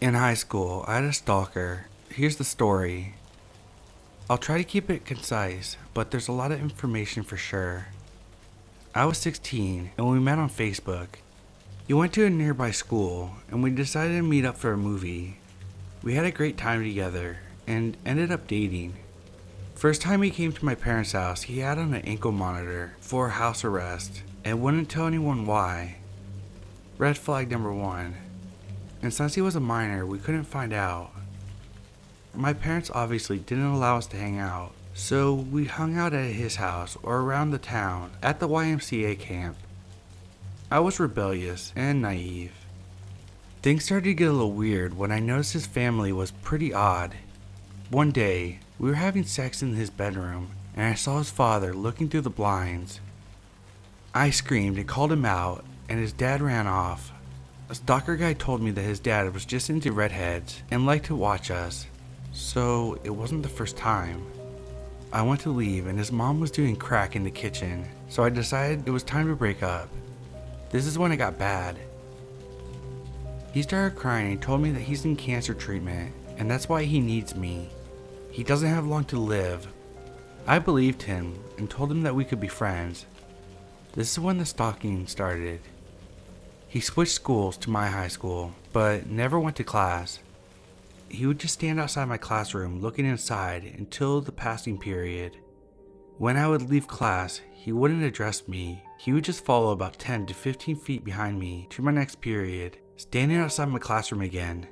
In high school, I had a stalker. Here's the story. I'll try to keep it concise, but there's a lot of information for sure. I was 16 and we met on Facebook. He went to a nearby school and we decided to meet up for a movie. We had a great time together and ended up dating. First time he came to my parents' house, he had on an ankle monitor for house arrest and wouldn't tell anyone why. Red flag number 1. And since he was a minor, we couldn't find out. My parents obviously didn't allow us to hang out, so we hung out at his house or around the town at the YMCA camp. I was rebellious and naive. Things started to get a little weird when I noticed his family was pretty odd. One day, we were having sex in his bedroom and I saw his father looking through the blinds. I screamed and called him out and his dad ran off. A stalker guy told me that his dad was just into redheads and liked to watch us, so it wasn't the first time. I went to leave and his mom was doing crack in the kitchen, so I decided it was time to break up. This is when it got bad. He started crying and told me that he's in cancer treatment and that's why he needs me. He doesn't have long to live. I believed him and told him that we could be friends. This is when the stalking started. He switched schools to my high school, but never went to class. He would just stand outside my classroom looking inside until the passing period. When I would leave class, he wouldn't address me. He would just follow about 10 to 15 feet behind me to my next period, standing outside my classroom again.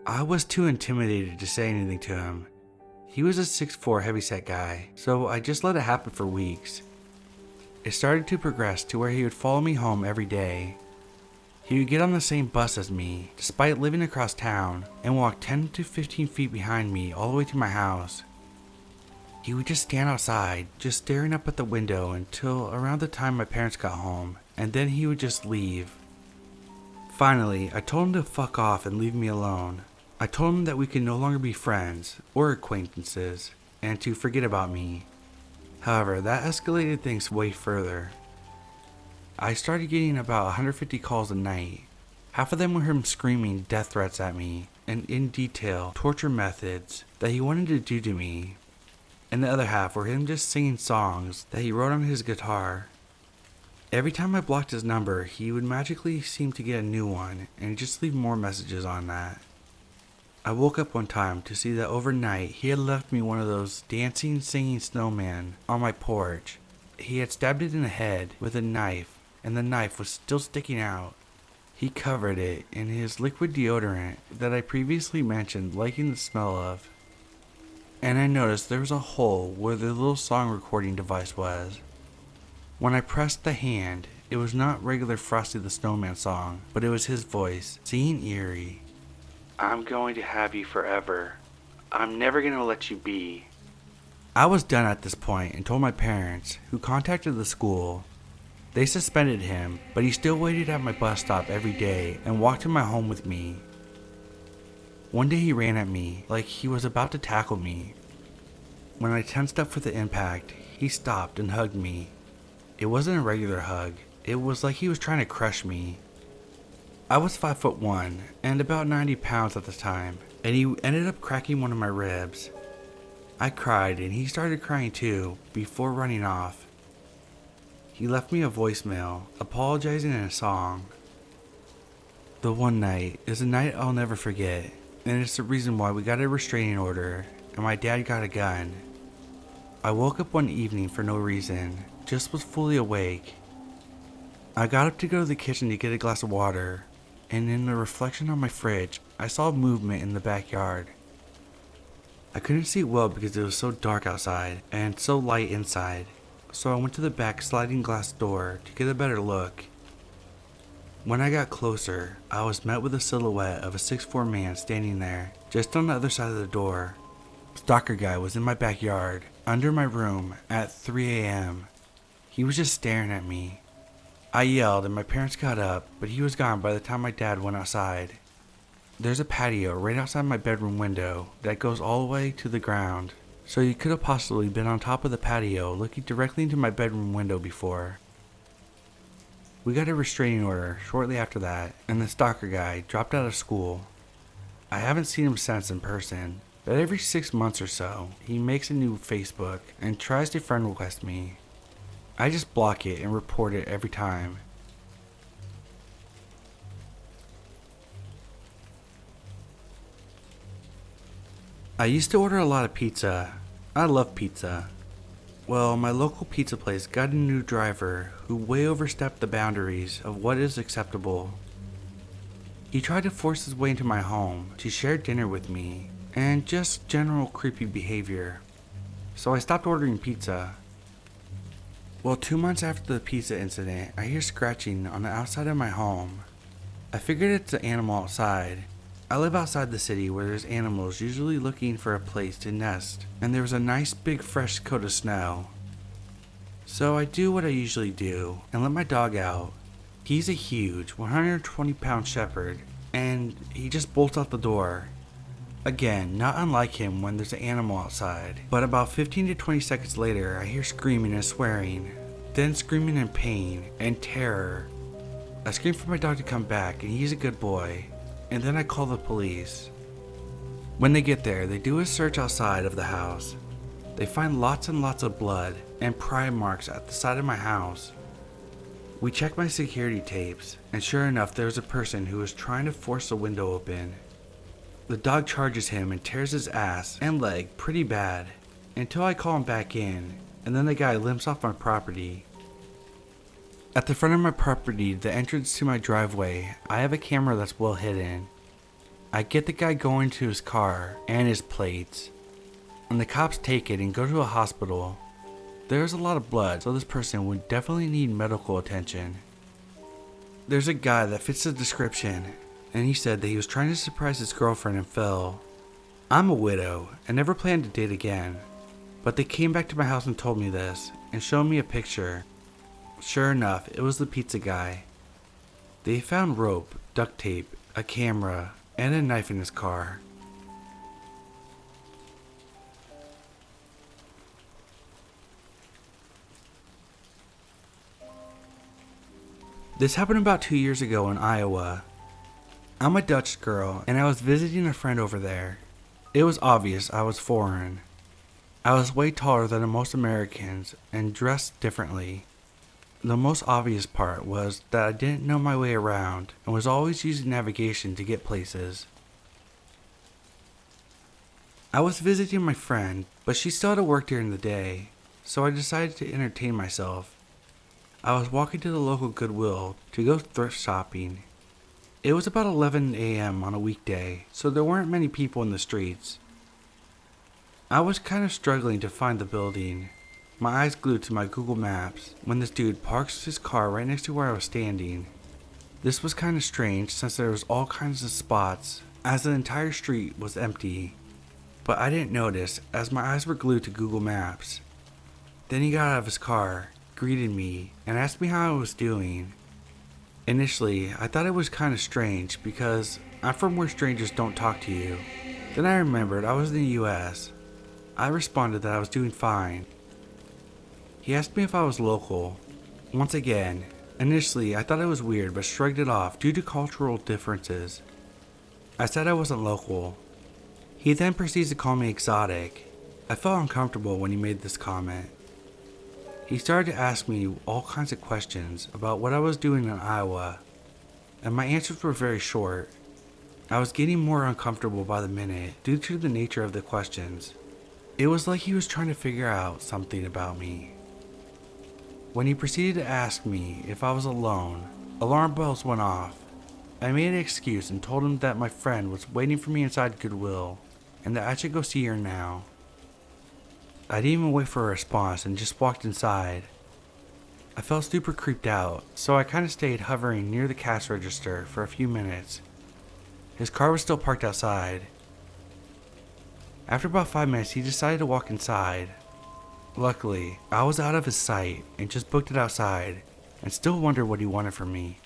I was too intimidated to say anything to him. He was a 6'4" heavyset guy, so I just let it happen for weeks. It started to progress to where he would follow me home every day. He would get on the same bus as me, despite living across town, and walk 10 to 15 feet behind me all the way to my house. He would just stand outside, just staring up at the window until around the time my parents got home, and then he would just leave. Finally, I told him to fuck off and leave me alone. I told him that we could no longer be friends or acquaintances, and to forget about me. However, that escalated things way further. I started getting about 150 calls a night. Half of them were him screaming death threats at me, and in detail, torture methods that he wanted to do to me. And the other half were him just singing songs that he wrote on his guitar. Every time I blocked his number, he would magically seem to get a new one, and just leave more messages on that. I woke up one time to see that overnight he had left me one of those dancing, singing snowmen on my porch. He had stabbed it in the head with a knife, and the knife was still sticking out. He covered it in his liquid deodorant that I previously mentioned liking the smell of. And I noticed there was a hole where the little song recording device was. When I pressed the hand, it was not regular Frosty the Snowman song, but it was his voice, singing eerie. I'm going to have you forever. I'm never going to let you be. I was done at this point and told my parents, who contacted the school. They suspended him, but he still waited at my bus stop every day and walked to my home with me. One day he ran at me like he was about to tackle me. When I tensed up for the impact, he stopped and hugged me. It wasn't a regular hug. It was like he was trying to crush me. I was 5'1" and about 90 pounds at the time, and he ended up cracking one of my ribs. I cried and he started crying too, before running off. He left me a voicemail, apologizing in a song. The one night is a night I'll never forget, and it's the reason why we got a restraining order, and my dad got a gun. I woke up one evening for no reason, just was fully awake. I got up to go to the kitchen to get a glass of water, and in the reflection on my fridge, I saw movement in the backyard. I couldn't see well because it was so dark outside and so light inside, so I went to the back sliding glass door to get a better look. When I got closer, I was met with a silhouette of a 6'4" man standing there, just on the other side of the door. Stalker guy was in my backyard, under my room, at 3 a.m. He was just staring at me. I yelled and my parents got up, but he was gone by the time my dad went outside. There's a patio right outside my bedroom window that goes all the way to the ground, so you could have possibly been on top of the patio looking directly into my bedroom window before. We got a restraining order shortly after that, and the stalker guy dropped out of school. I haven't seen him since in person, but every 6 months or so, he makes a new Facebook and tries to friend request me. I just block it and report it every time. I used to order a lot of pizza. I love pizza. Well, my local pizza place got a new driver who way overstepped the boundaries of what is acceptable. He tried to force his way into my home to share dinner with me, and just general creepy behavior. So I stopped ordering pizza. Well, 2 months after the pizza incident, I hear scratching on the outside of my home. I figured it's an animal outside. I live outside the city where there's animals usually looking for a place to nest, and there was a nice big fresh coat of snow. So I do what I usually do and let my dog out. He's a huge 120-pound shepherd, and he just bolts out the door. Again, not unlike him when there's an animal outside, but about 15 to 20 seconds later I hear screaming and swearing, then screaming in pain and terror. I scream for my dog to come back, and he's a good boy. And then I call the police. When they get there, they do a search outside of the house. They find lots and lots of blood and pry marks at the side of my house. We check my security tapes, and sure enough, there's a person who is trying to force the window open. The dog charges him and tears his ass and leg pretty bad, until I call him back in, and then the guy limps off my property. At the front of my property, the entrance to my driveway, I have a camera that's well hidden. I get the guy going to his car and his plates, and the cops take it and go to a hospital. There's a lot of blood, so this person would definitely need medical attention. There's a guy that fits the description, and he said that he was trying to surprise his girlfriend and fell. I'm a widow and never plan to date again, but they came back to my house and told me this, and showed me a picture. Sure enough, it was the pizza guy. They found rope, duct tape, a camera, and a knife in his car. This happened about 2 years ago in Iowa. I'm a Dutch girl, and I was visiting a friend over there. It was obvious I was foreign. I was way taller than most Americans and dressed differently. The most obvious part was that I didn't know my way around and was always using navigation to get places. I was visiting my friend, but she still had to work during the day, so I decided to entertain myself. I was walking to the local Goodwill to go thrift shopping. It was about 11 a.m. on a weekday, so there weren't many people in the streets. I was kind of struggling to find the building, my eyes glued to my Google Maps, when this dude parks his car right next to where I was standing. This was kind of strange since there was all kinds of spots, as the entire street was empty. But I didn't notice as my eyes were glued to Google Maps. Then he got out of his car, greeted me, and asked me how I was doing. Initially, I thought it was kind of strange because I'm from where strangers don't talk to you. Then I remembered I was in the US. I responded that I was doing fine. He asked me if I was local. Once again, initially I thought it was weird but shrugged it off due to cultural differences. I said I wasn't local. He then proceeds to call me exotic. I felt uncomfortable when he made this comment. He started to ask me all kinds of questions about what I was doing in Iowa, and my answers were very short. I was getting more uncomfortable by the minute due to the nature of the questions. It was like he was trying to figure out something about me. When he proceeded to ask me if I was alone, alarm bells went off. I made an excuse and told him that my friend was waiting for me inside Goodwill and that I should go see her now. I didn't even wait for a response and just walked inside. I felt super creeped out, so I kind of stayed hovering near the cash register for a few minutes. His car was still parked outside. After about 5 minutes, he decided to walk inside. Luckily, I was out of his sight and just booked it outside and still wondered what he wanted from me.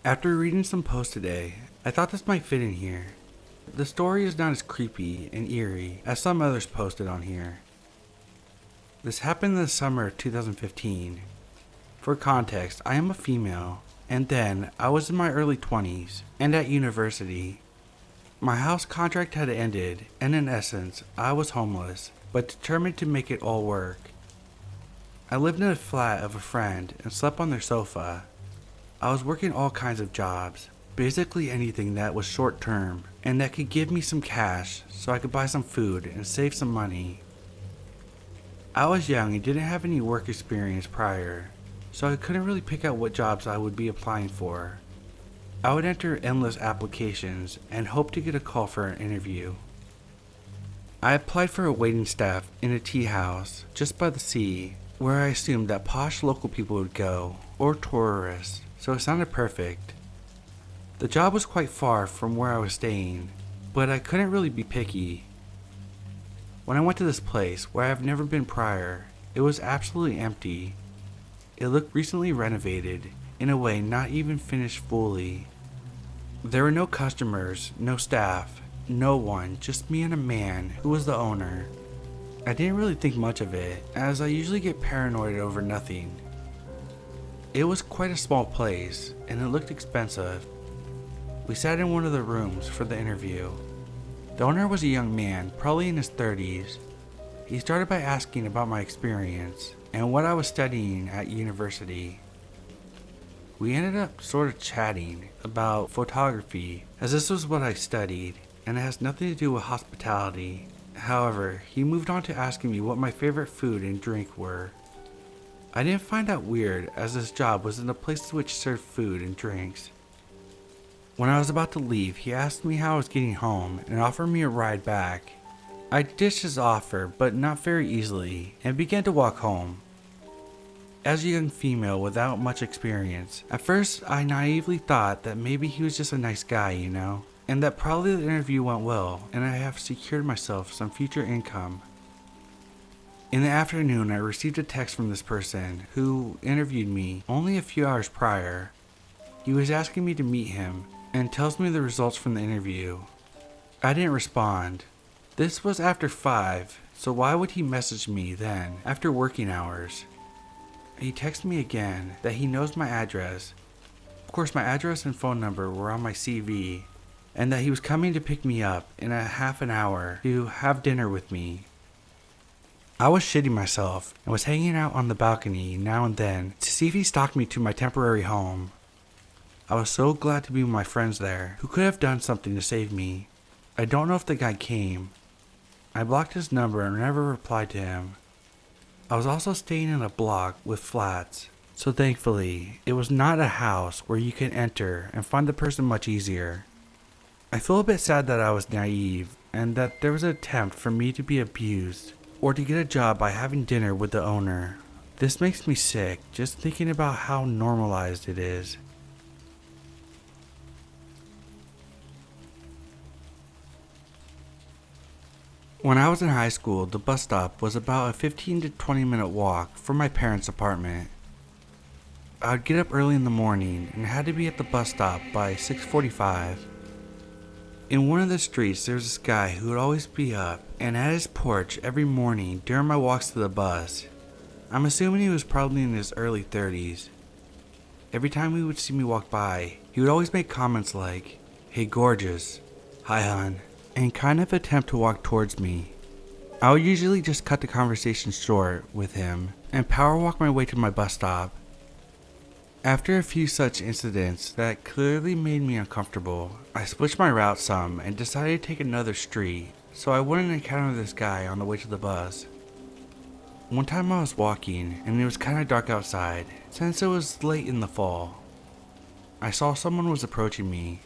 After reading some posts today, I thought this might fit in here. The story is not as creepy and eerie as some others posted on here. This happened in the summer of 2015. For context, I am a female, and then I was in my early 20s and at university. My house contract had ended, and in essence, I was homeless, but determined to make it all work. I lived in a flat of a friend and slept on their sofa. I was working all kinds of jobs, basically anything that was short term and that could give me some cash so I could buy some food and save some money. I was young and didn't have any work experience prior, so I couldn't really pick out what jobs I would be applying for. I would enter endless applications and hope to get a call for an interview. I applied for a waiting staff in a tea house just by the sea, where I assumed that posh local people would go, or tourists, so it sounded perfect. The job was quite far from where I was staying, but I couldn't really be picky. When I went to this place, where I have never been prior, it was absolutely empty. It looked recently renovated, in a way not even finished fully. There were no customers, no staff, no one, just me and a man who was the owner. I didn't really think much of it, as I usually get paranoid over nothing. It was quite a small place, and it looked expensive. We sat in one of the rooms for the interview. The owner was a young man, probably in his 30s. He started by asking about my experience and what I was studying at university. We ended up sort of chatting about photography, as this was what I studied, and it has nothing to do with hospitality. However, he moved on to asking me what my favorite food and drink were. I didn't find that weird, as this job was in a place which served food and drinks. When I was about to leave, he asked me how I was getting home and offered me a ride back. I ditched his offer, but not very easily, and began to walk home. As a young female without much experience, at first I naively thought that maybe he was just a nice guy, and that probably the interview went well and I have secured myself some future income. In the afternoon, I received a text from this person who interviewed me only a few hours prior. He was asking me to meet him and tells me the results from the interview. I didn't respond. This was after 5, so why would he message me then after working hours? He texted me again that he knows my address. Of course, my address and phone number were on my CV, and that he was coming to pick me up in a half an hour to have dinner with me. I was shitting myself and was hanging out on the balcony now and then to see if he stalked me to my temporary home. I was so glad to be with my friends there who could have done something to save me. I don't know if the guy came. I blocked his number and never replied to him. I was also staying in a block with flats, so thankfully, it was not a house where you can enter and find the person much easier. I feel a bit sad that I was naive and that there was an attempt for me to be abused or to get a job by having dinner with the owner. This makes me sick just thinking about how normalized it is. When I was in high school, the bus stop was about a 15 to 20 minute walk from my parents' apartment. I would get up early in the morning and had to be at the bus stop by 6:45. In one of the streets, there was this guy who would always be up and at his porch every morning during my walks to the bus. I'm assuming he was probably in his early 30s. Every time he would see me walk by, he would always make comments like, "Hey gorgeous," "Hi hun," and kind of attempt to walk towards me. I would usually just cut the conversation short with him and power walk my way to my bus stop. After a few such incidents that clearly made me uncomfortable, I switched my route some and decided to take another street so I wouldn't encounter this guy on the way to the bus. One time I was walking and it was kind of dark outside since it was late in the fall. I saw someone was approaching me.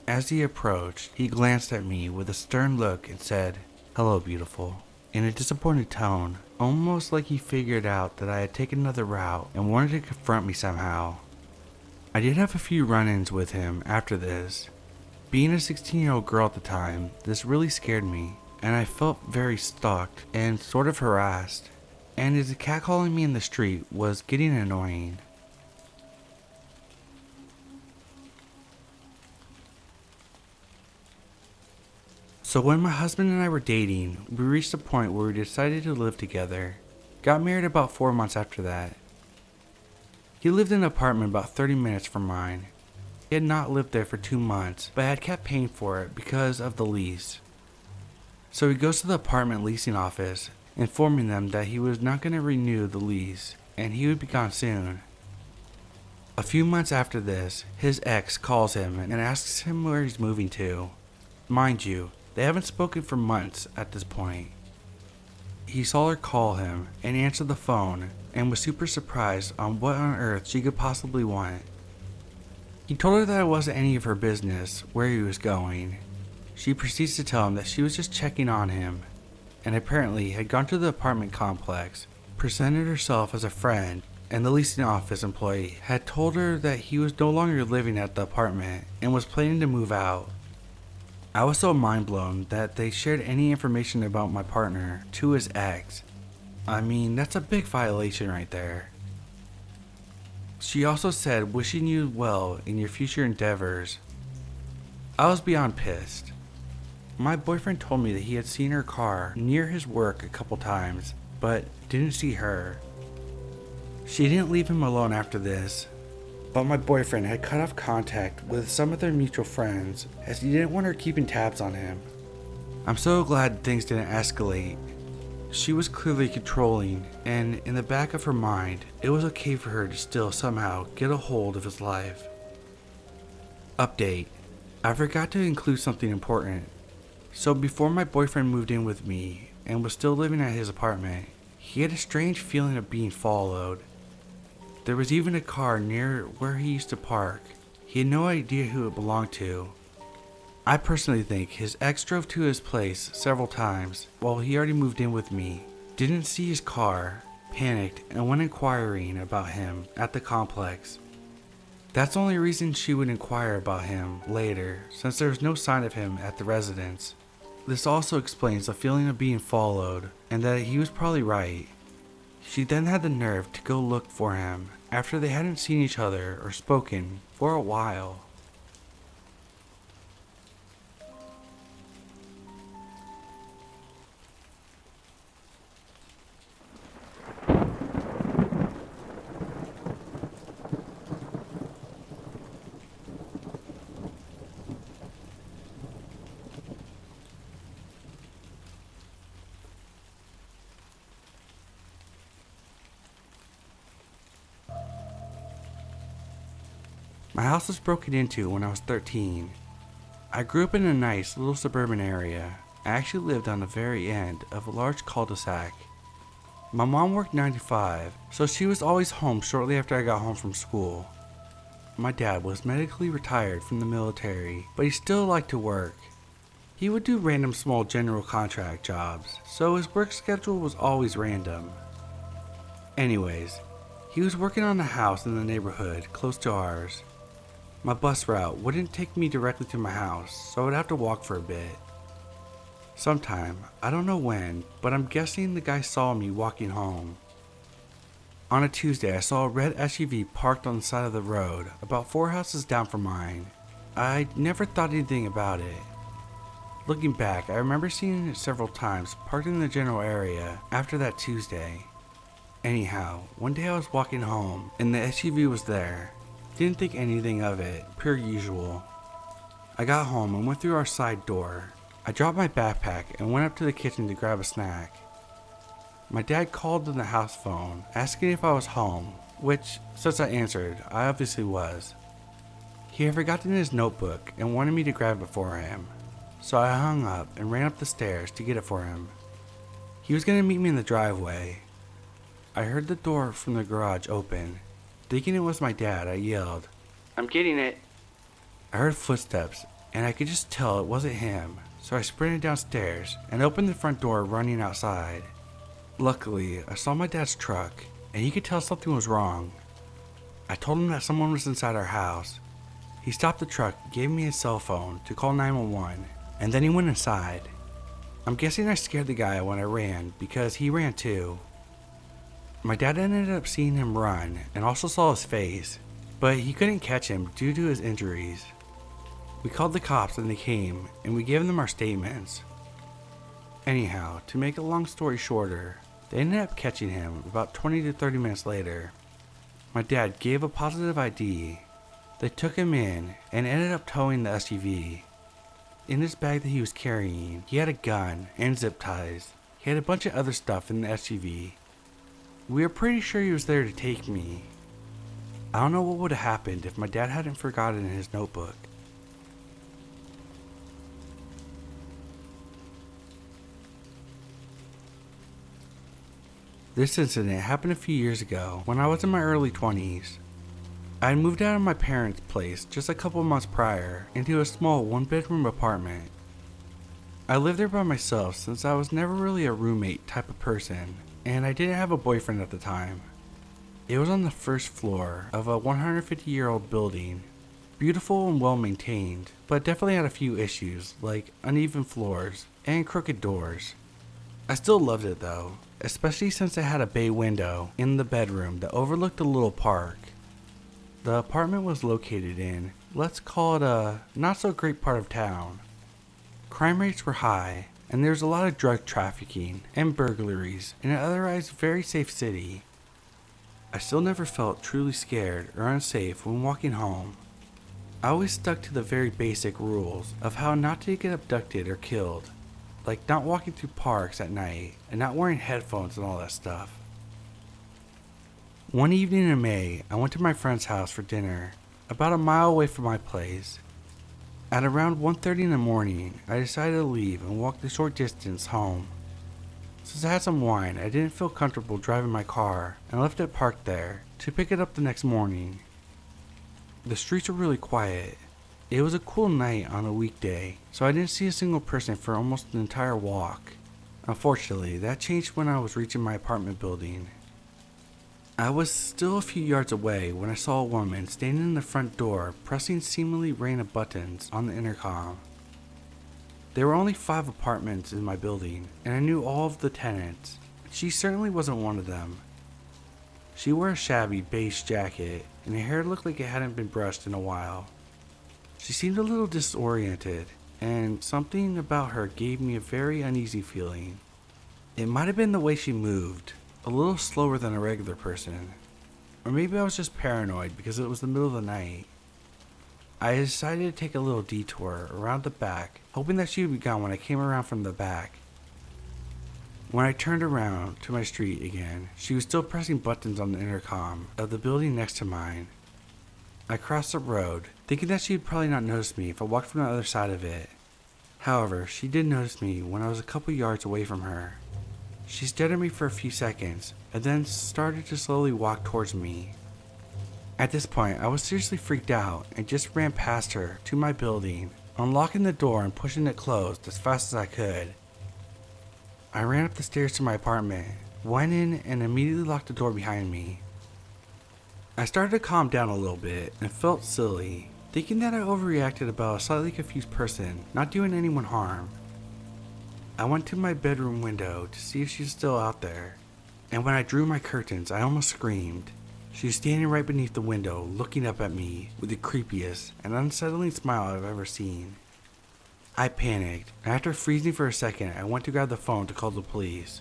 As he approached, he glanced at me with a stern look and said, "Hello, beautiful," in a disappointed tone, almost like he figured out that I had taken another route and wanted to confront me somehow. I did have a few run-ins with him after this. Being a 16-year-old girl at the time, this really scared me, and I felt very stalked and sort of harassed, and his catcalling me in the street was getting annoying. So when my husband and I were dating, we reached a point where we decided to live together. Got married about 4 months after that. He lived in an apartment about 30 minutes from mine. He had not lived there for 2 months, but had kept paying for it because of the lease. So he goes to the apartment leasing office, informing them that he was not going to renew the lease and he would be gone soon. A few months after this, his ex calls him and asks him where he's moving to. Mind you, they haven't spoken for months at this point. He saw her call him and answered the phone and was super surprised on what on earth she could possibly want. He told her that it wasn't any of her business where he was going. She proceeds to tell him that she was just checking on him and apparently had gone to the apartment complex, presented herself as a friend, and the leasing office employee had told her that he was no longer living at the apartment and was planning to move out. I was so mind blown that they shared any information about my partner to his ex. I mean, that's a big violation right there. She also said, wishing you well in your future endeavors. I was beyond pissed. My boyfriend told me that he had seen her car near his work a couple times, but didn't see her. She didn't leave him alone after this, but my boyfriend had cut off contact with some of their mutual friends as he didn't want her keeping tabs on him. I'm so glad things didn't escalate. She was clearly controlling, and in the back of her mind, it was okay for her to still somehow get a hold of his life. Update. I forgot to include something important. So before my boyfriend moved in with me and was still living at his apartment, he had a strange feeling of being followed. There was even a car near where he used to park. He had no idea who it belonged to. I personally think his ex drove to his place several times while he already moved in with me, didn't see his car, panicked, and went inquiring about him at the complex. That's the only reason she would inquire about him later, since there was no sign of him at the residence. This also explains the feeling of being followed, and that he was probably right. She then had the nerve to go look for him after they hadn't seen each other or spoken for a while. My house was broken into when I was 13. I grew up in a nice little suburban area. I actually lived on the very end of a large cul-de-sac. My mom worked 9 to 5, so she was always home shortly after I got home from school. My dad was medically retired from the military, but he still liked to work. He would do random small general contract jobs, so his work schedule was always random. Anyways, he was working on a house in the neighborhood close to ours. My bus route wouldn't take me directly to my house, so I would have to walk for a bit. Sometime, I don't know when, but I'm guessing the guy saw me walking home. On a Tuesday, I saw a red SUV parked on the side of the road, about 4 houses down from mine. I never thought anything about it. Looking back, I remember seeing it several times parked in the general area after that Tuesday. Anyhow, one day I was walking home, and the SUV was there. Didn't think anything of it, per usual. I got home and went through our side door. I dropped my backpack and went up to the kitchen to grab a snack. My dad called on the house phone, asking if I was home, which, since I answered, I obviously was. He had forgotten his notebook and wanted me to grab it for him, so I hung up and ran up the stairs to get it for him. He was going to meet me in the driveway. I heard the door from the garage open. Thinking it was my dad, I yelled, "I'm getting it." I heard footsteps, and I could just tell it wasn't him, so I sprinted downstairs and opened the front door running outside. Luckily, I saw my dad's truck, and he could tell something was wrong. I told him that someone was inside our house. He stopped the truck, gave me his cell phone to call 911, and then he went inside. I'm guessing I scared the guy when I ran, because he ran too. My dad ended up seeing him run and also saw his face, but he couldn't catch him due to his injuries. We called the cops and they came, and we gave them our statements. Anyhow, to make a long story shorter, they ended up catching him about 20 to 30 minutes later. My dad gave a positive ID. They took him in and ended up towing the SUV. In his bag that he was carrying, he had a gun and zip ties. He had a bunch of other stuff in the SUV. We were pretty sure he was there to take me. I don't know what would have happened if my dad hadn't forgotten his notebook. This incident happened a few years ago when I was in my early 20s. I had moved out of my parents' place just a couple months prior into a small one-bedroom apartment. I lived there by myself since I was never really a roommate type of person, and I didn't have a boyfriend at the time. It was on the first floor of a 150-year-old building, beautiful and well maintained, but definitely had a few issues like uneven floors and crooked doors. I still loved it though, especially since it had a bay window in the bedroom that overlooked a little park. The apartment was located in, let's call it a not so great part of town. Crime rates were high, and there was a lot of drug trafficking and burglaries in an otherwise very safe city. I still never felt truly scared or unsafe when walking home. I always stuck to the very basic rules of how not to get abducted or killed, like not walking through parks at night and not wearing headphones and all that stuff. One evening in May, I went to my friend's house for dinner, about a mile away from my place. At around 1:30 in the morning, I decided to leave and walk the short distance home. Since I had some wine, I didn't feel comfortable driving my car and left it parked there to pick it up the next morning. The streets were really quiet. It was a cool night on a weekday, so I didn't see a single person for almost the entire walk. Unfortunately, that changed when I was reaching my apartment building. I was still a few yards away when I saw a woman standing in the front door pressing seemingly random buttons on the intercom. There were only 5 apartments in my building, and I knew all of the tenants. She certainly wasn't one of them. She wore a shabby beige jacket, and her hair looked like it hadn't been brushed in a while. She seemed a little disoriented, and something about her gave me a very uneasy feeling. It might have been the way she moved, a little slower than a regular person. Or maybe I was just paranoid because it was the middle of the night. I decided to take a little detour around the back, hoping that she would be gone when I came around from the back. When I turned around to my street again, she was still pressing buttons on the intercom of the building next to mine. I crossed the road, thinking that she would probably not notice me if I walked from the other side of it. However, she did notice me when I was a couple yards away from her. She stared at me for a few seconds, and then started to slowly walk towards me. At this point, I was seriously freaked out and just ran past her to my building, unlocking the door and pushing it closed as fast as I could. I ran up the stairs to my apartment, went in, and immediately locked the door behind me. I started to calm down a little bit and felt silly, thinking that I overreacted about a slightly confused person not doing anyone harm. I went to my bedroom window to see if she was still out there, and when I drew my curtains, I almost screamed. She was standing right beneath the window, looking up at me with the creepiest and unsettling smile I've ever seen. I panicked, and after freezing for a second, I went to grab the phone to call the police.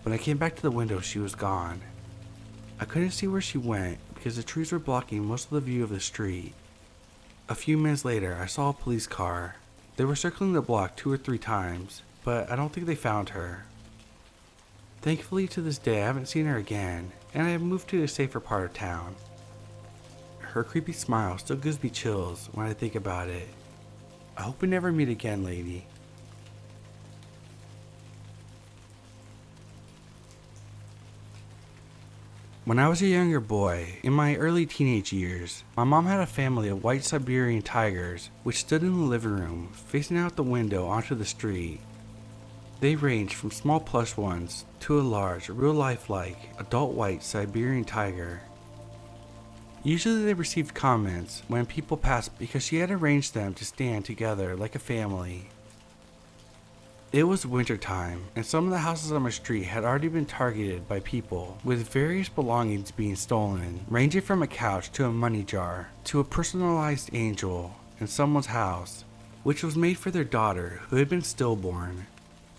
When I came back to the window, she was gone. I couldn't see where she went because the trees were blocking most of the view of the street. A few minutes later, I saw a police car. They were circling the block 2 or 3 times, but I don't think they found her. Thankfully, to this day, I haven't seen her again, and I have moved to a safer part of town. Her creepy smile still gives me chills when I think about it. I hope we never meet again, lady. When I was a younger boy, in my early teenage years, my mom had a family of white Siberian tigers which stood in the living room, facing out the window onto the street. They ranged from small plush ones to a large, real-life-like, adult white Siberian tiger. Usually they received comments when people passed because she had arranged them to stand together like a family. It was wintertime, and some of the houses on my street had already been targeted by people, with various belongings being stolen, ranging from a couch to a money jar, to a personalized angel in someone's house, which was made for their daughter who had been stillborn.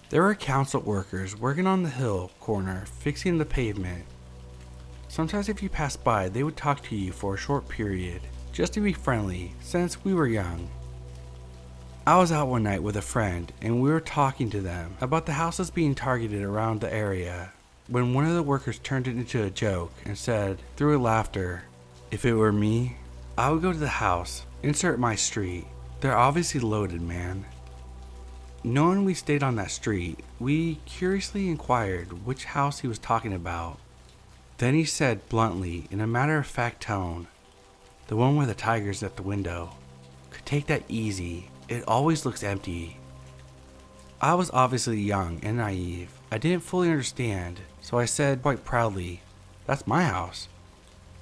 There were council workers working on the hill corner fixing the pavement. Sometimes if you passed by, they would talk to you for a short period, just to be friendly, since we were young. I was out one night with a friend, and we were talking to them about the houses being targeted around the area, when one of the workers turned it into a joke and said, through laughter, "If it were me, I would go to the house, insert my street. They're obviously loaded, man." Knowing we stayed on that street, we curiously inquired which house he was talking about. Then he said bluntly, in a matter-of-fact tone, "The one where the tiger's at the window. Could take that easy. It always looks empty." I was obviously young and naive. I didn't fully understand, so I said quite proudly, "That's my house."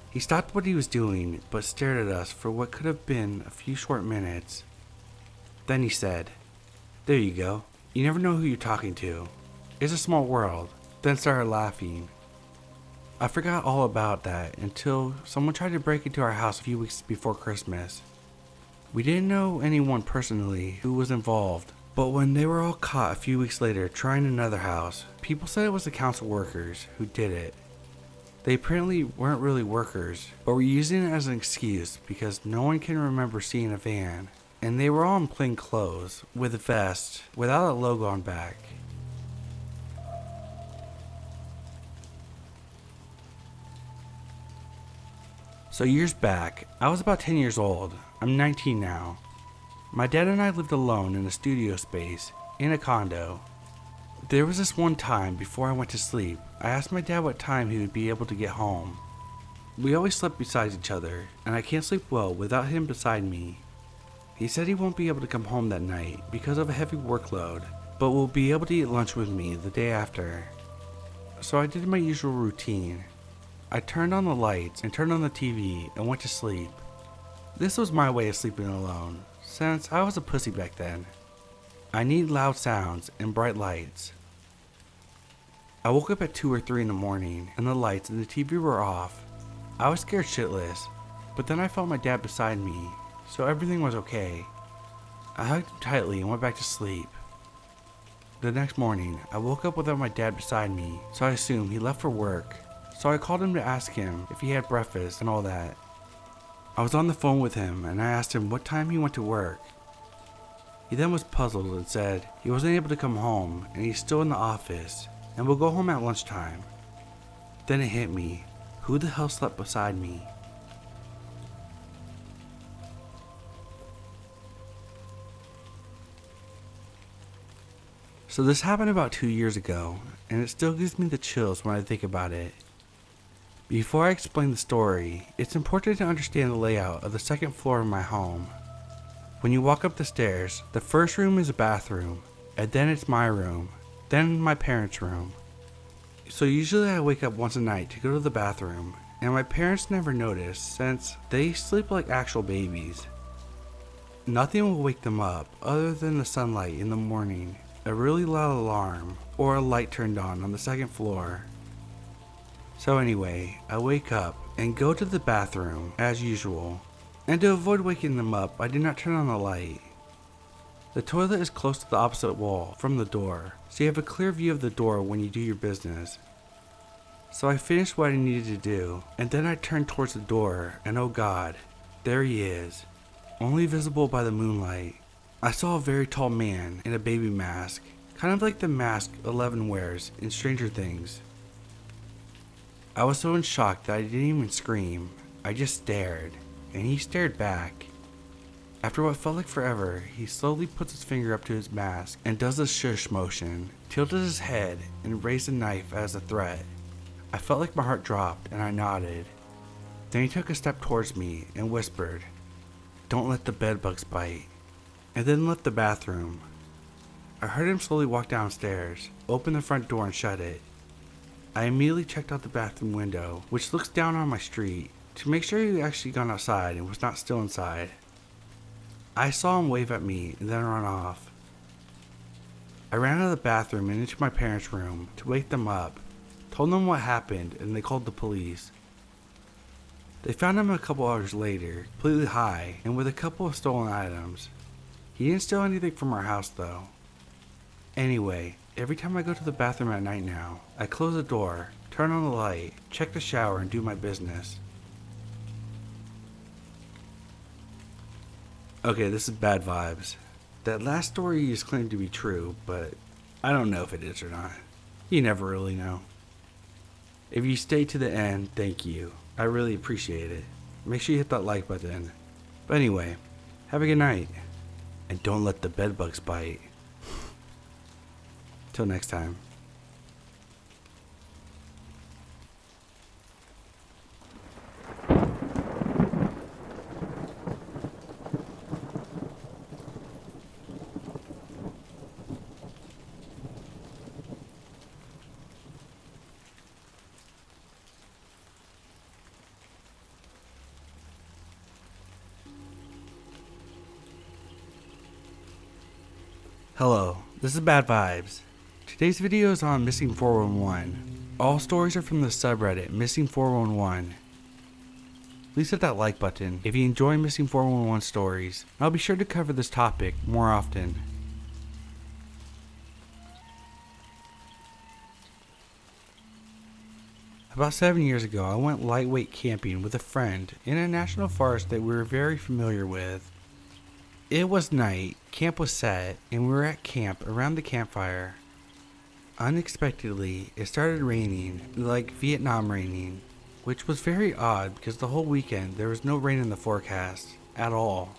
He stopped what he was doing, but stared at us for what could have been a few short minutes. Then he said, "There you go. You never know who you're talking to. It's a small world." Then started laughing. I forgot all about that until someone tried to break into our house a few weeks before Christmas. We didn't know anyone personally who was involved, but when they were all caught a few weeks later trying another house, people said it was the council workers who did it. They apparently weren't really workers, but were using it as an excuse because no one can remember seeing a van, and they were all in plain clothes, with a vest, without a logo on back. So years back, I was about 10 years old. I'm 19 now. My dad and I lived alone in a studio space, in a condo. There was this one time before I went to sleep, I asked my dad what time he would be able to get home. We always slept beside each other, and I can't sleep well without him beside me. He said he won't be able to come home that night because of a heavy workload, but will be able to eat lunch with me the day after. So I did my usual routine. I turned on the lights and turned on the TV and went to sleep. This was my way of sleeping alone, since I was a pussy back then. I need loud sounds and bright lights. I woke up at 2 or 3 in the morning and the lights and the TV were off. I was scared shitless, but then I felt my dad beside me, so everything was okay. I hugged him tightly and went back to sleep. The next morning, I woke up without my dad beside me, so I assumed he left for work. So I called him to ask him if he had breakfast and all that. I was on the phone with him and I asked him what time he went to work. He then was puzzled and said he wasn't able to come home and he's still in the office and will go home at lunchtime. Then it hit me. Who the hell slept beside me? So this happened about 2 years ago, and it still gives me the chills when I think about it. Before I explain the story, it's important to understand the layout of the second floor of my home. When you walk up the stairs, the first room is a bathroom, and then it's my room, then my parents' room. So usually I wake up once a night to go to the bathroom, and my parents never notice since they sleep like actual babies. Nothing will wake them up other than the sunlight in the morning, a really loud alarm, or a light turned on the second floor. So anyway, I wake up and go to the bathroom as usual, and to avoid waking them up, I do not turn on the light. The toilet is close to the opposite wall from the door, so you have a clear view of the door when you do your business. So I finished what I needed to do, and then I turned towards the door, and oh god, there he is, only visible by the moonlight. I saw a very tall man in a baby mask, kind of like the mask Eleven wears in Stranger Things. I was so in shock that I didn't even scream. I just stared, and he stared back. After what felt like forever, he slowly puts his finger up to his mask and does a shush motion, tilted his head, and raised a knife as a threat. I felt like my heart dropped, and I nodded. Then he took a step towards me and whispered, "Don't let the bedbugs bite," and then left the bathroom. I heard him slowly walk downstairs, open the front door and shut it. I immediately checked out the bathroom window, which looks down on my street, to make sure he had actually gone outside and was not still inside. I saw him wave at me and then run off. I ran out of the bathroom and into my parents' room to wake them up, told them what happened, and they called the police. They found him a couple hours later, completely high and with a couple of stolen items. He didn't steal anything from our house though. Anyway, every time I go to the bathroom at night now, I close the door, turn on the light, check the shower, and do my business. Okay, this is bad vibes. That last story is claimed to be true, but I don't know if it is or not. You never really know. If you stay to the end, thank you. I really appreciate it. Make sure you hit that like button. But anyway, have a good night. And don't let the bedbugs bite. Till next time. Hello, this is Bad Vibes. Today's video is on Missing 411. All stories are from the subreddit Missing 411. Please hit that like button if you enjoy Missing 411 stories. I'll be sure to cover this topic more often. About 7 years ago, I went lightweight camping with a friend in a national forest that we were very familiar with. It was night, camp was set, and we were at camp around the campfire. Unexpectedly, it started raining, like Vietnam raining, which was very odd because the whole weekend there was no rain in the forecast, at all.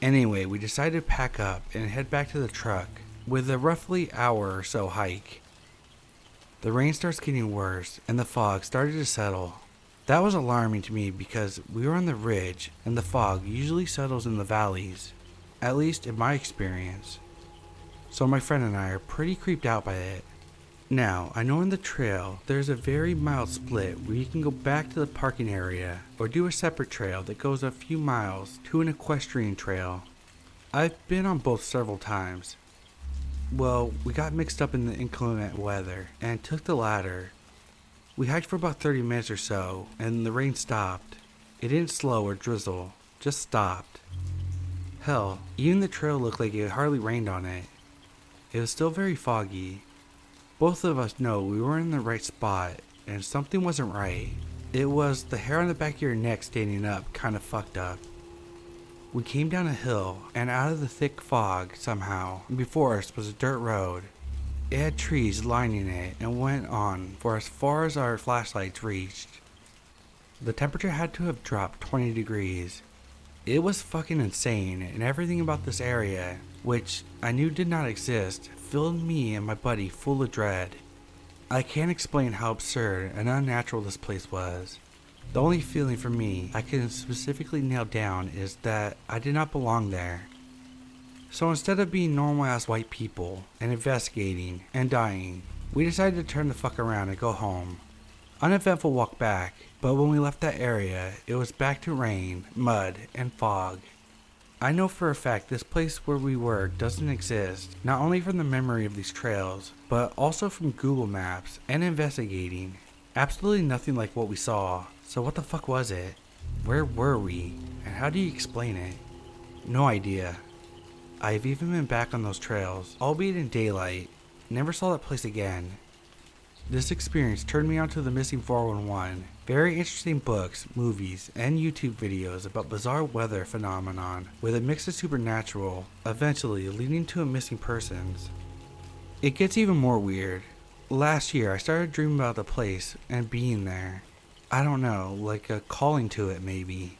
Anyway, we decided to pack up and head back to the truck, with a roughly hour or so hike. The rain starts getting worse, and the fog started to settle. That was alarming to me because we were on the ridge and the fog usually settles in the valleys, at least in my experience. So my friend and I are pretty creeped out by it. Now, I know on the trail there's a very mild split where you can go back to the parking area or do a separate trail that goes a few miles to an equestrian trail. I've been on both several times. Well, we got mixed up in the inclement weather and took the latter. We hiked for about 30 minutes or so, and the rain stopped. It didn't slow or drizzle, just stopped. Hell, even the trail looked like it hardly rained on it. It was still very foggy. Both of us know we weren't in the right spot, and something wasn't right. It was the hair on the back of your neck standing up, kinda fucked up. We came down a hill, and out of the thick fog, somehow, and before us was a dirt road. It had trees lining it and went on for as far as our flashlights reached. The temperature had to have dropped 20 degrees. It was fucking insane, and everything about this area, which I knew did not exist, filled me and my buddy full of dread. I can't explain how absurd and unnatural this place was. The only feeling for me I can specifically nail down is that I did not belong there. So instead of being normal ass white people and investigating and dying, we decided to turn the fuck around and go home. Uneventful walk back, but when we left that area, it was back to rain, mud, and fog. I know for a fact this place where we were doesn't exist, not only from the memory of these trails, but also from Google Maps and investigating. Absolutely nothing like what we saw, so what the fuck was it? Where were we? And how do you explain it? No idea. I've even been back on those trails, albeit in daylight. Never saw that place again. This experience turned me onto the Missing 411. Very interesting books, movies, and YouTube videos about bizarre weather phenomenon with a mix of supernatural, eventually leading to a missing persons. It gets even more weird. Last year I started dreaming about the place and being there. I don't know, like a calling to it maybe.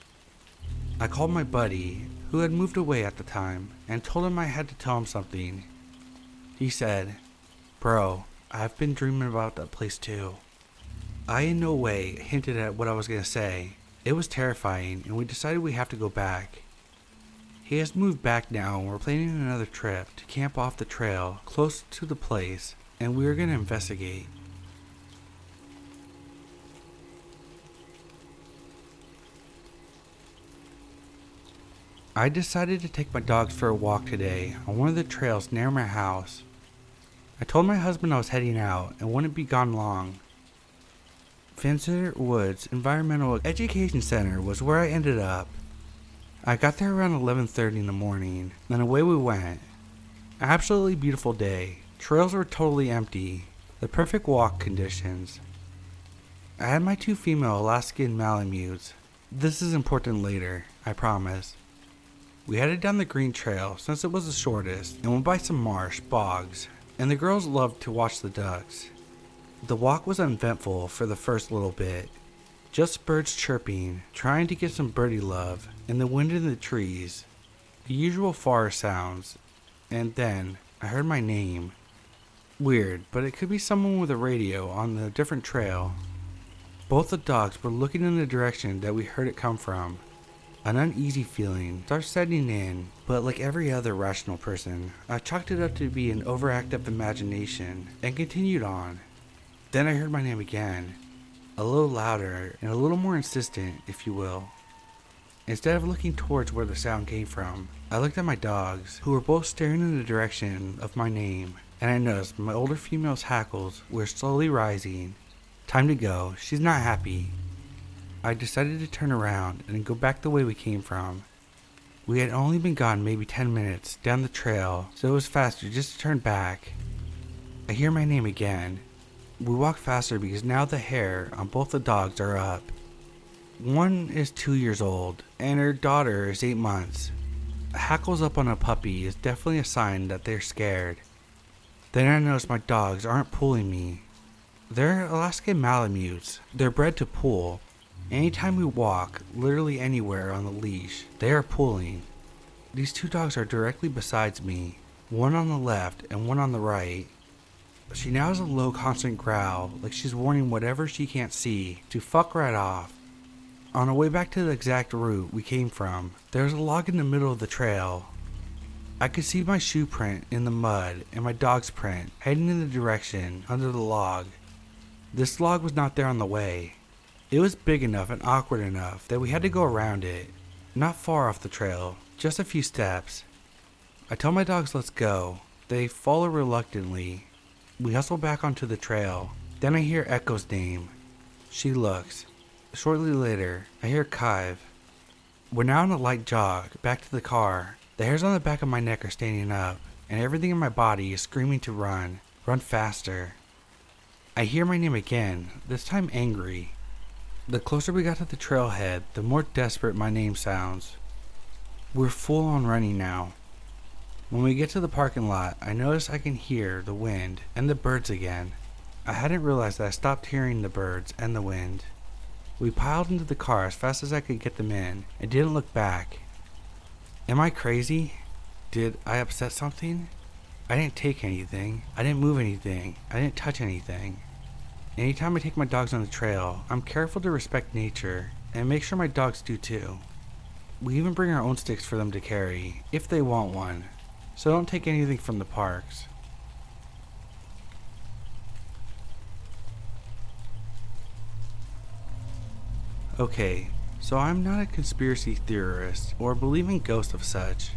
I called my buddy, who had moved away at the time, and told him I had to tell him something. He said, "Bro, I've been dreaming about that place too." I in no way hinted at what I was going to say. It was terrifying, and we decided we have to go back. He has moved back now, and we're planning another trip to camp off the trail close to the place, and we are going to investigate. I decided to take my dogs for a walk today on one of the trails near my house. I told my husband I was heading out and wouldn't be gone long. Vincent Woods Environmental Education Center was where I ended up. I got there around 11:30 in the morning, then away we went. Absolutely beautiful day. Trails were totally empty. The perfect walk conditions. I had my 2 female Alaskan Malamutes. This is important later, I promise. We headed down the green trail since it was the shortest and went by some marsh, bogs, and the girls loved to watch the ducks. The walk was uneventful for the first little bit. Just birds chirping, trying to get some birdie love, and the wind in the trees. The usual forest sounds. And then, I heard my name. Weird, but it could be someone with a radio on a different trail. Both the dogs were looking in the direction that we heard it come from. An uneasy feeling starts setting in, but like every other rational person, I chalked it up to be an overactive imagination and continued on. Then I heard my name again, a little louder and a little more insistent, if you will. Instead of looking towards where the sound came from, I looked at my dogs, who were both staring in the direction of my name, and I noticed my older female's hackles were slowly rising. Time to go, she's not happy. I decided to turn around and go back the way we came from. We had only been gone maybe 10 minutes down the trail, so it was faster just to turn back. I hear my name again. We walk faster because now the hair on both the dogs are up. One is 2 years old, and her daughter is 8 months. Hackles up on a puppy is definitely a sign that they're scared. Then I notice my dogs aren't pulling me. They're Alaskan Malamutes. They're bred to pull. Anytime we walk, literally anywhere on the leash, they are pulling. These 2 dogs are directly beside me, one on the left and one on the right. She now has a low constant growl, like she's warning whatever she can't see to fuck right off. On our way back to the exact route we came from, there's a log in the middle of the trail. I could see my shoe print in the mud and my dog's print heading in the direction under the log. This log was not there on the way. It was big enough and awkward enough that we had to go around it. Not far off the trail, just a few steps. I tell my dogs let's go. They follow reluctantly. We hustle back onto the trail. Then I hear Echo's name. She looks. Shortly later, I hear Kive. We're now on a light jog, back to the car. The hairs on the back of my neck are standing up, and everything in my body is screaming to run. Run faster. I hear my name again, this time angry. The closer we got to the trailhead, the more desperate my name sounds. We're full on running now. When we get to the parking lot, I notice I can hear the wind and the birds again. I hadn't realized that I stopped hearing the birds and the wind. We piled into the car as fast as I could get them in and didn't look back. Am I crazy? Did I upset something? I didn't take anything. I didn't move anything. I didn't touch anything. Anytime I take my dogs on the trail, I'm careful to respect nature and make sure my dogs do too. We even bring our own sticks for them to carry, if they want one, so don't take anything from the parks. Okay, so I'm not a conspiracy theorist or believe in ghosts of such,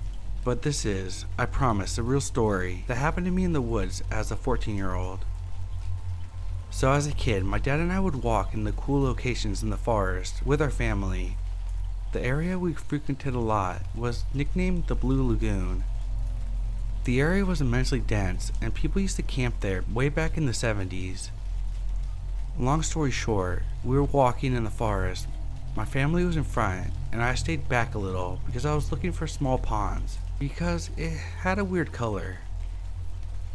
but this is, I promise, a real story that happened to me in the woods as a 14-year-old. So as a kid, my dad and I would walk in the cool locations in the forest with our family. The area we frequented a lot was nicknamed the Blue Lagoon. The area was immensely dense and people used to camp there way back in the 70s. Long story short, we were walking in the forest. My family was in front and I stayed back a little because I was looking for small ponds because it had a weird color.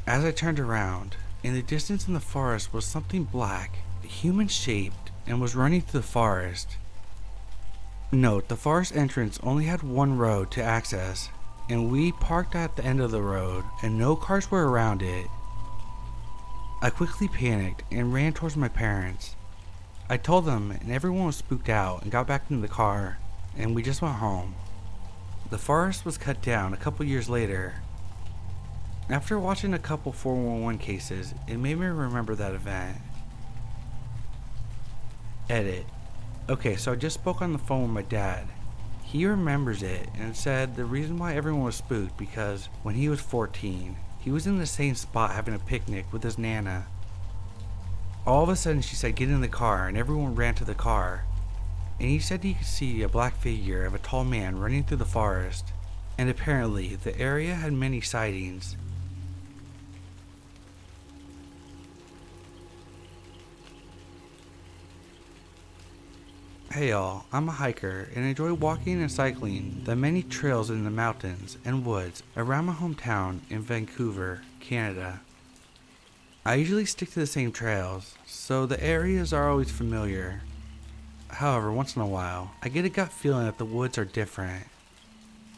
As I turned around, in the distance in the forest was something black, human-shaped, and was running through the forest. Note, the forest entrance only had one road to access, and we parked at the end of the road, and no cars were around it. I quickly panicked and ran towards my parents. I told them, and everyone was spooked out and got back into the car, and we just went home. The forest was cut down a couple years later. After watching a couple 411 cases, it made me remember that event. Edit. Okay, so I just spoke on the phone with my dad. He remembers it and said the reason why everyone was spooked because when he was 14, he was in the same spot having a picnic with his nana. All of a sudden she said get in the car and everyone ran to the car. And he said he could see a black figure of a tall man running through the forest. And apparently the area had many sightings. Hey y'all, I'm a hiker and enjoy walking and cycling the many trails in the mountains and woods around my hometown in Vancouver, Canada. I usually stick to the same trails, so the areas are always familiar. However, once in a while, I get a gut feeling that the woods are different.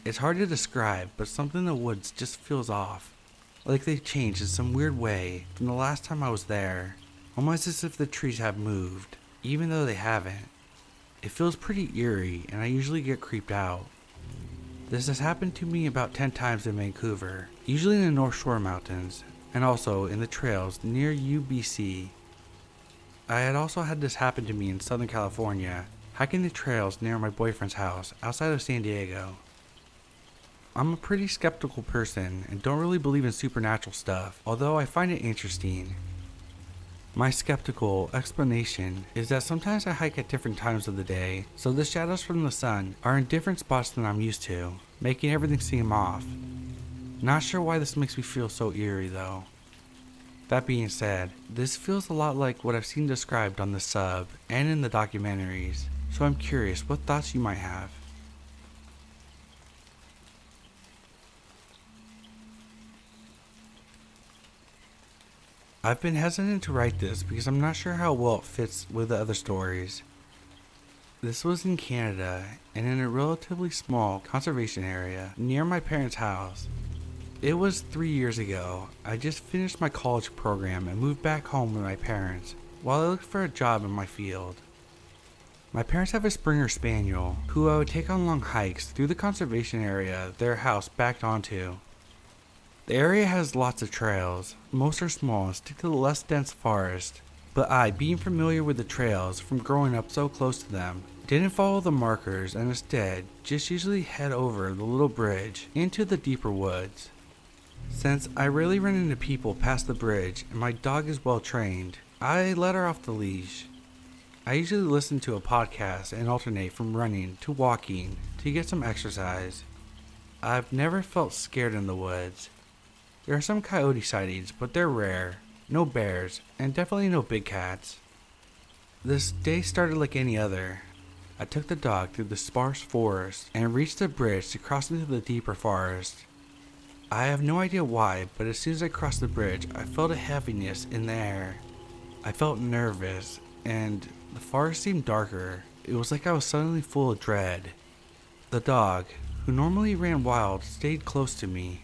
It's hard to describe, but something in the woods just feels off. Like they've changed in some weird way from the last time I was there. Almost as if the trees have moved, even though they haven't. It feels pretty eerie, and I usually get creeped out. This has happened to me about 10 times in Vancouver, usually in the North Shore Mountains, and also in the trails near UBC. I had also had this happen to me in Southern California, hiking the trails near my boyfriend's house outside of San Diego. I'm a pretty skeptical person and don't really believe in supernatural stuff, although I find it interesting. My skeptical explanation is that sometimes I hike at different times of the day, so the shadows from the sun are in different spots than I'm used to, making everything seem off. Not sure why this makes me feel so eerie though. That being said, this feels a lot like what I've seen described on the sub and in the documentaries, so I'm curious what thoughts you might have. I've been hesitant to write this because I'm not sure how well it fits with the other stories. This was in Canada and in a relatively small conservation area near my parents' house. It was 3 years ago. I just finished my college program and moved back home with my parents while I looked for a job in my field. My parents have a Springer Spaniel who I would take on long hikes through the conservation area their house backed onto. The area has lots of trails. Most are small and stick to the less dense forest, but I, being familiar with the trails from growing up so close to them, didn't follow the markers and instead just usually head over the little bridge into the deeper woods. Since I rarely run into people past the bridge and my dog is well trained, I let her off the leash. I usually listen to a podcast and alternate from running to walking to get some exercise. I've never felt scared in the woods. There are some coyote sightings, but they're rare. No bears, and definitely no big cats. This day started like any other. I took the dog through the sparse forest and reached the bridge to cross into the deeper forest. I have no idea why, but as soon as I crossed the bridge, I felt a heaviness in the air. I felt nervous, and the forest seemed darker. It was like I was suddenly full of dread. The dog, who normally ran wild, stayed close to me.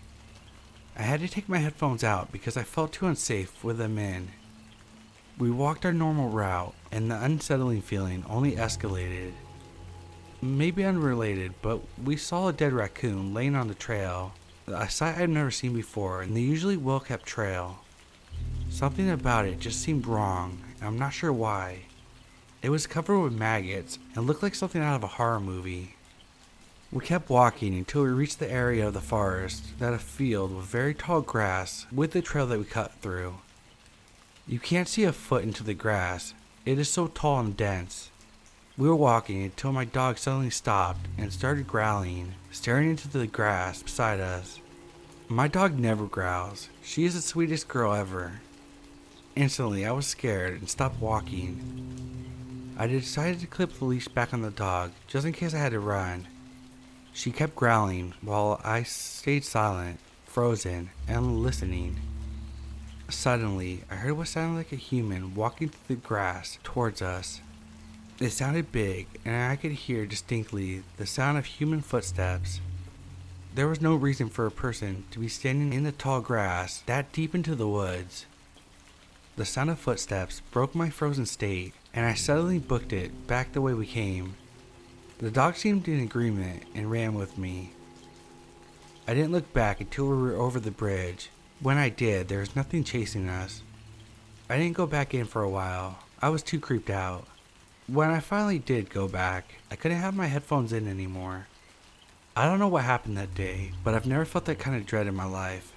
I had to take my headphones out because I felt too unsafe with them in. We walked our normal route, and the unsettling feeling only escalated. Maybe unrelated, but we saw a dead raccoon laying on the trail, a sight I've never seen before in the usually well-kept trail. Something about it just seemed wrong, and I'm not sure why. It was covered with maggots and looked like something out of a horror movie. We kept walking until we reached the area of the forest that a field with very tall grass with the trail that we cut through. You can't see a foot into the grass. It is so tall and dense. We were walking until my dog suddenly stopped and started growling, staring into the grass beside us. My dog never growls. She is the sweetest girl ever. Instantly, I was scared and stopped walking. I decided to clip the leash back on the dog just in case I had to run. She kept growling while I stayed silent, frozen, and listening. Suddenly, I heard what sounded like a human walking through the grass towards us. It sounded big, and I could hear distinctly the sound of human footsteps. There was no reason for a person to be standing in the tall grass that deep into the woods. The sound of footsteps broke my frozen state, and I suddenly booked it back the way we came. The dog seemed in agreement and ran with me. I didn't look back until we were over the bridge. When I did, there was nothing chasing us. I didn't go back in for a while. I was too creeped out. When I finally did go back, I couldn't have my headphones in anymore. I don't know what happened that day, but I've never felt that kind of dread in my life.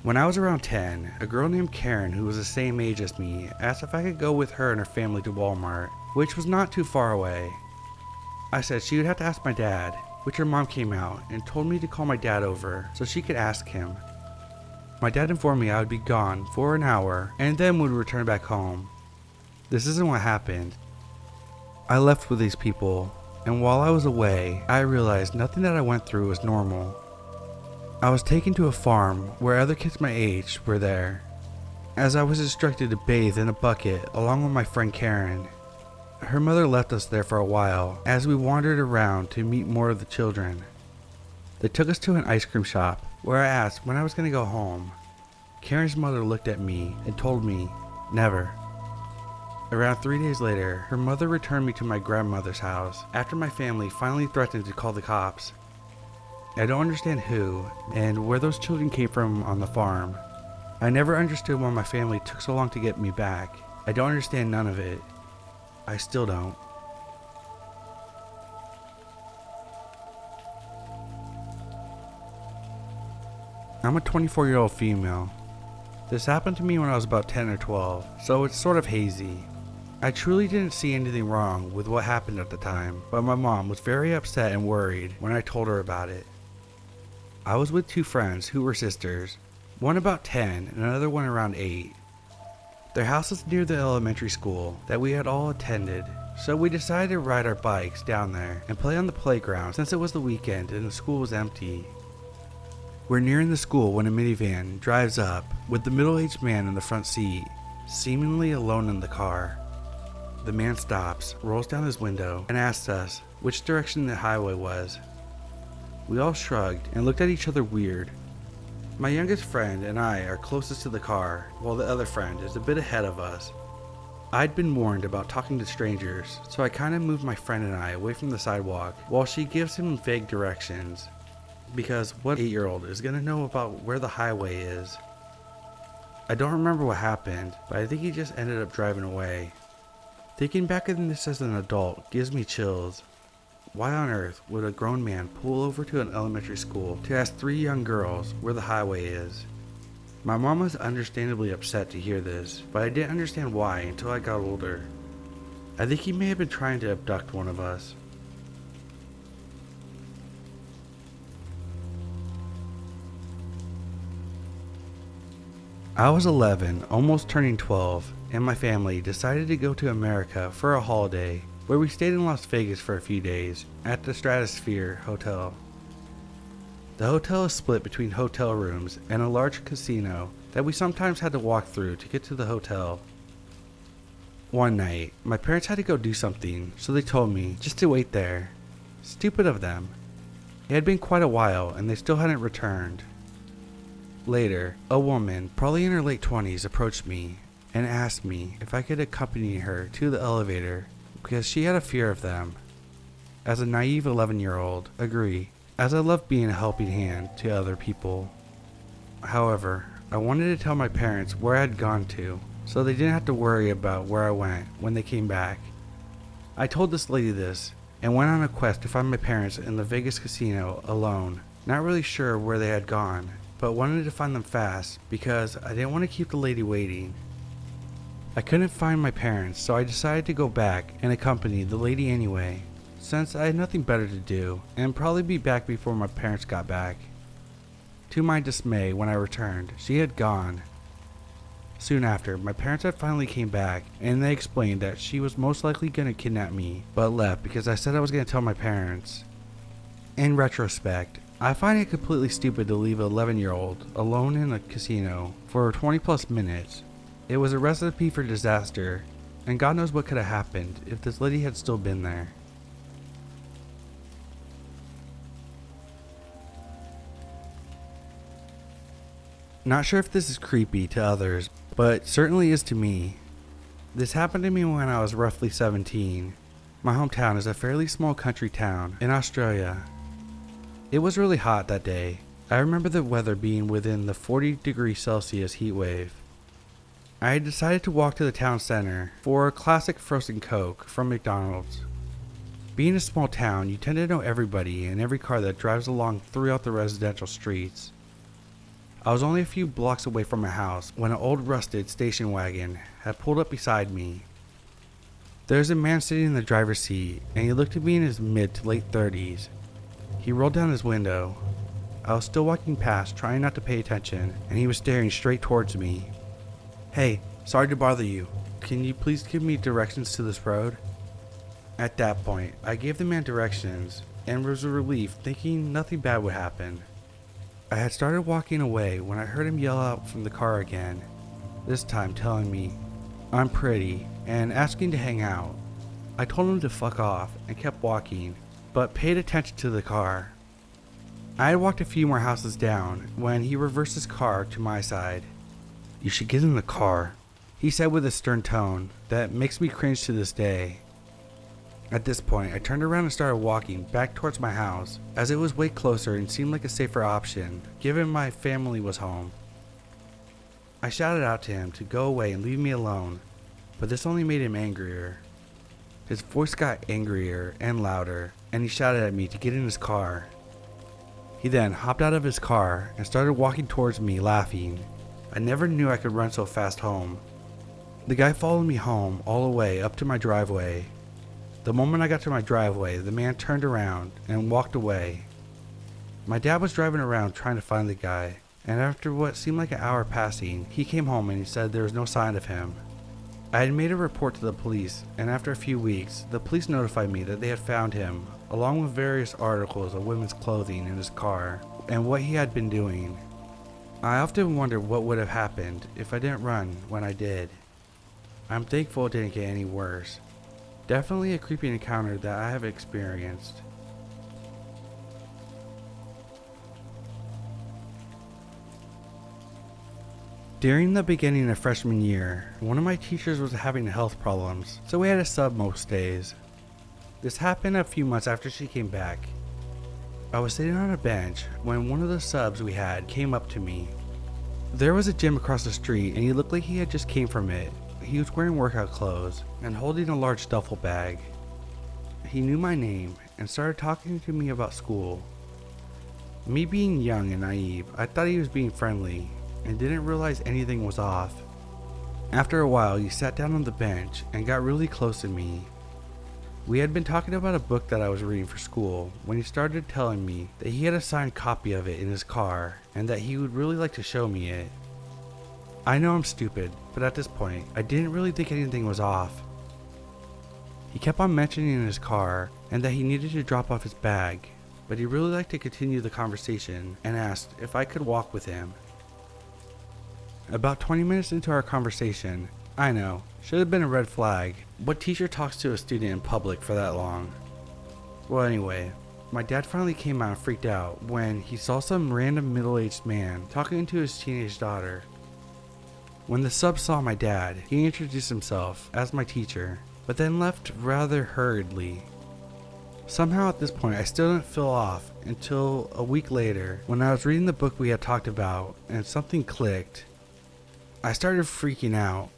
When I was around 10, a girl named Karen, who was the same age as me, asked if I could go with her and her family to Walmart, which was not too far away. I said she would have to ask my dad, which her mom came out and told me to call my dad over so she could ask him. My dad informed me I would be gone for an hour and then would return back home. This isn't what happened. I left with these people, and while I was away, I realized nothing that I went through was normal. I was taken to a farm where other kids my age were there, as I was instructed to bathe in a bucket along with my friend Karen. Her mother left us there for a while as we wandered around to meet more of the children. They took us to an ice cream shop where I asked when I was going to go home. Karen's mother looked at me and told me, never. Around 3 days later, her mother returned me to my grandmother's house after my family finally threatened to call the cops. I don't understand who and where those children came from on the farm. I never understood why my family took so long to get me back. I don't understand none of it. I still don't. I'm a 24-year-old female. This happened to me when I was about 10 or 12, so it's sort of hazy. I truly didn't see anything wrong with what happened at the time, but my mom was very upset and worried when I told her about it. I was with two friends who were sisters, one about 10 and another one around 8. Their house was near the elementary school that we had all attended, so we decided to ride our bikes down there and play on the playground since it was the weekend and the school was empty. We're nearing the school when a minivan drives up with the middle-aged man in the front seat, seemingly alone in the car. The man stops, rolls down his window, and asks us which direction the highway was. We all shrugged and looked at each other weird. My youngest friend and I are closest to the car, while the other friend is a bit ahead of us. I'd been warned about talking to strangers, so I kinda moved my friend and I away from the sidewalk while she gives him vague directions. Because what 8-year-old is gonna know about where the highway is? I don't remember what happened, but I think he just ended up driving away. Thinking back on this as an adult gives me chills. Why on earth would a grown man pull over to an elementary school to ask 3 young girls where the highway is? My mom was understandably upset to hear this, but I didn't understand why until I got older. I think he may have been trying to abduct one of us. I was 11, almost turning 12, and my family decided to go to America for a holiday, where we stayed in Las Vegas for a few days at the Stratosphere Hotel. The hotel is split between hotel rooms and a large casino that we sometimes had to walk through to get to the hotel. One night, my parents had to go do something, so they told me just to wait there. Stupid of them. It had been quite a while and they still hadn't returned. Later, a woman, probably in her late 20s, approached me and asked me if I could accompany her to the elevator because she had a fear of them. As a naive 11-year-old, agree, as I love being a helping hand to other people. However, I wanted to tell my parents where I had gone to, so they didn't have to worry about where I went when they came back. I told this lady this, and went on a quest to find my parents in the Vegas casino alone, not really sure where they had gone, but wanted to find them fast because I didn't want to keep the lady waiting. I couldn't find my parents, so I decided to go back and accompany the lady anyway, since I had nothing better to do, and probably be back before my parents got back. To my dismay, when I returned, she had gone. Soon after, my parents had finally came back, and they explained that she was most likely going to kidnap me, but left because I said I was going to tell my parents. In retrospect, I find it completely stupid to leave an 11-year-old alone in a casino for 20 plus minutes. It was a recipe for disaster, and God knows what could have happened if this lady had still been there. Not sure if this is creepy to others, but it certainly is to me. This happened to me when I was roughly 17. My hometown is a fairly small country town in Australia. It was really hot that day. I remember the weather being within the 40°C heat wave. I had decided to walk to the town center for a classic frozen Coke from McDonald's. Being a small town, you tend to know everybody and every car that drives along throughout the residential streets. I was only a few blocks away from my house when an old rusted station wagon had pulled up beside me. There was a man sitting in the driver's seat, and he looked to be in his mid to late 30s. He rolled down his window. I was still walking past, trying not to pay attention, and he was staring straight towards me. "Hey, sorry to bother you. Can you please give me directions to this road?" At that point, I gave the man directions, and was relieved, thinking nothing bad would happen. I had started walking away when I heard him yell out from the car again, this time telling me I'm pretty and asking to hang out. I told him to fuck off and kept walking, but paid attention to the car. I had walked a few more houses down when he reversed his car to my side. "You should get in the car," he said with a stern tone that makes me cringe to this day. At this point, I turned around and started walking back towards my house, as it was way closer and seemed like a safer option, given my family was home. I shouted out to him to go away and leave me alone, but this only made him angrier. His voice got angrier and louder, and he shouted at me to get in his car. He then hopped out of his car and started walking towards me, laughing. I never knew I could run so fast home. The guy followed me home all the way up to my driveway. The moment I got to my driveway, the man turned around and walked away. My dad was driving around trying to find the guy, and after what seemed like an hour passing, he came home and he said there was no sign of him. I had made a report to the police, and after a few weeks, the police notified me that they had found him, along with various articles of women's clothing in his car, and what he had been doing. I often wonder what would have happened if I didn't run when I did. I'm thankful it didn't get any worse. Definitely a creepy encounter that I have experienced. During the beginning of freshman year, one of my teachers was having health problems, so we had a sub most days. This happened a few months after she came back. I was sitting on a bench when one of the subs we had came up to me. There was a gym across the street and he looked like he had just came from it. He was wearing workout clothes and holding a large duffel bag. He knew my name and started talking to me about school. Me being young and naive, I thought he was being friendly and didn't realize anything was off. After a while, he sat down on the bench and got really close to me. We had been talking about a book that I was reading for school when he started telling me that he had a signed copy of it in his car and that he would really like to show me it. I know I'm stupid, but at this point, I didn't really think anything was off. He kept on mentioning his car and that he needed to drop off his bag, but he really liked to continue the conversation and asked if I could walk with him. About 20 minutes into our conversation, I know, should have been a red flag. What teacher talks to a student in public for that long? Well, anyway, my dad finally came out and freaked out when he saw some random middle-aged man talking to his teenage daughter. When the sub saw my dad, he introduced himself as my teacher, but then left rather hurriedly. Somehow at this point I still didn't feel off until a week later when I was reading the book we had talked about and something clicked. I started freaking out.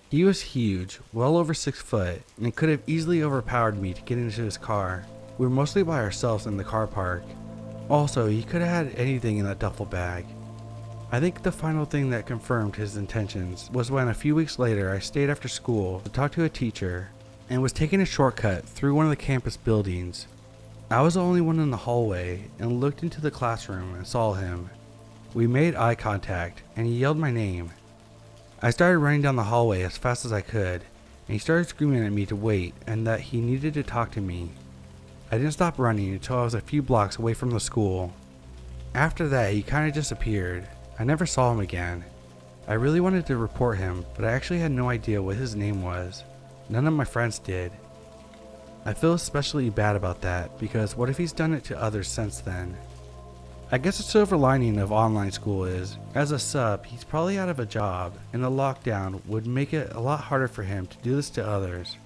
He was huge, well over 6 foot, and could have easily overpowered me to get into his car. We were mostly by ourselves in the car park. Also, he could have had anything in that duffel bag. I think the final thing that confirmed his intentions was when a few weeks later I stayed after school to talk to a teacher and was taking a shortcut through one of the campus buildings. I was the only one in the hallway and looked into the classroom and saw him. We made eye contact and he yelled my name. I started running down the hallway as fast as I could and he started screaming at me to wait and that he needed to talk to me. I didn't stop running until I was a few blocks away from the school. After that, he kind of disappeared. I never saw him again. I really wanted to report him, but I actually had no idea what his name was. None of my friends did. I feel especially bad about that because what if he's done it to others since then? I guess the silver lining of online school is, as a sub, he's probably out of a job, and the lockdown would make it a lot harder for him to do this to others.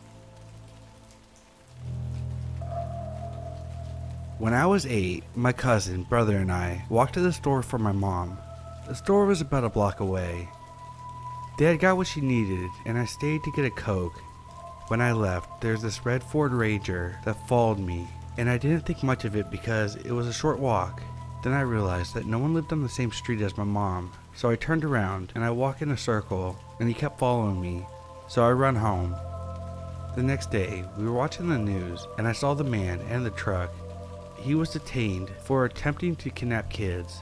When I was 8, my cousin, brother, and I walked to the store for my mom. The store was about a block away. Dad got what she needed, and I stayed to get a Coke. When I left, there's this red Ford Ranger that followed me, and I didn't think much of it because it was a short walk. Then I realized that no one lived on the same street as my mom, so I turned around and I walked in a circle and he kept following me, so I run home. The next day, we were watching the news and I saw the man and the truck. He was detained for attempting to kidnap kids.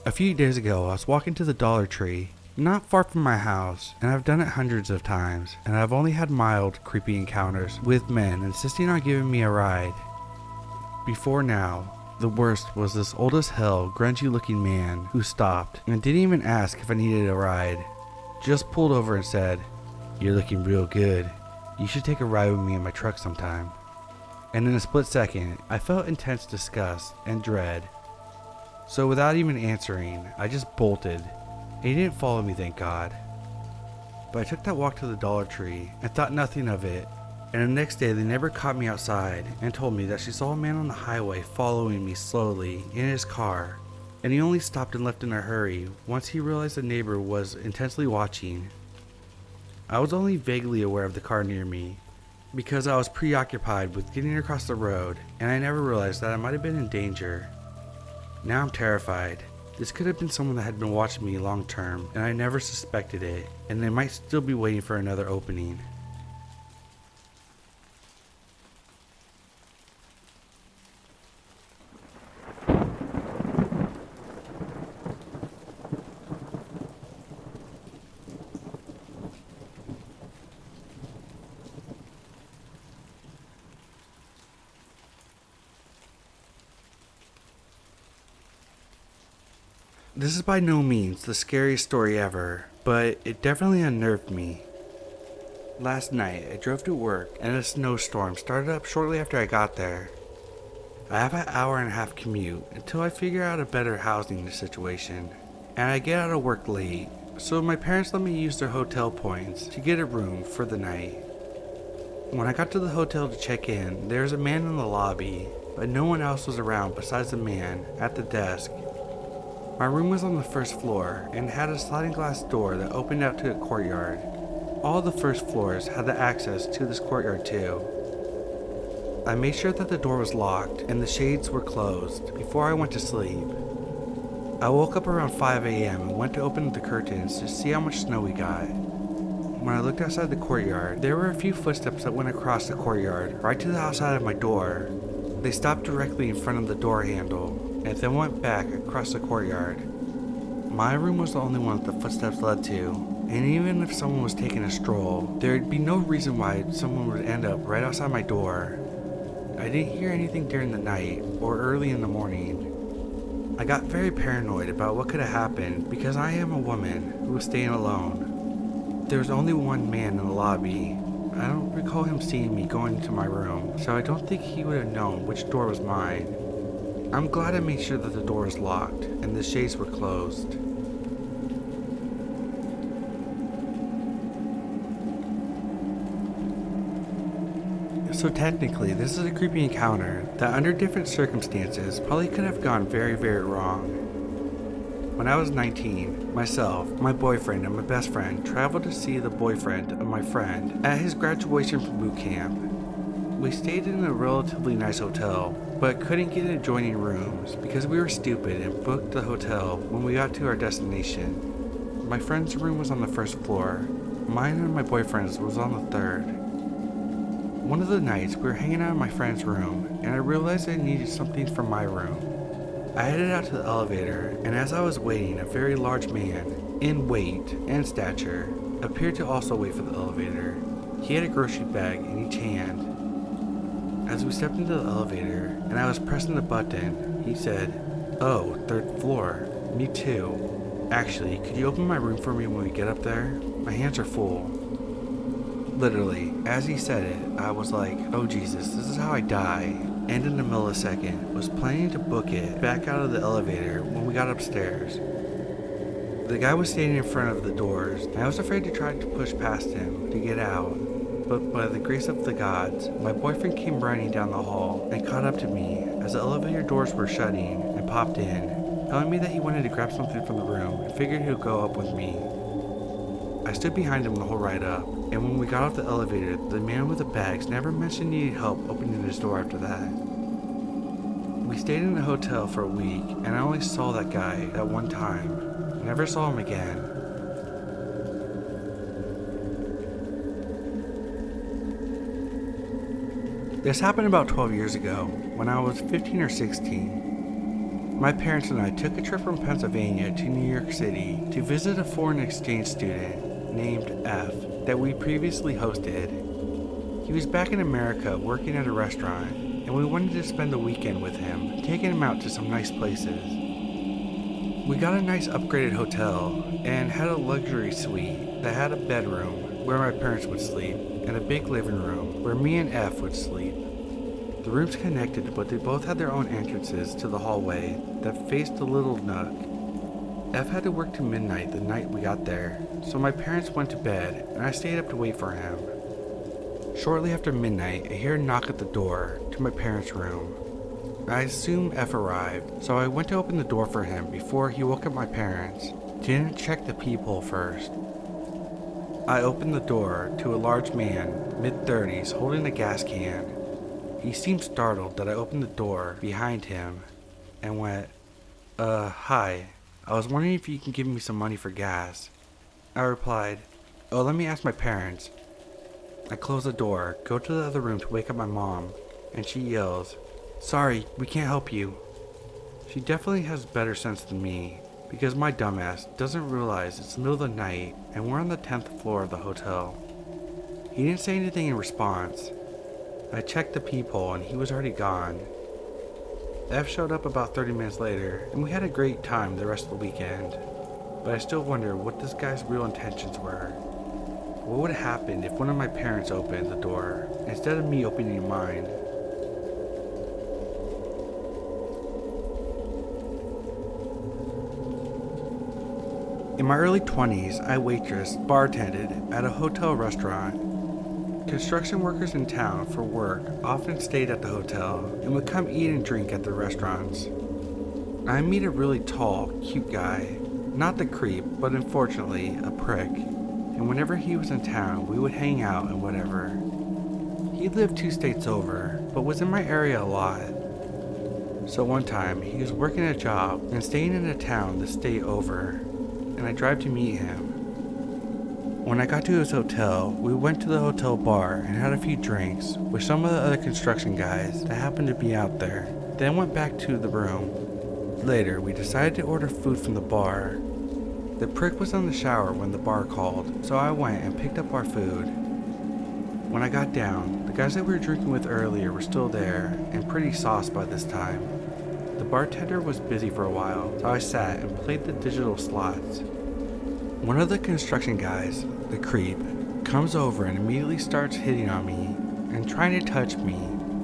A few days ago, I was walking to the Dollar Tree, not far from my house, and I've done it hundreds of times, and I've only had mild, creepy encounters with men insisting on giving me a ride. Before now, the worst was this old as hell, grungy looking man who stopped and didn't even ask if I needed a ride. Just pulled over and said, "You're looking real good. You should take a ride with me in my truck sometime." And in a split second, I felt intense disgust and dread. So without even answering, I just bolted. He didn't follow me, thank God. But I took that walk to the Dollar Tree and thought nothing of it. And the next day, the neighbor caught me outside and told me that she saw a man on the highway following me slowly in his car. And he only stopped and left in a hurry once he realized the neighbor was intensely watching. I was only vaguely aware of the car near me because I was preoccupied with getting across the road, and I never realized that I might have been in danger. Now I'm terrified. This could have been someone that had been watching me long term, and I never suspected it, and they might still be waiting for another opening. This is by no means the scariest story ever, but it definitely unnerved me. Last night, I drove to work and a snowstorm started up shortly after I got there. I have an hour and a half commute until I figure out a better housing situation, and I get out of work late, so my parents let me use their hotel points to get a room for the night. When I got to the hotel to check in, there was a man in the lobby, but no one else was around besides the man at the desk. My room was on the first floor and had a sliding glass door that opened out to a courtyard. All the first floors had the access to this courtyard too. I made sure that the door was locked and the shades were closed before I went to sleep. I woke up around 5 a.m. and went to open the curtains to see how much snow we got. When I looked outside the courtyard, there were a few footsteps that went across the courtyard right to the outside of my door. They stopped directly in front of the door handle and then went back across the courtyard. My room was the only one that the footsteps led to, and even if someone was taking a stroll, there'd be no reason why someone would end up right outside my door. I didn't hear anything during the night or early in the morning. I got very paranoid about what could have happened because I am a woman who was staying alone. There was only one man in the lobby. I don't recall him seeing me going into my room, so I don't think he would have known which door was mine. I'm glad I made sure that the door was locked and the shades were closed. So technically, this is a creepy encounter that under different circumstances probably could have gone very, very wrong. When I was 19, myself, my boyfriend, and my best friend traveled to see the boyfriend of my friend at his graduation from boot camp. We stayed in a relatively nice hotel, but couldn't get adjoining rooms because we were stupid and booked the hotel when we got to our destination. My friend's room was on the first floor. Mine and my boyfriend's was on the third. One of the nights we were hanging out in my friend's room and I realized I needed something from my room. I headed out to the elevator, and as I was waiting, a very large man, in weight and stature, appeared to also wait for the elevator. He had a grocery bag in each hand. As we stepped into the elevator and I was pressing the button, he said, "Oh, third floor. Me too. Actually, could you open my room for me when we get up there? My hands are full." Literally, as he said it, I was like, oh Jesus, this is how I die. And in a millisecond, was planning to book it back out of the elevator when we got upstairs. The guy was standing in front of the doors, and I was afraid to try to push past him to get out. But by the grace of the gods, my boyfriend came running down the hall and caught up to me as the elevator doors were shutting and popped in, telling me that he wanted to grab something from the room and figured he would go up with me. I stood behind him the whole ride up, and when we got off the elevator, the man with the bags never mentioned needing help opening his door after that. We stayed in the hotel for a week, and I only saw that guy that one time. Never saw him again. This happened about 12 years ago, when I was 15 or 16. My parents and I took a trip from Pennsylvania to New York City to visit a foreign exchange student named F that we previously hosted. He was back in America working at a restaurant, and we wanted to spend the weekend with him, taking him out to some nice places. We got a nice upgraded hotel and had a luxury suite that had a bedroom where my parents would sleep and a big living room where me and F would sleep. The rooms connected, but they both had their own entrances to the hallway that faced a little nook. F had to work to midnight the night we got there, so my parents went to bed and I stayed up to wait for him. Shortly after midnight, I hear a knock at the door to my parents' room. I assume F arrived, so I went to open the door for him before he woke up my parents. Didn't check the peephole first. I opened the door to a large man, mid-30s, holding a gas can. He seemed startled that I opened the door behind him and went, hi. I was wondering if you can give me some money for gas. I replied, oh, let me ask my parents. I close the door, go to the other room to wake up my mom, and she yells, sorry, we can't help you. She definitely has better sense than me, because my dumbass doesn't realize it's the middle of the night and we're on the 10th floor of the hotel. He didn't say anything in response. I checked the peephole and he was already gone. F showed up about 30 minutes later, and we had a great time the rest of the weekend, but I still wonder what this guy's real intentions were. What would have happened if one of my parents opened the door instead of me opening mine? In my early 20s, I waitressed, bartended at a hotel restaurant. Construction workers in town for work often stayed at the hotel and would come eat and drink at the restaurants. I meet a really tall, cute guy, not the creep, but unfortunately a prick, and whenever he was in town, we would hang out and whatever. He lived 2 states over, but was in my area a lot. So one time, he was working a job and staying in a town the state over, and I drive to meet him. When I got to his hotel, we went to the hotel bar and had a few drinks with some of the other construction guys that happened to be out there, then went back to the room. Later, we decided to order food from the bar. The prick was in the shower when the bar called, so I went and picked up our food. When I got down, the guys that we were drinking with earlier were still there and pretty sauced by this time. The bartender was busy for a while, so I sat and played the digital slots. One of the construction guys, the creep, comes over and immediately starts hitting on me and trying to touch me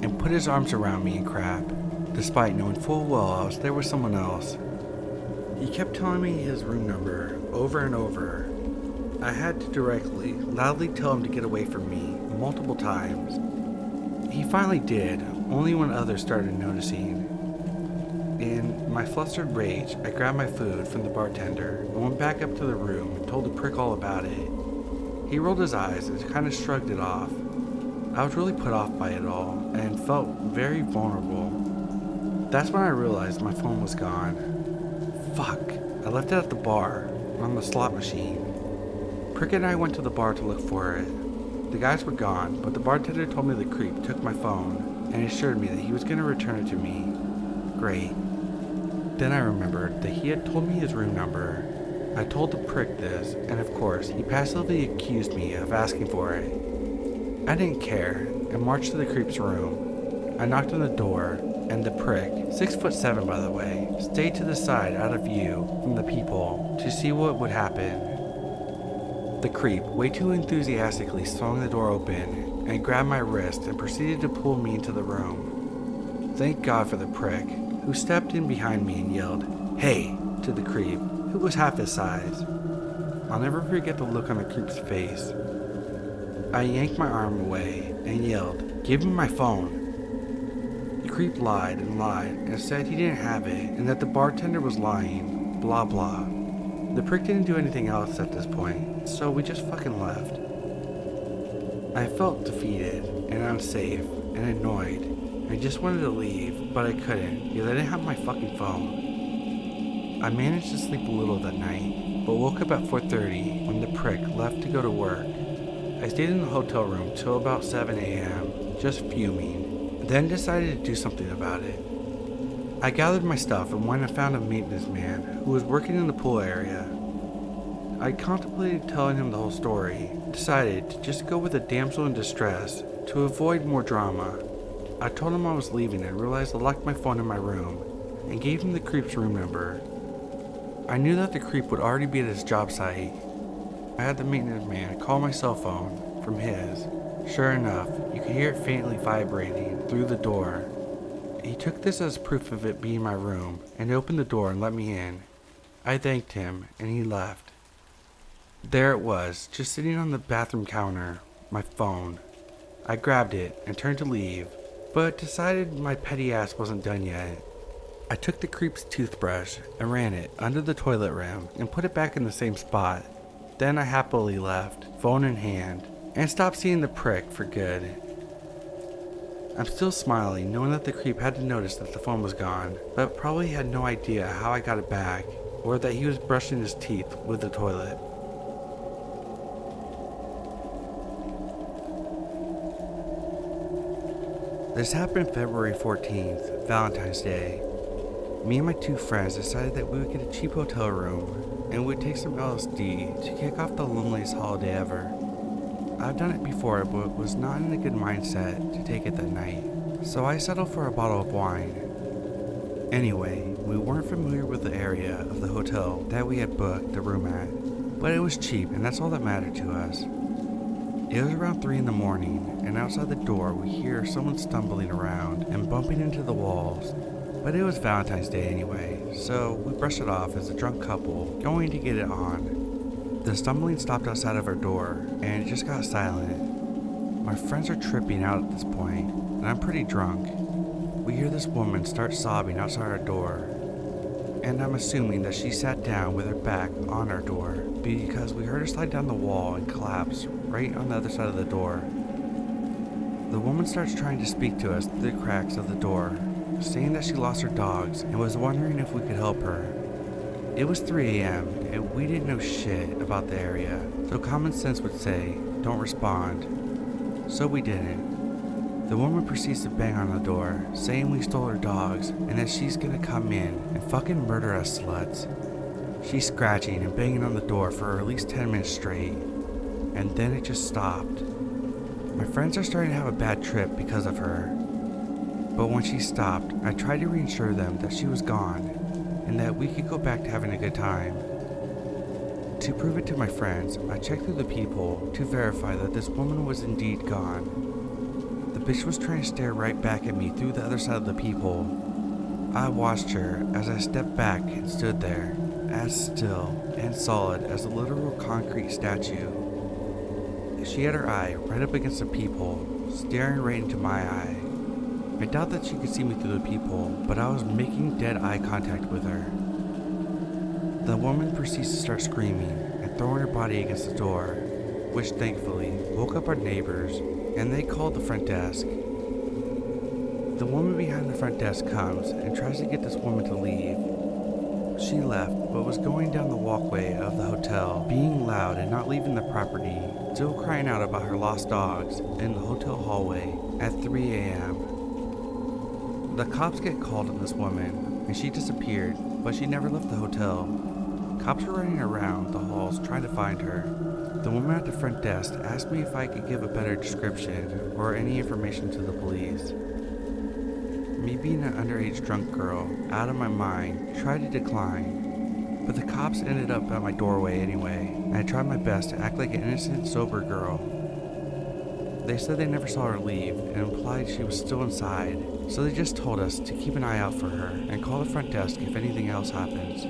and put his arms around me and crap, despite knowing full well I was there with someone else. He kept telling me his room number over and over. I had to directly, loudly tell him to get away from me multiple times. He finally did, only when others started noticing. In my flustered rage, I grabbed my food from the bartender and went back up to the room and told the prick all about it. He rolled his eyes and kind of shrugged it off. I was really put off by it all and felt very vulnerable. That's when I realized my phone was gone. Fuck, I left it at the bar, on the slot machine. Prick and I went to the bar to look for it. The guys were gone, but the bartender told me the creep took my phone and assured me that he was going to return it to me. Great. Then I remembered that he had told me his room number. I told the prick this, and of course, he passively accused me of asking for it. I didn't care, and marched to the creep's room. I knocked on the door, and the prick, 6'7" by the way, stayed to the side out of view from the peephole to see what would happen. The creep, way too enthusiastically, swung the door open and grabbed my wrist and proceeded to pull me into the room. Thank God for the prick, who stepped in behind me and yelled, "Hey!" to the creep, who was half his size. I'll never forget the look on the creep's face. I yanked my arm away and yelled, "Give me my phone." The creep lied and said he didn't have it and that the bartender was lying, blah blah. The prick didn't do anything else at this point, so we just fucking left. I felt defeated and unsafe and annoyed. I just wanted to leave, but I couldn't because I didn't have my fucking phone. I managed to sleep a little that night, but woke up at 4:30 when the prick left to go to work. I stayed in the hotel room till about 7 a.m., just fuming, then decided to do something about it. I gathered my stuff and went and found a maintenance man who was working in the pool area. I contemplated telling him the whole story, decided to just go with a damsel in distress to avoid more drama. I told him I was leaving and realized I locked my phone in my room and gave him the creep's room number. I knew that the creep would already be at his job site. I had the maintenance man call my cell phone from his. Sure enough, you could hear it faintly vibrating through the door. He took this as proof of it being my room and opened the door and let me in. I thanked him and he left. There it was, just sitting on the bathroom counter, my phone. I grabbed it and turned to leave, but decided my petty ass wasn't done yet. I took the creep's toothbrush and ran it under the toilet rim and put it back in the same spot. Then I happily left, phone in hand, and stopped seeing the prick for good. I'm still smiling, knowing that the creep had to notice that the phone was gone, but probably had no idea how I got it back, or that he was brushing his teeth with the toilet. This happened February 14th, Valentine's Day. Me and my two friends decided that we would get a cheap hotel room and would take some LSD to kick off the loneliest holiday ever. I've done it before, but was not in a good mindset to take it that night, so I settled for a bottle of wine. Anyway, we weren't familiar with the area of the hotel that we had booked the room at, but it was cheap and that's all that mattered to us. It was around 3 in the morning, and outside the door we hear someone stumbling around and bumping into the walls. But it was Valentine's Day anyway, so we brushed it off as a drunk couple going to get it on. The stumbling stopped outside of our door, and it just got silent. My friends are tripping out at this point, and I'm pretty drunk. We hear this woman start sobbing outside our door, and I'm assuming that she sat down with her back on our door because we heard her slide down the wall and collapse right on the other side of the door. The woman starts trying to speak to us through the cracks of the door, saying that she lost her dogs and was wondering if we could help her. It was 3 a.m. and we didn't know shit about the area, so common sense would say, don't respond. So we didn't. The woman proceeds to bang on the door, saying we stole her dogs and that she's gonna come in and fucking murder us sluts. She's scratching and banging on the door for at least 10 minutes straight, and then it just stopped. My friends are starting to have a bad trip because of her. But when she stopped, I tried to reassure them that she was gone and that we could go back to having a good time. To prove it to my friends, I checked through the peephole to verify that this woman was indeed gone. The bitch was trying to stare right back at me through the other side of the peephole. I watched her as I stepped back and stood there, as still and solid as a literal concrete statue. She had her eye right up against the peephole, staring right into my eye. I doubt that she could see me through the peephole, but I was making dead eye contact with her. The woman proceeds to start screaming and throwing her body against the door, which thankfully woke up our neighbors, and they called the front desk. The woman behind the front desk comes and tries to get this woman to leave. She left, but was going down the walkway of the hotel, being loud and not leaving the property, still crying out about her lost dogs in the hotel hallway at 3 a.m. The cops get called on this woman, and she disappeared, but she never left the hotel. Cops were running around the halls trying to find her. The woman at the front desk asked me if I could give a better description or any information to the police. Me being an underage drunk girl, out of my mind, tried to decline, but the cops ended up at my doorway anyway, and I tried my best to act like an innocent, sober girl. They said they never saw her leave and implied she was still inside, so they just told us to keep an eye out for her and call the front desk if anything else happens.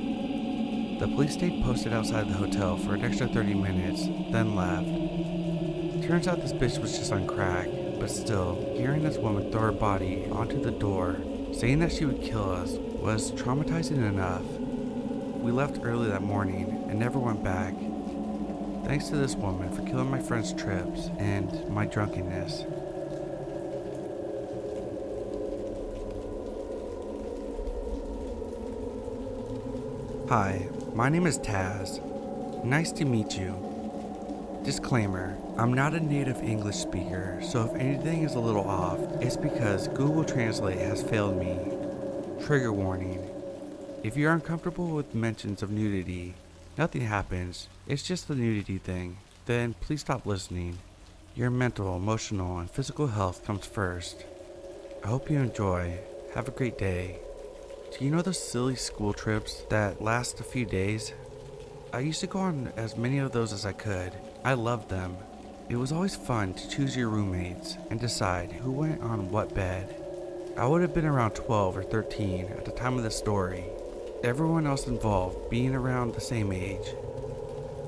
The police stayed posted outside the hotel for an extra 30 minutes, then left. Turns out this bitch was just on crack, but still, hearing this woman throw her body onto the door, saying that she would kill us, was traumatizing enough. We left early that morning and never went back. Thanks to this woman for killing my friend's trips and my drunkenness. Hi, my name is Taz. Nice to meet you. Disclaimer, I'm not a native English speaker, so if anything is a little off, it's because Google Translate has failed me. Trigger warning. If you're uncomfortable with mentions of nudity, nothing happens, it's just the nudity thing, then please stop listening. Your mental, emotional, and physical health comes first. I hope you enjoy. Have a great day. Do you know those silly school trips that last a few days? I used to go on as many of those as I could. I loved them. It was always fun to choose your roommates and decide who went on what bed. I would have been around 12 or 13 at the time of the story. Everyone else involved being around the same age.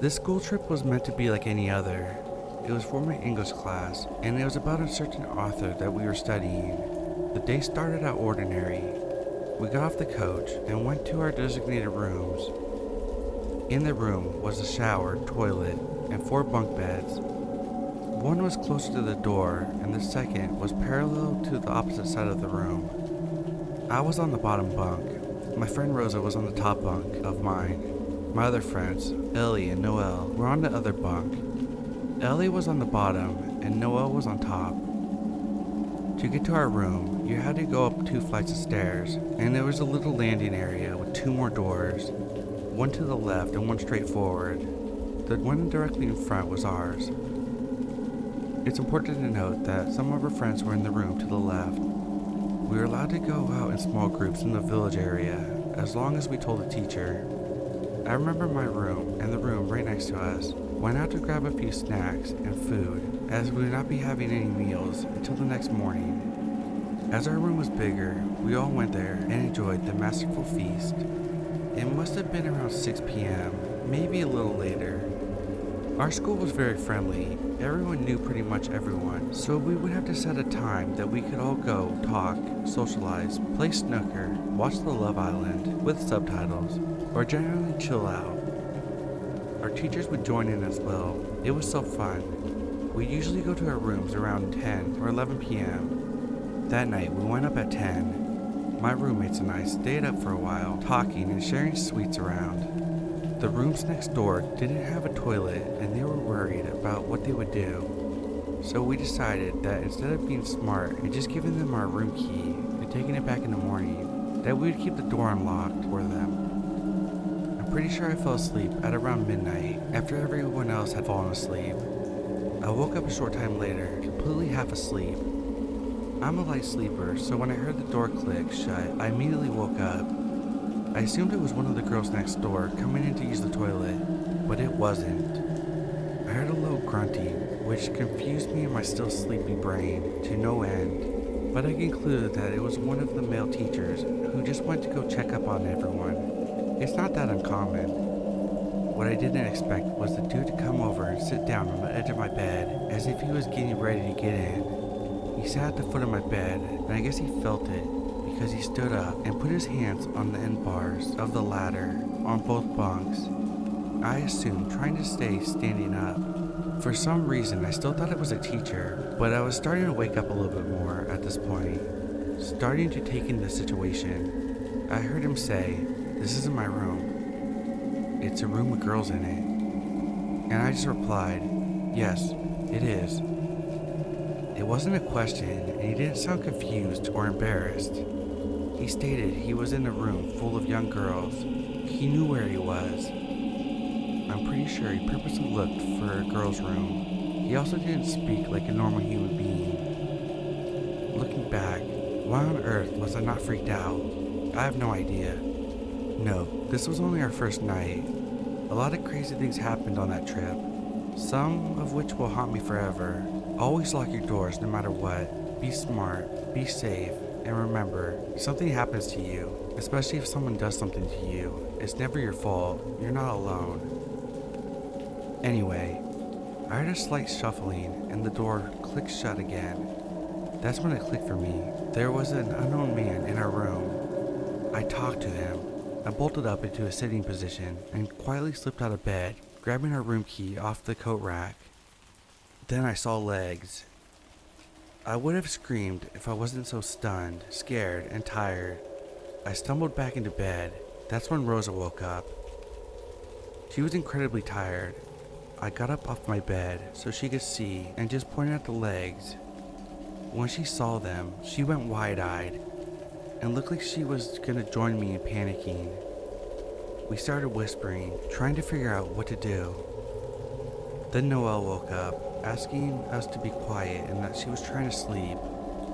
This school trip was meant to be like any other. It was for my English class, and it was about a certain author that we were studying. The day started out ordinary. We got off the coach and went to our designated rooms. In the room was a shower, toilet, and 4 bunk beds. One was closer to the door, and the second was parallel to the opposite side of the room. I was on the bottom bunk. My friend Rosa was on the top bunk of mine. My other friends, Ellie and Noelle, were on the other bunk. Ellie was on the bottom, and Noelle was on top. To get to our room, you had to go up 2 flights of stairs, and there was a little landing area with 2 more doors, one to the left and one straight forward. The one directly in front was ours. It's important to note that some of our friends were in the room to the left. We were allowed to go out in small groups in the village area, as long as we told the teacher. I remember my room and the room right next to us. Went out to grab a few snacks and food, as we would not be having any meals until the next morning. As our room was bigger, we all went there and enjoyed the masterful feast. It must have been around 6 p.m., maybe a little later. Our school was very friendly. Everyone knew pretty much everyone, so we would have to set a time that we could all go, talk, socialize, play snooker, watch The Love Island with subtitles, or generally chill out. Our teachers would join in as well. It was so fun. We usually go to our rooms around 10 or 11 p.m. That night we went up at 10. My roommates and I stayed up for a while, talking and sharing sweets around. The rooms next door didn't have a toilet and they were worried about what they would do. So we decided that instead of being smart and just giving them our room key and taking it back in the morning, that we would keep the door unlocked for them. I'm pretty sure I fell asleep at around midnight after everyone else had fallen asleep. I woke up a short time later, completely half asleep. I'm a light sleeper, so when I heard the door click shut, I immediately woke up. I assumed it was one of the girls next door coming in to use the toilet, but it wasn't. I heard a low grunting, which confused me in my still sleepy brain to no end, but I concluded that it was one of the male teachers who just went to go check up on everyone. It's not that uncommon. What I didn't expect was the dude to come over and sit down on the edge of my bed as if he was getting ready to get in. He sat at the foot of my bed, and I guess he felt it, because he stood up and put his hands on the end bars of the ladder on both bunks. I assumed trying to stay standing up. For some reason, I still thought it was a teacher, but I was starting to wake up a little bit more at this point, starting to take in the situation. I heard him say, "This isn't my room. It's a room with girls in it." And I just replied, "Yes, it is." It wasn't a question, and he didn't sound confused or embarrassed. He stated he was in a room full of young girls. He knew where he was. I'm pretty sure he purposely looked for a girl's room. He also didn't speak like a normal human being. Looking back, why on earth was I not freaked out? I have no idea. No, this was only our first night. A lot of crazy things happened on that trip, some of which will haunt me forever. Always lock your doors no matter what. Be smart, be safe, and remember, if something happens to you, especially if someone does something to you, it's never your fault. You're not alone. Anyway, I heard a slight shuffling and the door clicked shut again. That's when it clicked for me. There was an unknown man in our room. I talked to him. I bolted up into a sitting position and quietly slipped out of bed, grabbing our room key off the coat rack. Then I saw legs. I would have screamed if I wasn't so stunned, scared, and tired. I stumbled back into bed. That's when Rosa woke up. She was incredibly tired. I got up off my bed so she could see and just pointed at the legs. When she saw them, she went wide-eyed and looked like she was gonna join me in panicking. We started whispering, trying to figure out what to do. Then Noelle woke up, asking us to be quiet and that she was trying to sleep.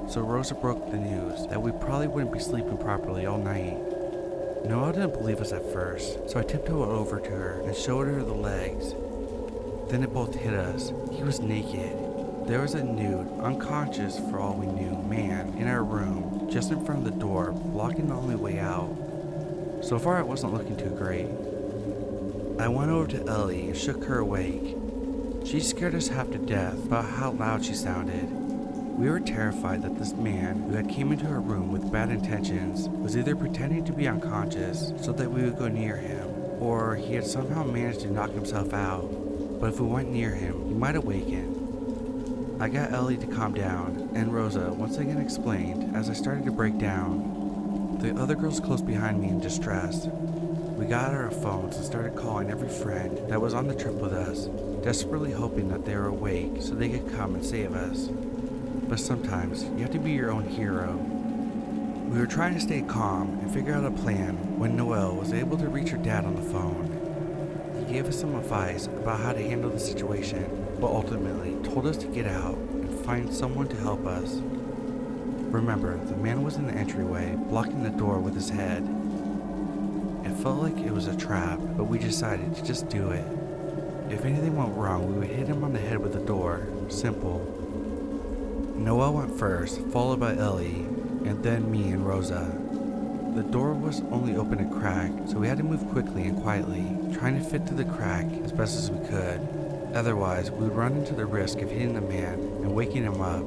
So Rosa broke the news that we probably wouldn't be sleeping properly all night. Noelle didn't believe us at first, so I tiptoed over to her and showed her the legs. Then it both hit us. He was naked. There was a nude, unconscious for all we knew, man in our room, just in front of the door, blocking the only way out. So far it wasn't looking too great. I went over to Ellie and shook her awake. She scared us half to death about how loud she sounded. We were terrified that this man who had came into our room with bad intentions was either pretending to be unconscious so that we would go near him, or he had somehow managed to knock himself out. But if we went near him, he might awaken. I got Ellie to calm down, and Rosa once again explained as I started to break down. The other girls close behind me in distress. We got our phones and started calling every friend that was on the trip with us, desperately hoping that they were awake so they could come and save us. But sometimes you have to be your own hero. We were trying to stay calm and figure out a plan when Noelle was able to reach her dad on the phone. He gave us some advice about how to handle the situation, but ultimately told us to get out and find someone to help us. Remember, the man was in the entryway, blocking the door with his head. It felt like it was a trap, but we decided to just do it. If anything went wrong, we would hit him on the head with the door. Simple. Noelle went first, followed by Ellie, and then me and Rosa. The door was only open a crack, so we had to move quickly and quietly, trying to fit through the crack as best as we could. Otherwise, we would run into the risk of hitting the man and waking him up.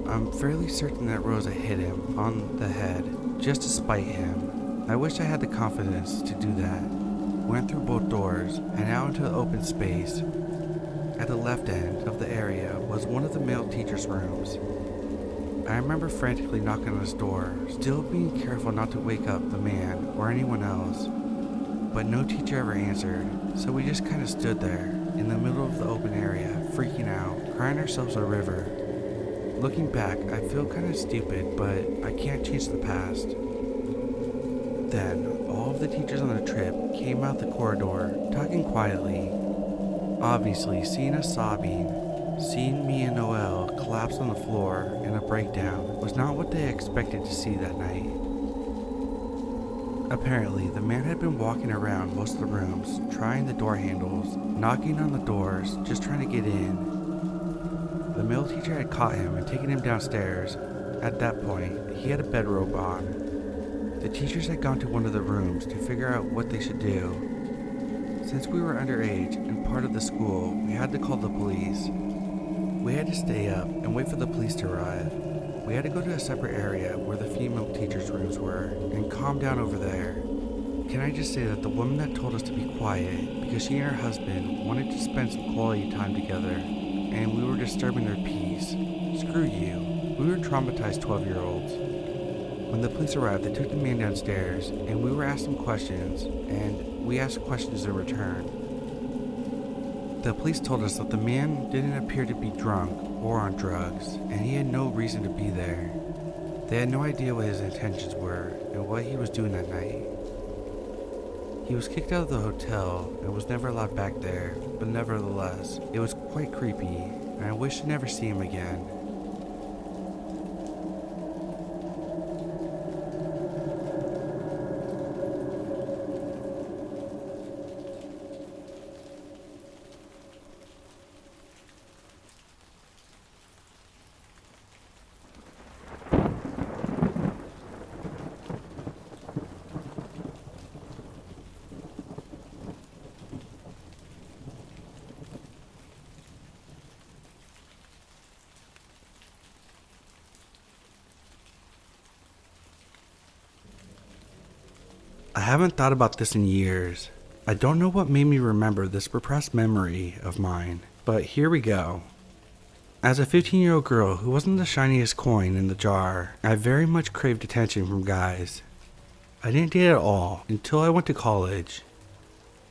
I'm fairly certain that Rosa hit him on the head, just to spite him. I wish I had the confidence to do that. Went through both doors and out into the open space. At the left end of the area was one of the male teachers' rooms. I remember frantically knocking on his door, still being careful not to wake up the man or anyone else. But no teacher ever answered, so we just kind of stood there, in the middle of the open area, freaking out, crying ourselves a river. Looking back, I feel kind of stupid, but I can't change the past. Then, all of the teachers on the trip came out the corridor, talking quietly. Obviously, seeing us sobbing, seeing me and Noelle collapse on the floor in a breakdown was not what they expected to see that night. Apparently, the man had been walking around most of the rooms, trying the door handles, knocking on the doors, just trying to get in. The male teacher had caught him and taken him downstairs. At that point, he had a bedrobe on. The teachers had gone to one of the rooms to figure out what they should do. Since we were underage and part of the school, we had to call the police. We had to stay up and wait for the police to arrive. We had to go to a separate area where the female teachers' rooms were and calm down over there. Can I just say that the woman that told us to be quiet because she and her husband wanted to spend some quality time together and we were disturbing their peace. Screw you. We were traumatized 12-year-olds. When the police arrived, they took the man downstairs and we were asked some questions and we asked questions in return. The police told us that the man didn't appear to be drunk or on drugs, and he had no reason to be there. They had no idea what his intentions were and what he was doing that night. He was kicked out of the hotel and was never allowed back there, but nevertheless, it was quite creepy, and I wish to never see him again. I haven't thought about this in years. I don't know what made me remember this repressed memory of mine, but here we go. As a 15-year-old girl who wasn't the shiniest coin in the jar, I very much craved attention from guys. I didn't date at all until I went to college.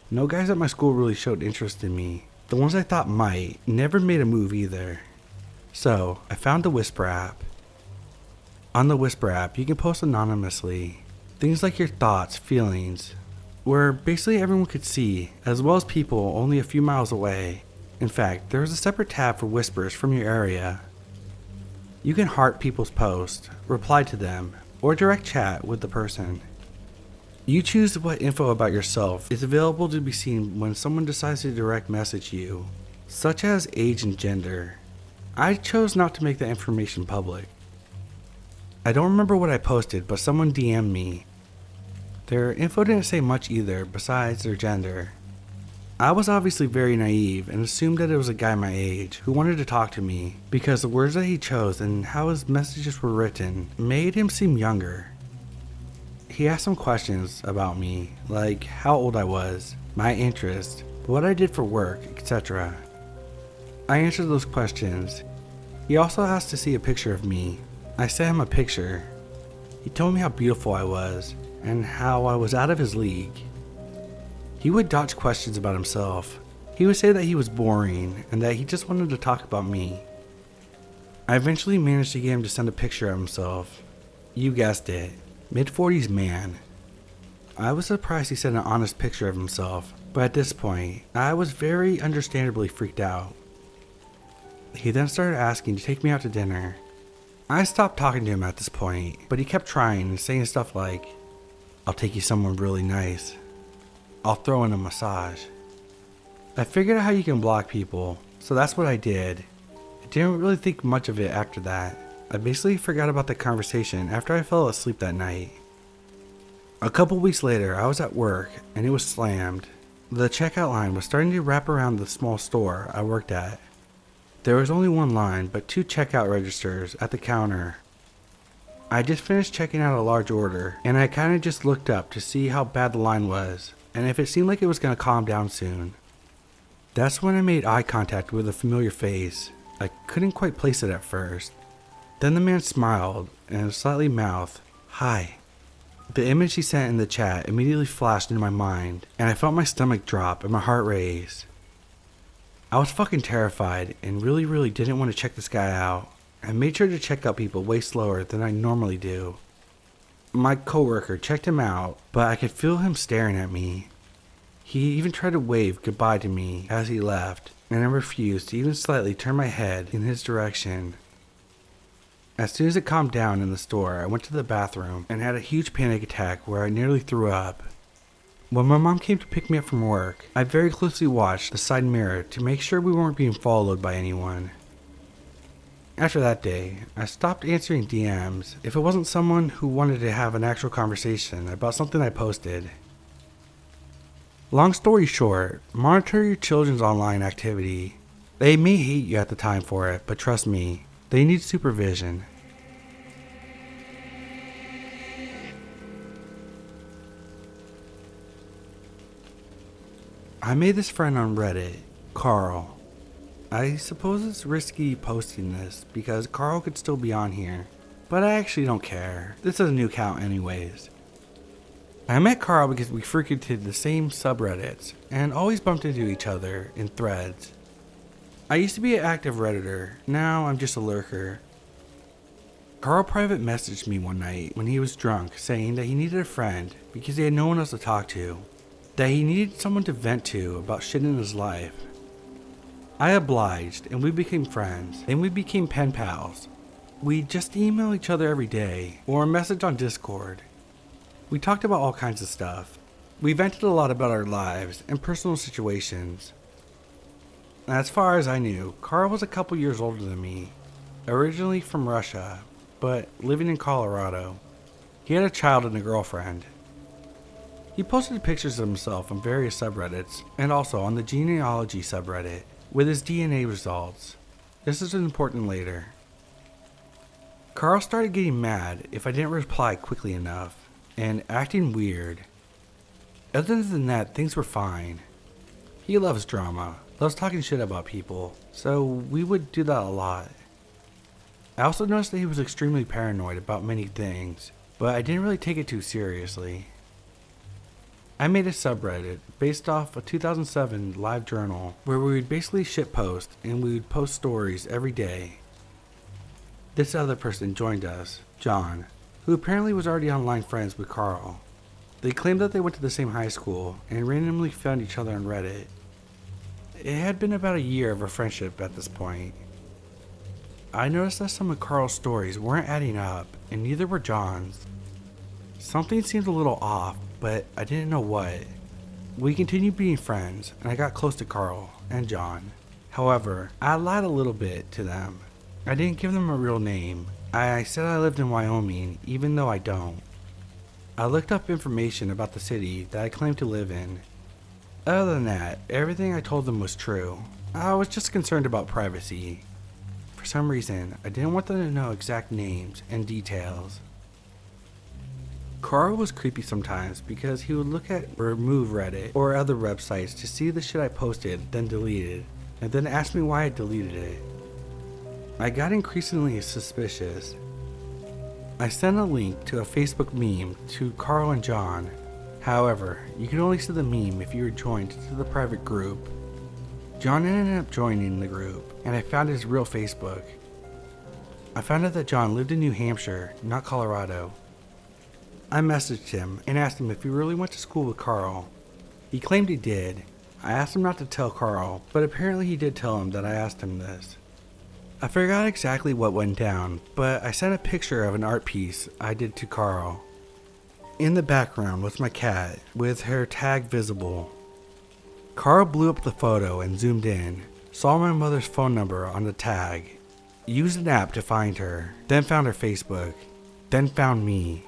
No guys at my school really showed interest in me. The ones I thought might never made a move either. So I found the Whisper app. On the Whisper app, you can post anonymously. Things like your thoughts, feelings, where basically everyone could see, as well as people only a few miles away. In fact, there is a separate tab for whispers from your area. You can heart people's posts, reply to them, or direct chat with the person. You choose what info about yourself is available to be seen when someone decides to direct message you, such as age and gender. I chose not to make that information public. I don't remember what I posted, but someone DM'd me. Their info didn't say much either besides their gender. I was obviously very naive and assumed that it was a guy my age who wanted to talk to me because the words that he chose and how his messages were written made him seem younger. He asked some questions about me, like how old I was, my interest, what I did for work, etc. I answered those questions. He also asked to see a picture of me. I sent him a picture. He told me how beautiful I was and how I was out of his league. He would dodge questions about himself. He would say that he was boring and that he just wanted to talk about me. I eventually managed to get him to send a picture of himself. You guessed it, mid-40s man. I was surprised he sent an honest picture of himself, but at this point, I was very understandably freaked out. He then started asking to take me out to dinner. I stopped talking to him at this point, but he kept trying and saying stuff like, "I'll take you somewhere really nice. I'll throw in a massage." I figured out how you can block people, so that's what I did. I didn't really think much of it after that. I basically forgot about the conversation after I fell asleep that night. A couple weeks later, I was at work and it was slammed. The checkout line was starting to wrap around the small store I worked at. There was only one line, but 2 checkout registers at the counter. I just finished checking out a large order, and I kinda just looked up to see how bad the line was, and if it seemed like it was gonna calm down soon. That's when I made eye contact with a familiar face. I couldn't quite place it at first. Then the man smiled, and slightly mouthed, "Hi." The image he sent in the chat immediately flashed into my mind, and I felt my stomach drop and my heart race. I was fucking terrified and really didn't want to check this guy out. I made sure to check out people way slower than I normally do. My coworker checked him out, but I could feel him staring at me. He even tried to wave goodbye to me as he left, and I refused to even slightly turn my head in his direction. As soon as it calmed down in the store, I went to the bathroom and had a huge panic attack where I nearly threw up. When my mom came to pick me up from work, I very closely watched the side mirror to make sure we weren't being followed by anyone. After that day, I stopped answering DMs if it wasn't someone who wanted to have an actual conversation about something I posted. Long story short, monitor your children's online activity. They may hate you at the time for it, but trust me, they need supervision. I made this friend on Reddit, Carl. I suppose it's risky posting this because Carl could still be on here, but I actually don't care. This is a new account anyways. I met Carl because we frequented the same subreddits and always bumped into each other in threads. I used to be an active Redditor, now I'm just a lurker. Carl private messaged me one night when he was drunk saying that he needed a friend because he had no one else to talk to. That he needed someone to vent to about shit in his life. I obliged and we became friends, and we became pen pals. We just email each other every day or message on Discord. We talked about all kinds of stuff. We vented a lot about our lives and personal situations. As far as I knew, Carl was a couple years older than me, originally from Russia, but living in Colorado. He had a child and a girlfriend. He posted pictures of himself on various subreddits and also on the genealogy subreddit with his DNA results. This is important later. Carl started getting mad if I didn't reply quickly enough and acting weird. Other than that, things were fine. He loves drama, loves talking shit about people, so we would do that a lot. I also noticed that he was extremely paranoid about many things, but I didn't really take it too seriously. I made a subreddit based off a 2007 live journal where we would basically shitpost and we would post stories every day. This other person joined us, John, who apparently was already online friends with Carl. They claimed that they went to the same high school and randomly found each other on Reddit. It had been about a year of a friendship at this point. I noticed that some of Carl's stories weren't adding up, and neither were John's. Something seemed a little off, but I didn't know what. We continued being friends, and I got close to Carl and John. However, I lied a little bit to them. I didn't give them a real name. I said I lived in Wyoming, even though I don't. I looked up information about the city that I claimed to live in. Other than that, everything I told them was true. I was just concerned about privacy. For some reason, I didn't want them to know exact names and details. Carl was creepy sometimes because he would look at Remove Reddit or other websites to see the shit I posted, then deleted, and then ask me why I deleted it. I got increasingly suspicious. I sent a link to a Facebook meme to Carl and John. However, you could only see the meme if you were joined to the private group. John ended up joining the group, and I found his real Facebook. I found out that John lived in New Hampshire, not Colorado. I messaged him and asked him if he really went to school with Carl. He claimed he did. I asked him not to tell Carl, but apparently he did tell him that I asked him this. I forgot exactly what went down, but I sent a picture of an art piece I did to Carl. In the background was my cat, with her tag visible. Carl blew up the photo and zoomed in, saw my mother's phone number on the tag, used an app to find her, then found her Facebook, then found me.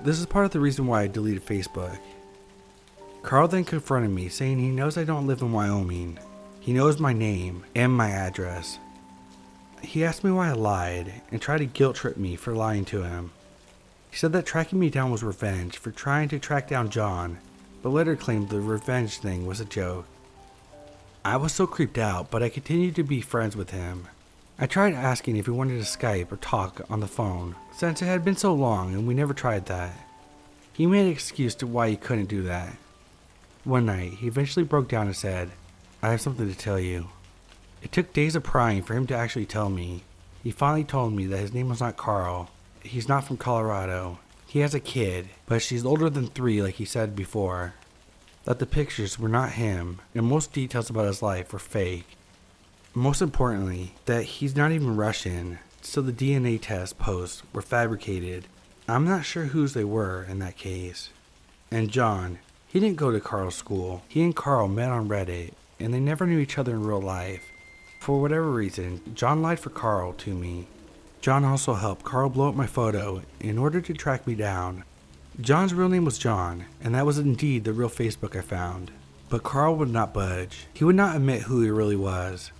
This is part of the reason why I deleted Facebook. Carl then confronted me, saying he knows I don't live in Wyoming. He knows my name and my address. He asked me why I lied and tried to guilt trip me for lying to him. He said that tracking me down was revenge for trying to track down John, but later claimed the revenge thing was a joke. I was so creeped out, but I continued to be friends with him. I tried asking if he wanted to Skype or talk on the phone, since it had been so long and we never tried that. He made an excuse to why he couldn't do that. One night, he eventually broke down and said, "I have something to tell you." It took days of prying for him to actually tell me. He finally told me that his name was not Carl. He's not from Colorado. He has a kid, but she's older than 3 like he said before. That the pictures were not him, and most details about his life were fake. Most importantly, that he's not even Russian, so the DNA test posts were fabricated. I'm not sure whose they were in that case. And John, he didn't go to Carl's school. He and Carl met on Reddit, and they never knew each other in real life. For whatever reason, John lied for Carl to me. John also helped Carl blow up my photo in order to track me down. John's real name was John, and that was indeed the real Facebook I found. But Carl would not budge. He would not admit who he really was.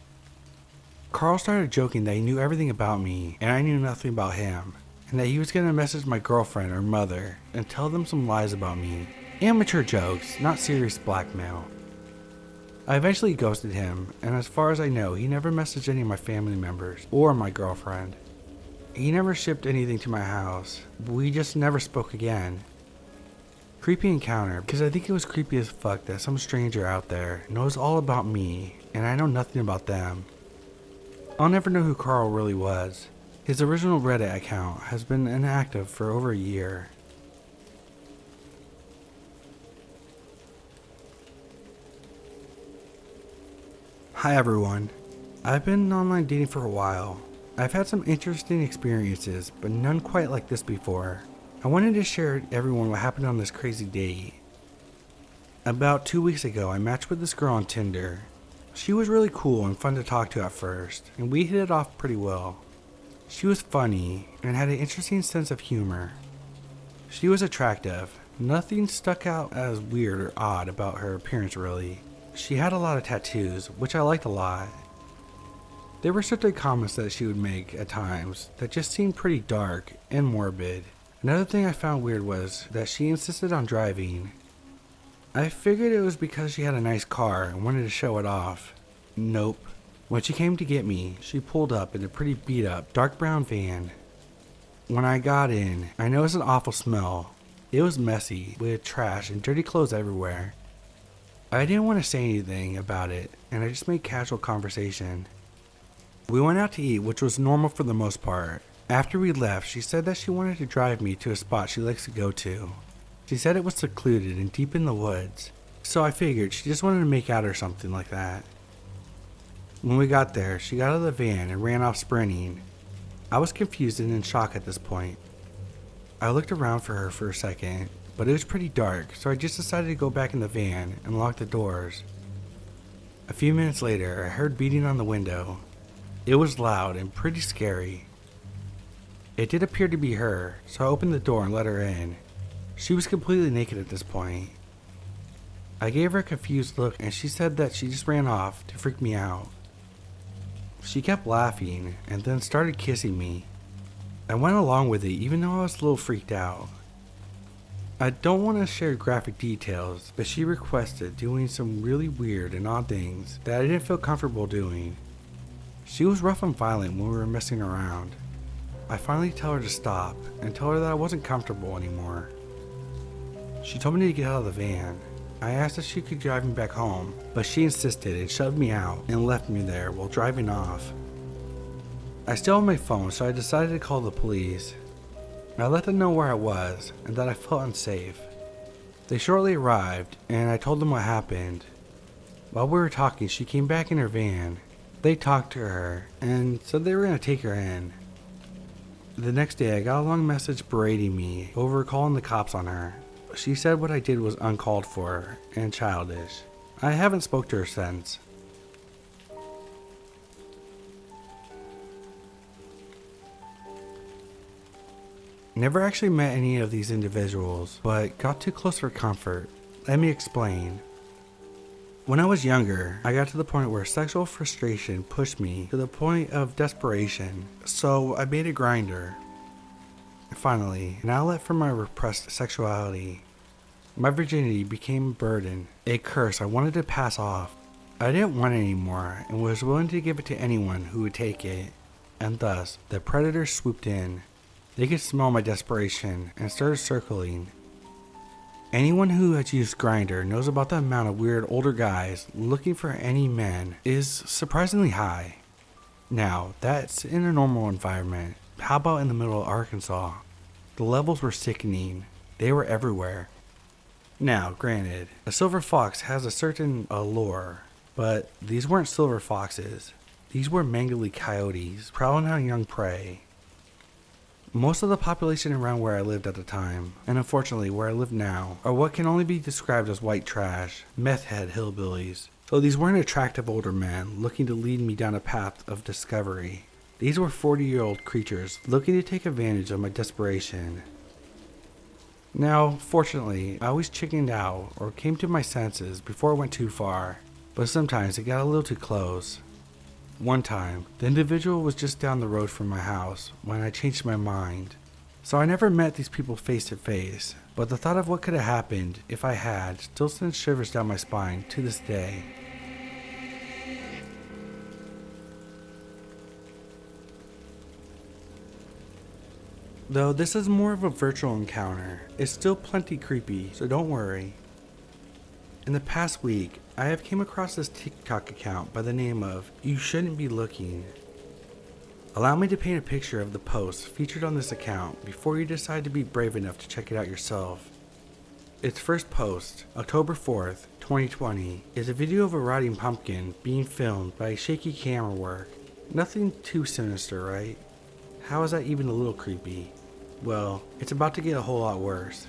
Carl started joking that he knew everything about me, and I knew nothing about him, and that he was going to message my girlfriend or mother and tell them some lies about me. Amateur jokes, not serious blackmail. I eventually ghosted him, and as far as I know, he never messaged any of my family members or my girlfriend. He never shipped anything to my house. We just never spoke again. Creepy encounter, because I think it was creepy as fuck that some stranger out there knows all about me, and I know nothing about them. I'll never know who Carl really was. His original Reddit account has been inactive for over a year. Hi everyone. I've been online dating for a while. I've had some interesting experiences, but none quite like this before. I wanted to share with everyone what happened on this crazy date. About 2 weeks ago, I matched with this girl on Tinder. She was really cool and fun to talk to at first, and we hit it off pretty well. She was funny and had an interesting sense of humor. She was attractive. Nothing stuck out as weird or odd about her appearance really. She had a lot of tattoos, which I liked a lot. There were certain comments that she would make at times that just seemed pretty dark and morbid. Another thing I found weird was that she insisted on driving. I figured it was because she had a nice car and wanted to show it off. Nope. When she came to get me, she pulled up in a pretty beat up, dark brown van. When I got in, I noticed an awful smell. It was messy, with trash and dirty clothes everywhere. I didn't want to say anything about it, and I just made casual conversation. We went out to eat, which was normal for the most part. After we left, she said that she wanted to drive me to a spot she likes to go to. She said it was secluded and deep in the woods, so I figured she just wanted to make out or something like that. When we got there, she got out of the van and ran off sprinting. I was confused and in shock at this point. I looked around for her for a second, but it was pretty dark, so I just decided to go back in the van and lock the doors. A few minutes later, I heard beating on the window. It was loud and pretty scary. It did appear to be her, so I opened the door and let her in. She was completely naked at this point. I gave her a confused look and she said that she just ran off to freak me out. She kept laughing and then started kissing me. I went along with it even though I was a little freaked out. I don't want to share graphic details, but she requested doing some really weird and odd things that I didn't feel comfortable doing. She was rough and violent when we were messing around. I finally tell her to stop and tell her that I wasn't comfortable anymore. She told me to get out of the van. I asked if she could drive me back home, but she insisted and shoved me out and left me there while driving off. I still had my phone, so I decided to call the police. I let them know where I was and that I felt unsafe. They shortly arrived and I told them what happened. While we were talking, she came back in her van. They talked to her and said they were going to take her in. The next day, I got a long message berating me over calling the cops on her. She said what I did was uncalled for and childish. I haven't spoke to her since. Never actually met any of these individuals, but got too close for comfort. Let me explain. When I was younger, I got to the point where sexual frustration pushed me to the point of desperation, so I made a Grindr. Finally, an outlet for my repressed sexuality. My virginity became a burden, a curse I wanted to pass off. I didn't want it anymore and was willing to give it to anyone who would take it, and thus the predators swooped in. They could smell my desperation and started circling. Anyone who has used Grindr knows about the amount of weird older guys looking for any men is surprisingly high. Now, that's in a normal environment. How about in the middle of Arkansas? The levels were sickening. They were everywhere. Now, granted, a silver fox has a certain allure, but these weren't silver foxes. These were mangly coyotes prowling on young prey. Most of the population around where I lived at the time, and unfortunately where I live now, are what can only be described as white trash, meth head hillbillies. So these weren't attractive older men looking to lead me down a path of discovery. These were 40-year-old creatures looking to take advantage of my desperation. Now, fortunately, I always chickened out or came to my senses before it went too far, but sometimes it got a little too close. One time, the individual was just down the road from my house when I changed my mind. So I never met these people face to face, but the thought of what could have happened if I had still sends shivers down my spine to this day. Though this is more of a virtual encounter, it's still plenty creepy, so don't worry. In the past week, I have came across this TikTok account by the name of You Shouldn't Be Looking. Allow me to paint a picture of the post featured on this account before you decide to be brave enough to check it out yourself. Its first post, October 4th, 2020, is a video of a rotting pumpkin being filmed by shaky camera work. Nothing too sinister, right? How is that even a little creepy? Well, it's about to get a whole lot worse.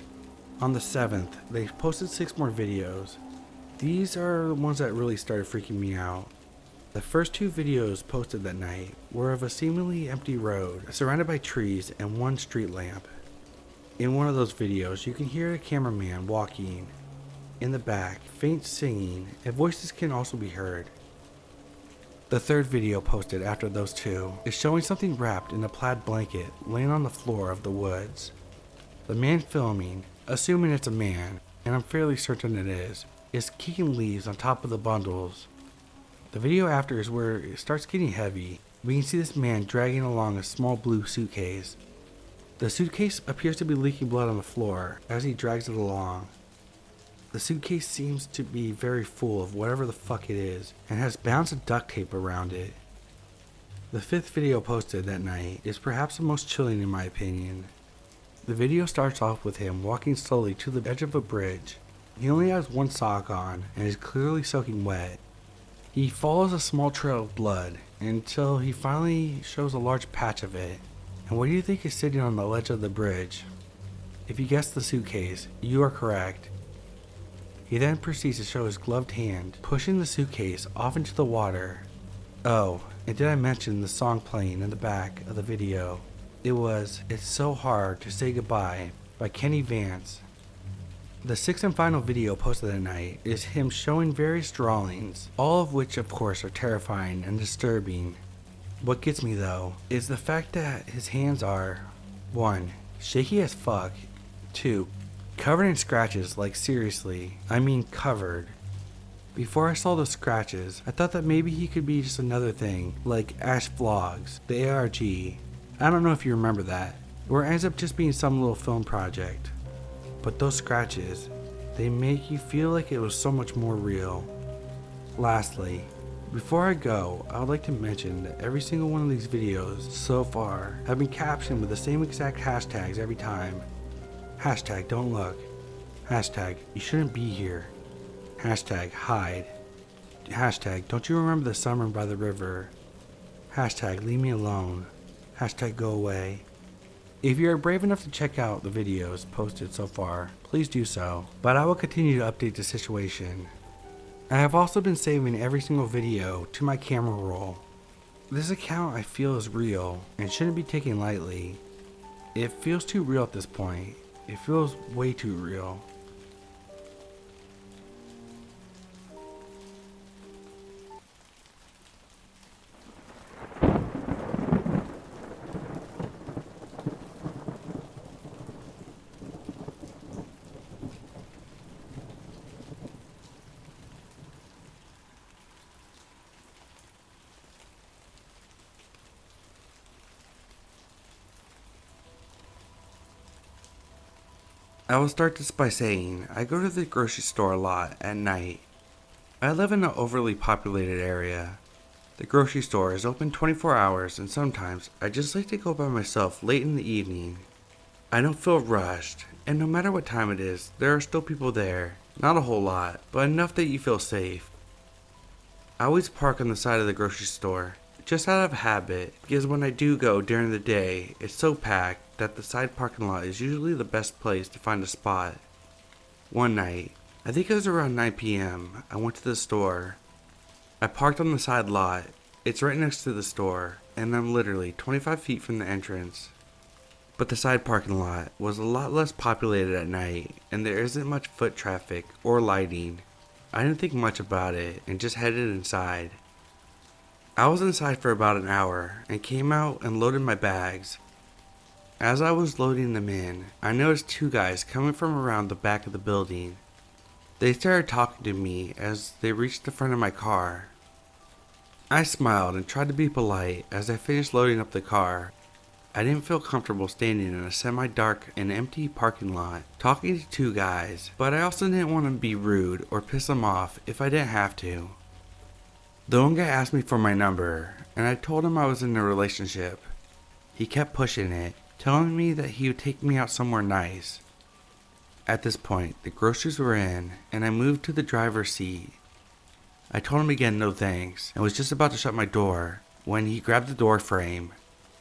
On the 7th, they posted 6 more videos. These are the ones that really started freaking me out. The first 2 videos posted that night were of a seemingly empty road surrounded by trees and one street lamp. In one of those videos, you can hear a cameraman walking. In the back, faint singing and voices can also be heard. The third video posted after those 2 is showing something wrapped in a plaid blanket laying on the floor of the woods. The man filming, assuming it's a man, and I'm fairly certain it is kicking leaves on top of the bundles. The video after is where it starts getting heavy. We can see this man dragging along a small blue suitcase. The suitcase appears to be leaking blood on the floor as he drags it along. The suitcase seems to be very full of whatever the fuck it is and has bounds of duct tape around it. The fifth video posted that night is perhaps the most chilling in my opinion. The video starts off with him walking slowly to the edge of a bridge. He only has one sock on and is clearly soaking wet. He follows a small trail of blood until he finally shows a large patch of it. And what do you think is sitting on the ledge of the bridge? If you guessed the suitcase, you are correct. He then proceeds to show his gloved hand, pushing the suitcase off into the water. Oh, and did I mention the song playing in the back of the video? It was It's So Hard to Say Goodbye by Kenny Vance. The sixth and final video posted that night is him showing various drawings, all of which of course are terrifying and disturbing. What gets me though is the fact that his hands are 1. Shaky as fuck, 2. Covered in scratches, like seriously, I mean covered. Before I saw the scratches, I thought that maybe he could be just another thing, like Ash Vlogs, the ARG. I don't know if you remember that, or it ends up just being some little film project. But those scratches, they make you feel like it was so much more real. Lastly, before I go, I would like to mention that every single one of these videos so far have been captioned with the same exact hashtags every time. Hashtag don't look. Hashtag you shouldn't be here. Hashtag hide. Hashtag don't you remember the summer by the river. Hashtag leave me alone. Hashtag go away. If you are brave enough to check out the videos posted so far, please do so, but I will continue to update the situation. I have also been saving every single video to my camera roll. This account I feel is real and shouldn't be taken lightly. It feels too real at this point. It feels way too real. I will start this by saying I go to the grocery store a lot at night. I live in an overly populated area. The grocery store is open 24 hours and sometimes I just like to go by myself late in the evening. I don't feel rushed, and no matter what time it is, there are still people there. Not a whole lot, but enough that you feel safe. I always park on the side of the grocery store, just out of habit, because when I do go during the day, it's so packed that the side parking lot is usually the best place to find a spot. One night, I think it was around 9 p.m., I went to the store. I parked on the side lot. It's right next to the store, and I'm literally 25 feet from the entrance. But the side parking lot was a lot less populated at night, and there isn't much foot traffic or lighting. I didn't think much about it and just headed inside. I was inside for about an hour and came out and loaded my bags. As I was loading them in, I noticed two guys coming from around the back of the building. They started talking to me as they reached the front of my car. I smiled and tried to be polite as I finished loading up the car. I didn't feel comfortable standing in a semi-dark and empty parking lot talking to two guys, but I also didn't want to be rude or piss them off if I didn't have to. The one guy asked me for my number, and I told him I was in a relationship. He kept pushing it, telling me that he would take me out somewhere nice. At this point, the groceries were in, and I moved to the driver's seat. I told him again no thanks, and was just about to shut my door, when he grabbed the door frame.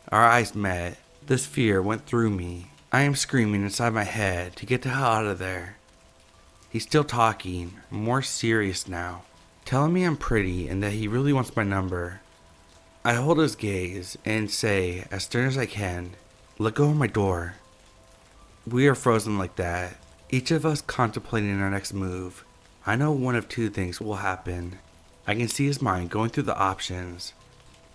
Our eyes met. This fear went through me. I am screaming inside my head to get the hell out of there. He's still talking, more serious now, telling me I'm pretty and that he really wants my number. I hold his gaze and say, as stern as I can, "Let go of my door." We are frozen like that, each of us contemplating our next move. I know one of two things will happen. I can see his mind going through the options.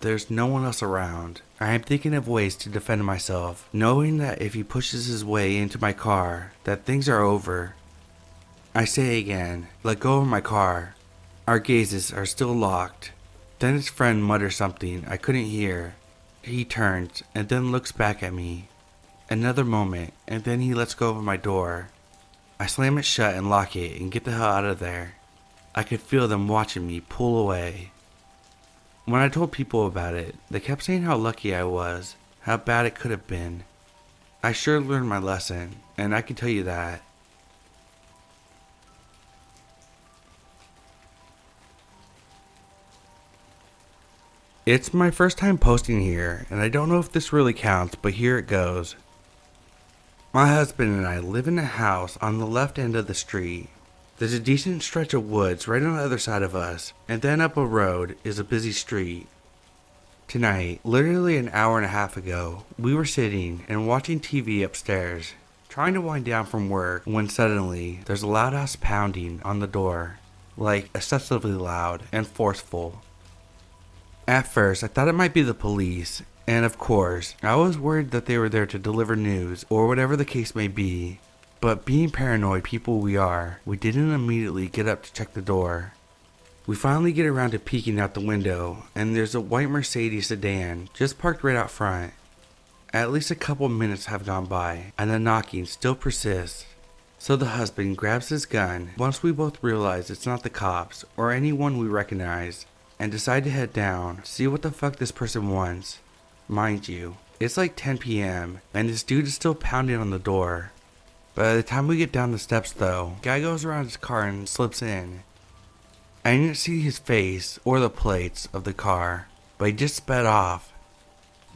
There's no one else around. I am thinking of ways to defend myself, knowing that if he pushes his way into my car, that things are over. I say again, let go of my car. Our gazes are still locked. Then his friend mutters something I couldn't hear. He turns and then looks back at me. Another moment, and then he lets go of my door. I slam it shut and lock it and get the hell out of there. I could feel them watching me pull away. When I told people about it, they kept saying how lucky I was, how bad it could have been. I sure learned my lesson, and I can tell you that. It's my first time posting here, and I don't know if this really counts, but here it goes. My husband and I live in a house on the left end of the street. There's a decent stretch of woods right on the other side of us, and then up a road is a busy street. Tonight, literally an hour and a half ago, we were sitting and watching TV upstairs, trying to wind down from work, when suddenly there's a loud ass pounding on the door, like excessively loud and forceful. At first, I thought it might be the police, and of course, I was worried that they were there to deliver news or whatever the case may be. But being paranoid people we are, we didn't immediately get up to check the door. We finally get around to peeking out the window, and there's a white Mercedes sedan just parked right out front. At least a couple minutes have gone by, and the knocking still persists. So the husband grabs his gun once we both realize it's not the cops or anyone we recognize, and decide to head down to see what the fuck this person wants. Mind you, it's like 10 p.m. and this dude is still pounding on the door. By the time we get down the steps though, guy goes around his car and slips in. I didn't see his face or the plates of the car, but he just sped off.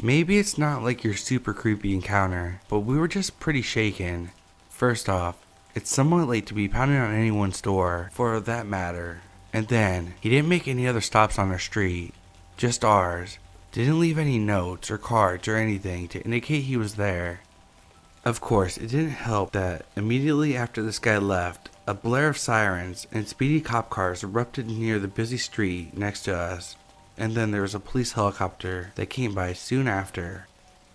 Maybe it's not like your super creepy encounter, but we were just pretty shaken. First off, it's somewhat late to be pounding on anyone's door, for that matter. And then, he didn't make any other stops on our street, just ours. Didn't leave any notes or cards or anything to indicate he was there. Of course, it didn't help that immediately after this guy left, a blare of sirens and speedy cop cars erupted near the busy street next to us, and then there was a police helicopter that came by soon after.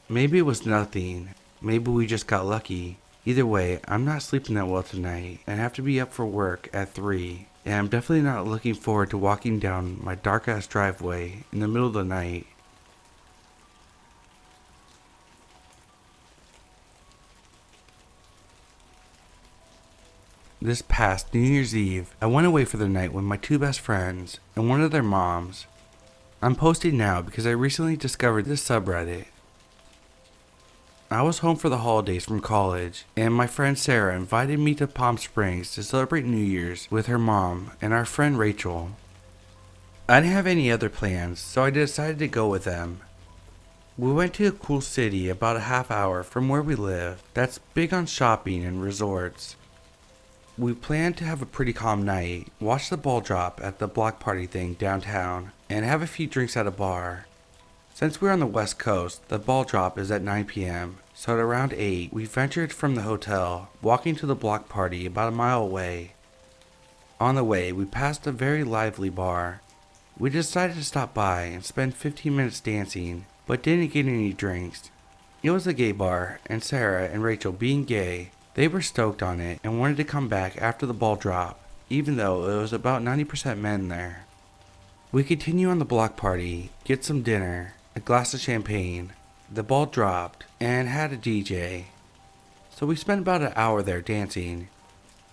Maybe it was nothing, maybe we just got lucky. Either way, I'm not sleeping that well tonight and have to be up for work at 3, and I'm definitely not looking forward to walking down my dark ass driveway in the middle of the night. This past New Year's Eve, I went away for the night with my two best friends and one of their moms. I'm posting now because I recently discovered this subreddit. I was home for the holidays from college, and my friend Sarah invited me to Palm Springs to celebrate New Year's with her mom and our friend Rachel. I didn't have any other plans, so I decided to go with them. We went to a cool city about a half hour from where we live that's big on shopping and resorts. We planned to have a pretty calm night, watch the ball drop at the block party thing downtown, and have a few drinks at a bar. Since we're on the west coast, the ball drop is at 9 p.m., so at around 8, we ventured from the hotel, walking to the block party about a mile away. On the way, we passed a very lively bar. We decided to stop by and spend 15 minutes dancing, but didn't get any drinks. It was a gay bar, and Sarah and Rachel being gay, they were stoked on it and wanted to come back after the ball drop, even though it was about 90% men there. We continue on the block party, get some dinner, a glass of champagne. The ball dropped and had a DJ. So we spent about an hour there dancing.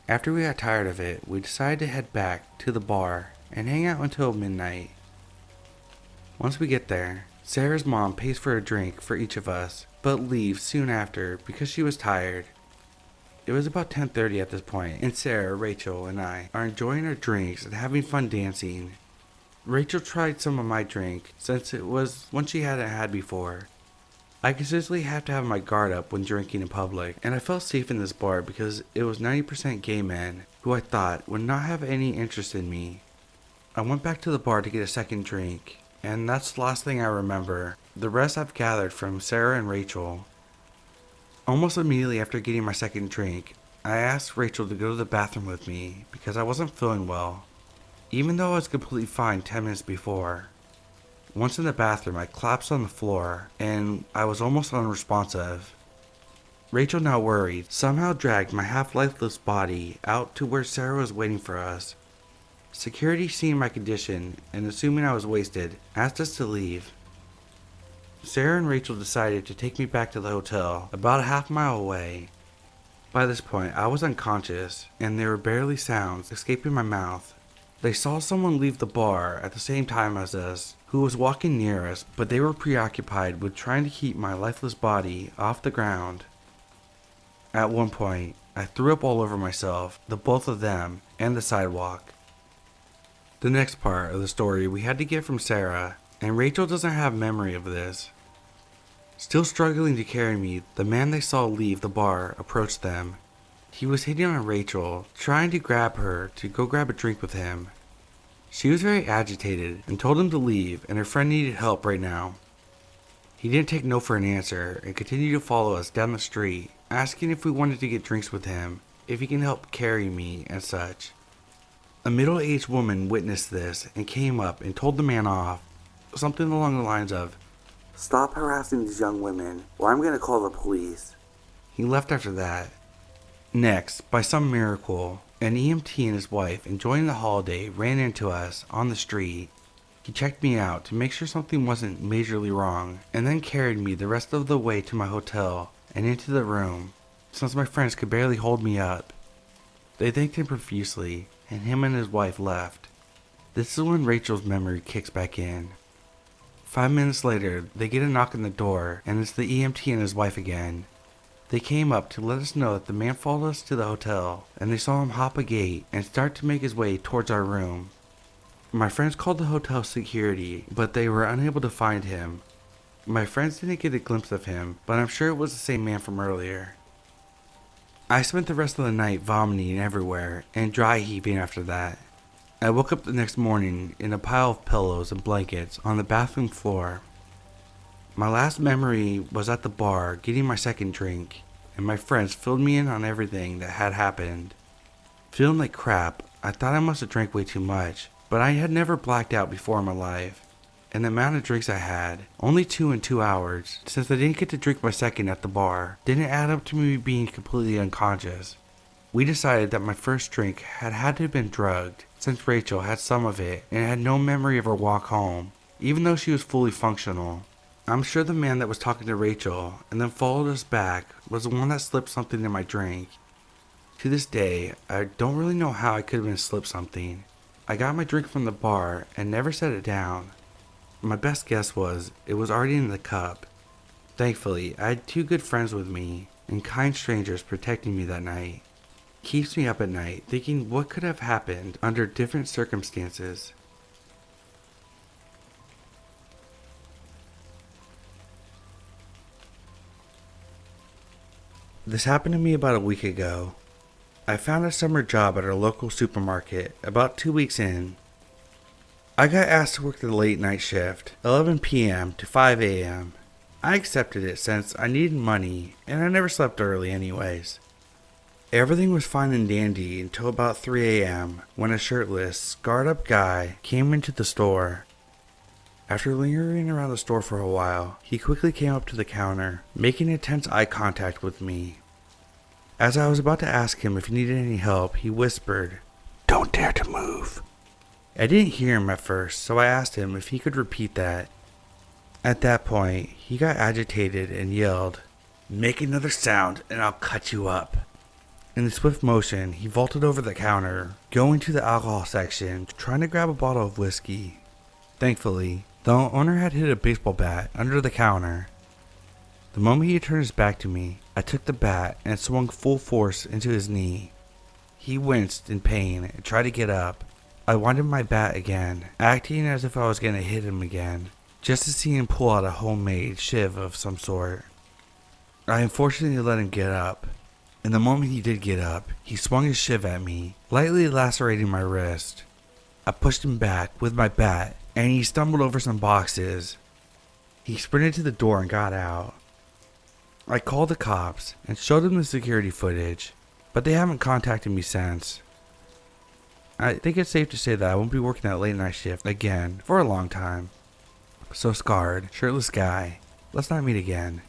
After we got tired of it, we decided to head back to the bar and hang out until midnight. Once we get there, Sarah's mom pays for a drink for each of us, but leaves soon after because she was tired. It was about 10:30 at this point, and Sarah, Rachel, and I are enjoying our drinks and having fun dancing. Rachel tried some of my drink, since it was one she hadn't had before. I consistently have to have my guard up when drinking in public, and I felt safe in this bar because it was 90% gay men, who I thought would not have any interest in me. I went back to the bar to get a second drink, and that's the last thing I remember. The rest I've gathered from Sarah and Rachel. Almost immediately after getting my second drink, I asked Rachel to go to the bathroom with me because I wasn't feeling well, even though I was completely fine 10 minutes before. Once in the bathroom, I collapsed on the floor and I was almost unresponsive. Rachel, now worried, somehow dragged my half-lifeless body out to where Sarah was waiting for us. Security, seeing my condition and assuming I was wasted, asked us to leave. Sarah and Rachel decided to take me back to the hotel, about a half-mile away. By this point, I was unconscious, and there were barely sounds escaping my mouth. They saw someone leave the bar at the same time as us, who was walking near us, but they were preoccupied with trying to keep my lifeless body off the ground. At one point, I threw up all over myself, the both of them, and the sidewalk. The next part of the story we had to get from Sarah, and Rachel doesn't have memory of this. Still struggling to carry me, the man they saw leave the bar approached them. He was hitting on Rachel, trying to grab her to go grab a drink with him. She was very agitated and told him to leave and her friend needed help right now. He didn't take no for an answer and continued to follow us down the street, asking if we wanted to get drinks with him, if he can help carry me and such. A middle-aged woman witnessed this and came up and told the man off, something along the lines of, "Stop harassing these young women, or I'm going to call the police." He left after that. Next, by some miracle, an EMT and his wife enjoying the holiday ran into us on the street. He checked me out to make sure something wasn't majorly wrong, and then carried me the rest of the way to my hotel and into the room, since my friends could barely hold me up. They thanked him profusely, and him and his wife left. This is when Rachel's memory kicks back in. 5 minutes later, they get a knock on the door, and it's the EMT and his wife again. They came up to let us know that the man followed us to the hotel, and they saw him hop a gate and start to make his way towards our room. My friends called the hotel security, but they were unable to find him. My friends didn't get a glimpse of him, but I'm sure it was the same man from earlier. I spent the rest of the night vomiting everywhere and dry heaving after that. I woke up the next morning in a pile of pillows and blankets on the bathroom floor. My last memory was at the bar getting my second drink, and my friends filled me in on everything that had happened. Feeling like crap, I thought I must have drank way too much, but I had never blacked out before in my life. And the amount of drinks I had, only 2 in 2 hours, since I didn't get to drink my second at the bar, didn't add up to me being completely unconscious. We decided that my first drink had to have been drugged, since Rachel had some of it and had no memory of her walk home, even though she was fully functional. I'm sure the man that was talking to Rachel and then followed us back was the one that slipped something in my drink. To this day, I don't really know how I could have been slipped something. I got my drink from the bar and never set it down. My best guess was it was already in the cup. Thankfully, I had 2 good friends with me and kind strangers protecting me that night. Keeps me up at night thinking what could have happened under different circumstances. This happened to me about a week ago. I found a summer job at our local supermarket about 2 weeks in. I got asked to work the late night shift, 11 p.m. to 5 a.m. I accepted it since I needed money and I never slept early anyways. Everything was fine and dandy until about 3 a.m. when a shirtless, scarred up guy came into the store. After lingering around the store for a while, he quickly came up to the counter, making intense eye contact with me. As I was about to ask him if he needed any help, he whispered, "Don't dare to move." I didn't hear him at first, so I asked him if he could repeat that. At that point, he got agitated and yelled, "Make another sound and I'll cut you up." In a swift motion, he vaulted over the counter, going to the alcohol section, trying to grab a bottle of whiskey. Thankfully, the owner had hid a baseball bat under the counter. The moment he turned his back to me, I took the bat and swung full force into his knee. He winced in pain and tried to get up. I wanted my bat again, acting as if I was going to hit him again, just to see him pull out a homemade shiv of some sort. I unfortunately let him get up. And the moment he did get up, he swung his shiv at me, lightly lacerating my wrist. I pushed him back with my bat, and he stumbled over some boxes. He sprinted to the door and got out. I called the cops and showed them the security footage, but they haven't contacted me since. I think it's safe to say that I won't be working that late night shift again for a long time. So scarred, shirtless guy, let's not meet again.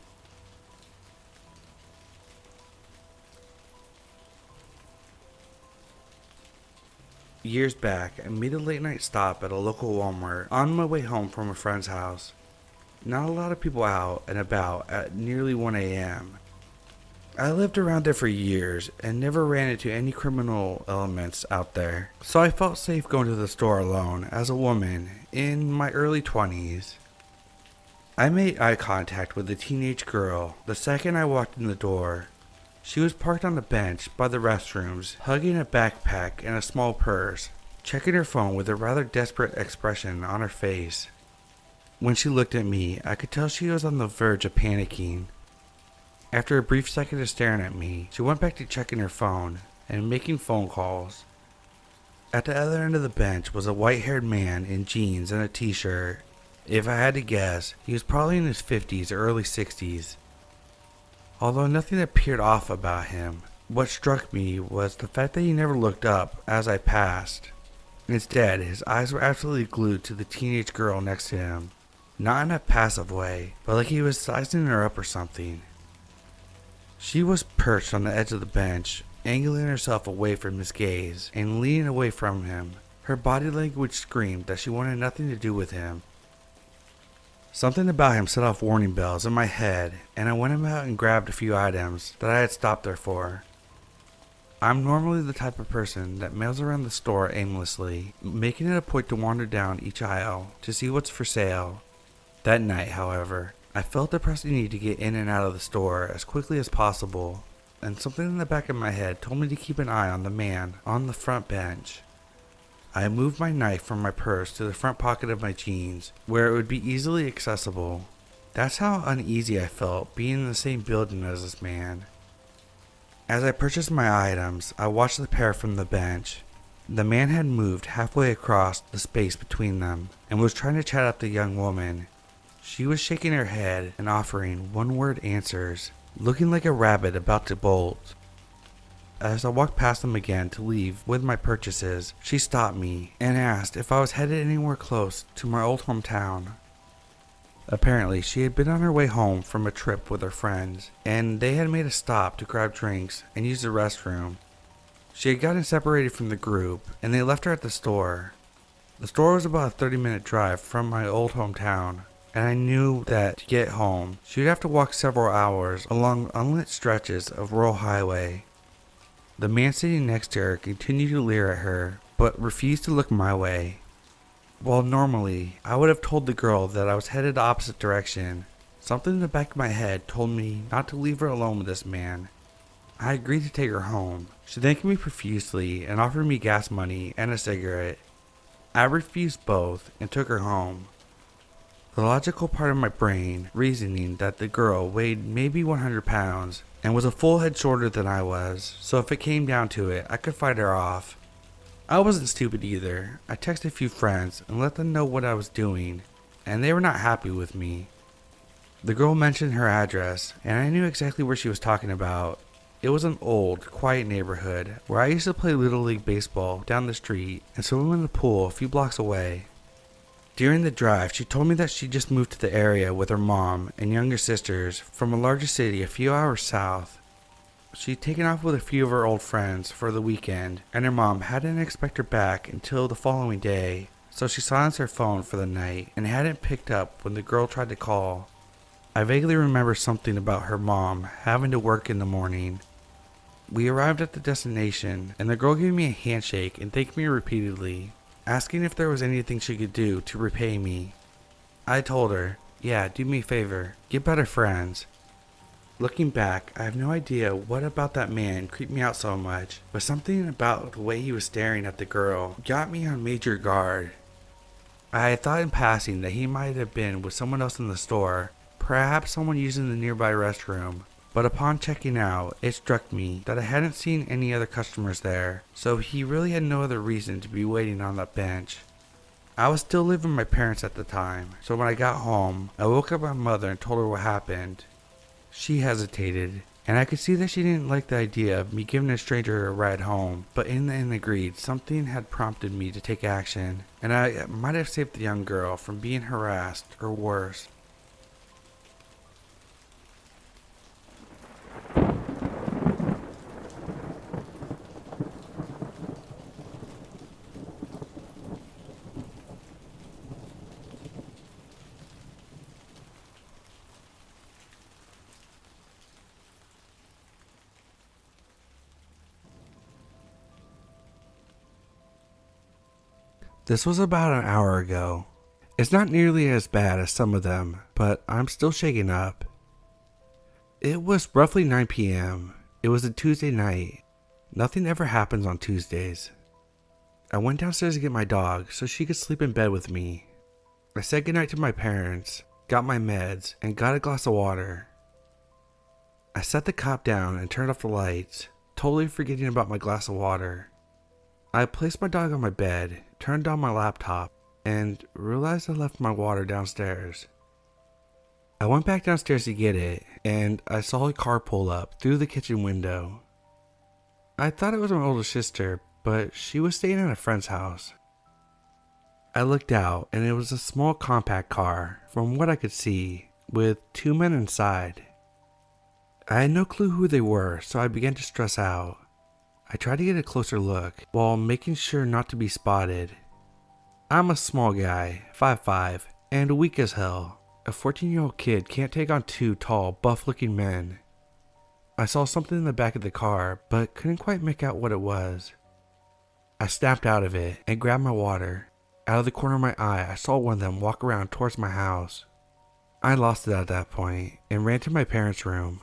Years back, I made a late night stop at a local Walmart on my way home from a friend's house. Not a lot of people out and about at nearly 1 a.m. I lived around there for years and never ran into any criminal elements out there, so I felt safe going to the store alone as a woman in my early 20s. I made eye contact with a teenage girl the second I walked in the door. She was parked on a bench by the restrooms, hugging a backpack and a small purse, checking her phone with a rather desperate expression on her face. When she looked at me, I could tell she was on the verge of panicking. After a brief second of staring at me, she went back to checking her phone and making phone calls. At the other end of the bench was a white-haired man in jeans and a t-shirt. If I had to guess, he was probably in his 50s or early 60s. Although nothing appeared off about him, what struck me was the fact that he never looked up as I passed. Instead, his eyes were absolutely glued to the teenage girl next to him. Not in a passive way, but like he was sizing her up or something. She was perched on the edge of the bench, angling herself away from his gaze and leaning away from him. Her body language screamed that she wanted nothing to do with him. Something about him set off warning bells in my head, and I went out and grabbed a few items that I had stopped there for. I'm normally the type of person that mails around the store aimlessly, making it a point to wander down each aisle to see what's for sale. That night, however, I felt the pressing need to get in and out of the store as quickly as possible, and something in the back of my head told me to keep an eye on the man on the front bench. I moved my knife from my purse to the front pocket of my jeans, where it would be easily accessible. That's how uneasy I felt being in the same building as this man. As I purchased my items, I watched the pair from the bench. The man had moved halfway across the space between them, and was trying to chat up the young woman. She was shaking her head and offering one-word answers, looking like a rabbit about to bolt. As I walked past them again to leave with my purchases, she stopped me and asked if I was headed anywhere close to my old hometown. Apparently, she had been on her way home from a trip with her friends, and they had made a stop to grab drinks and use the restroom. She had gotten separated from the group, and they left her at the store. The store was about a 30-minute drive from my old hometown, and I knew that to get home, she would have to walk several hours along unlit stretches of rural highway. The man sitting next to her continued to leer at her, but refused to look my way. While normally, I would have told the girl that I was headed the opposite direction, something in the back of my head told me not to leave her alone with this man. I agreed to take her home. She thanked me profusely and offered me gas money and a cigarette. I refused both and took her home. The logical part of my brain reasoning that the girl weighed maybe 100 pounds and was a full head shorter than I was, so if it came down to it, I could fight her off. I wasn't stupid either. I texted a few friends and let them know what I was doing, and they were not happy with me. The girl mentioned her address, and I knew exactly where she was talking about. It was an old, quiet neighborhood where I used to play Little League baseball down the street and swim in the pool a few blocks away. During the drive, she told me that she just moved to the area with her mom and younger sisters from a larger city a few hours south. She'd taken off with a few of her old friends for the weekend, and her mom hadn't expected her back until the following day, so she silenced her phone for the night and hadn't picked up when the girl tried to call. I vaguely remember something about her mom having to work in the morning. We arrived at the destination, and the girl gave me a handshake and thanked me repeatedly, asking if there was anything she could do to repay me. I told her, yeah, do me a favor, get better friends. Looking back, I have no idea what about that man creeped me out so much, but something about the way he was staring at the girl got me on major guard. I had thought in passing that he might have been with someone else in the store, perhaps someone using the nearby restroom, but upon checking out, it struck me that I hadn't seen any other customers there, so he really had no other reason to be waiting on that bench. I was still living with my parents at the time, so when I got home, I woke up my mother and told her what happened. She hesitated, and I could see that she didn't like the idea of me giving a stranger a ride home, but in the end agreed something had prompted me to take action, and I might have saved the young girl from being harassed or worse. This was about an hour ago. It's not nearly as bad as some of them, but I'm still shaken up. It was roughly 9 p.m. It was a Tuesday night. Nothing ever happens on Tuesdays. I went downstairs to get my dog so she could sleep in bed with me. I said goodnight to my parents, got my meds, and got a glass of water. I set the cop down and turned off the lights, totally forgetting about my glass of water. I placed my dog on my bed, turned on my laptop, and realized I left my water downstairs. I went back downstairs to get it, and I saw a car pull up through the kitchen window. I thought it was my older sister, but she was staying at a friend's house. I looked out, and it was a small compact car, from what I could see, with 2 men inside. I had no clue who they were, so I began to stress out. I tried to get a closer look, while making sure not to be spotted. I'm a small guy, 5'5", and weak as hell. A 14-year-old kid can't take on 2 tall, buff-looking men. I saw something in the back of the car, but couldn't quite make out what it was. I snapped out of it and grabbed my water. Out of the corner of my eye, I saw one of them walk around towards my house. I lost it at that point and ran to my parents' room.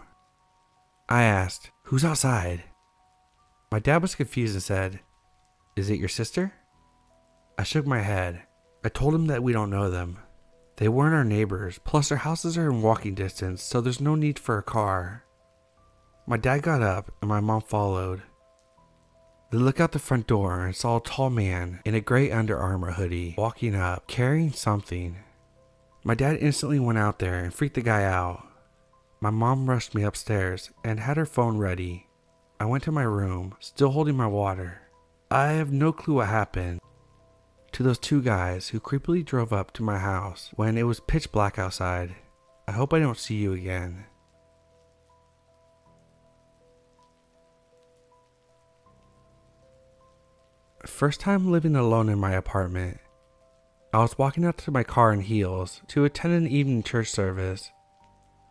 I asked, "Who's outside?" My dad was confused and said, "Is it your sister?" I shook my head. I told him that we don't know them. They weren't our neighbors, plus their houses are in walking distance, so there's no need for a car. My dad got up and my mom followed. They looked out the front door and saw a tall man in a gray Under Armour hoodie walking up, carrying something. My dad instantly went out there and freaked the guy out. My mom rushed me upstairs and had her phone ready. I went to my room, still holding my water. I have no clue what happened. To those 2 guys who creepily drove up to my house when it was pitch black outside, I hope I don't see you again. First time living alone in my apartment. I was walking out to my car in heels to attend an evening church service.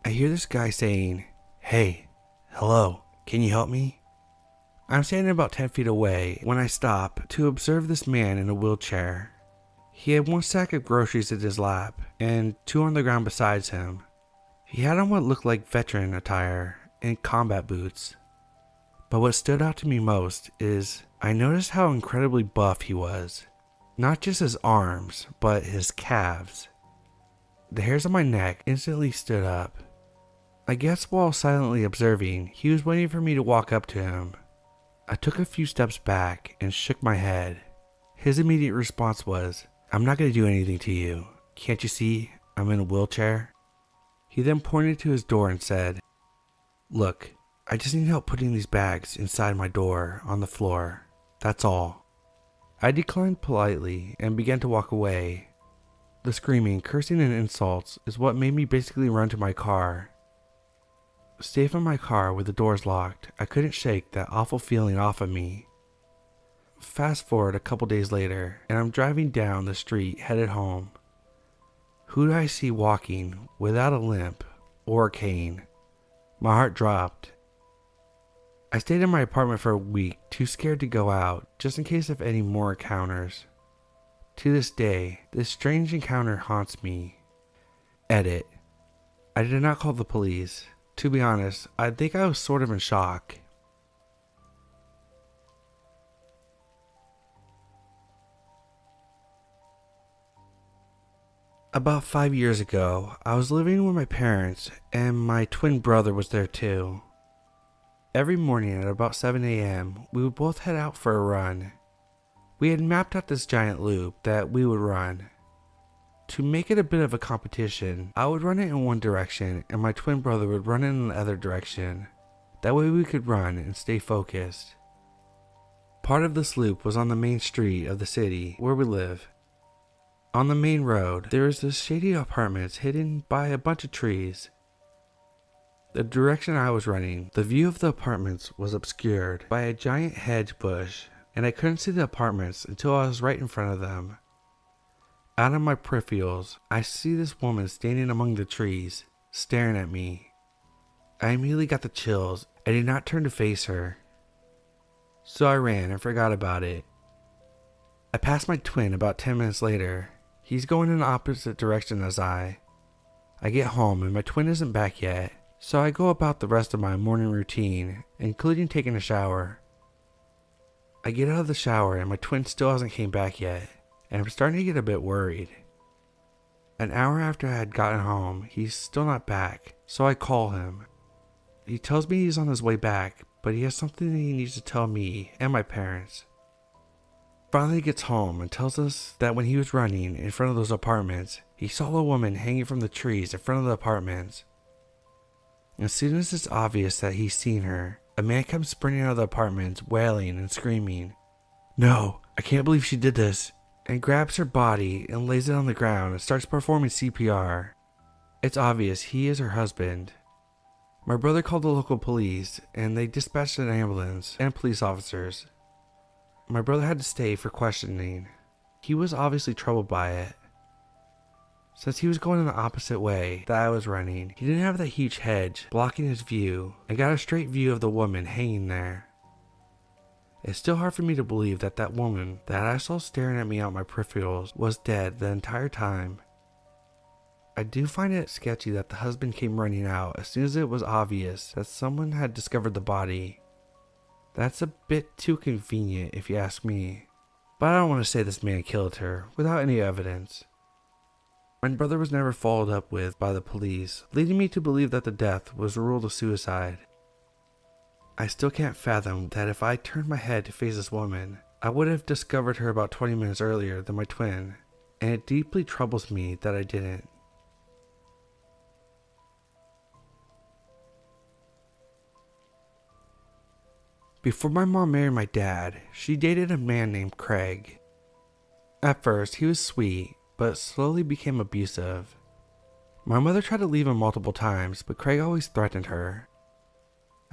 I hear this guy saying, "Hey, hello, can you help me?" I'm standing about 10 feet away when I stop to observe this man in a wheelchair. He had 1 sack of groceries in his lap and 2 on the ground beside him. He had on what looked like veteran attire and combat boots. But what stood out to me most is I noticed how incredibly buff he was. Not just his arms, but his calves. The hairs on my neck instantly stood up. I guess while silently observing, he was waiting for me to walk up to him. I took a few steps back and shook my head. His immediate response was, "I'm not going to do anything to you. Can't you see I'm in a wheelchair?" He then pointed to his door and said, "Look, I just need help putting these bags inside my door on the floor. That's all." I declined politely and began to walk away. The screaming, cursing, and insults is what made me basically run to my car. Safe in my car with the doors locked, I couldn't shake that awful feeling off of me. Fast forward a couple days later, and I'm driving down the street headed home. Who do I see walking without a limp or a cane? My heart dropped. I stayed in my apartment for a week, too scared to go out, just in case of any more encounters. To this day, this strange encounter haunts me. Edit. I did not call the police. To be honest, I think I was sort of in shock. About 5 years ago, I was living with my parents and my twin brother was there too. Every morning at about 7 a.m., we would both head out for a run. We had mapped out this giant loop that we would run. To make it a bit of a competition, I would run it in one direction and my twin brother would run it in the other direction. That way we could run and stay focused. Part of this loop was on the main street of the city where we live. On the main road, there is this shady apartments hidden by a bunch of trees. The direction I was running, the view of the apartments was obscured by a giant hedge bush, and I couldn't see the apartments until I was right in front of them. Out of my peripherals, I see this woman standing among the trees, staring at me. I immediately got the chills. I did not turn to face her. So I ran and forgot about it. I pass my twin about 10 minutes later. He's going in the opposite direction as I get home and my twin isn't back yet, so I go about the rest of my morning routine, including taking a shower. I get out of the shower and my twin still hasn't came back yet, and I'm starting to get a bit worried. An hour after I had gotten home, he's still not back, so I call him. He tells me he's on his way back, but he has something that he needs to tell me and my parents. Finally gets home and tells us that when he was running in front of those apartments, he saw a woman hanging from the trees in front of the apartments. As soon as it's obvious that he's seen her, a man comes sprinting out of the apartments wailing and screaming, "No, I can't believe she did this," and grabs her body and lays it on the ground and starts performing CPR. It's obvious he is her husband. My brother called the local police and they dispatched an ambulance and police officers. My brother had to stay for questioning. He was obviously troubled by it. Since he was going in the opposite way that I was running, he didn't have that huge hedge blocking his view and got a straight view of the woman hanging there. It's still hard for me to believe that that woman that I saw staring at me out my peripherals was dead the entire time. I do find it sketchy that the husband came running out as soon as it was obvious that someone had discovered the body. That's a bit too convenient if you ask me, but I don't want to say this man killed her without any evidence. My brother was never followed up with by the police, leading me to believe that the death was ruled a suicide. I still can't fathom that if I turned my head to face this woman, I would have discovered her about 20 minutes earlier than my twin, and it deeply troubles me that I didn't. Before my mom married my dad, she dated a man named Craig. At first, he was sweet, but slowly became abusive. My mother tried to leave him multiple times, but Craig always threatened her.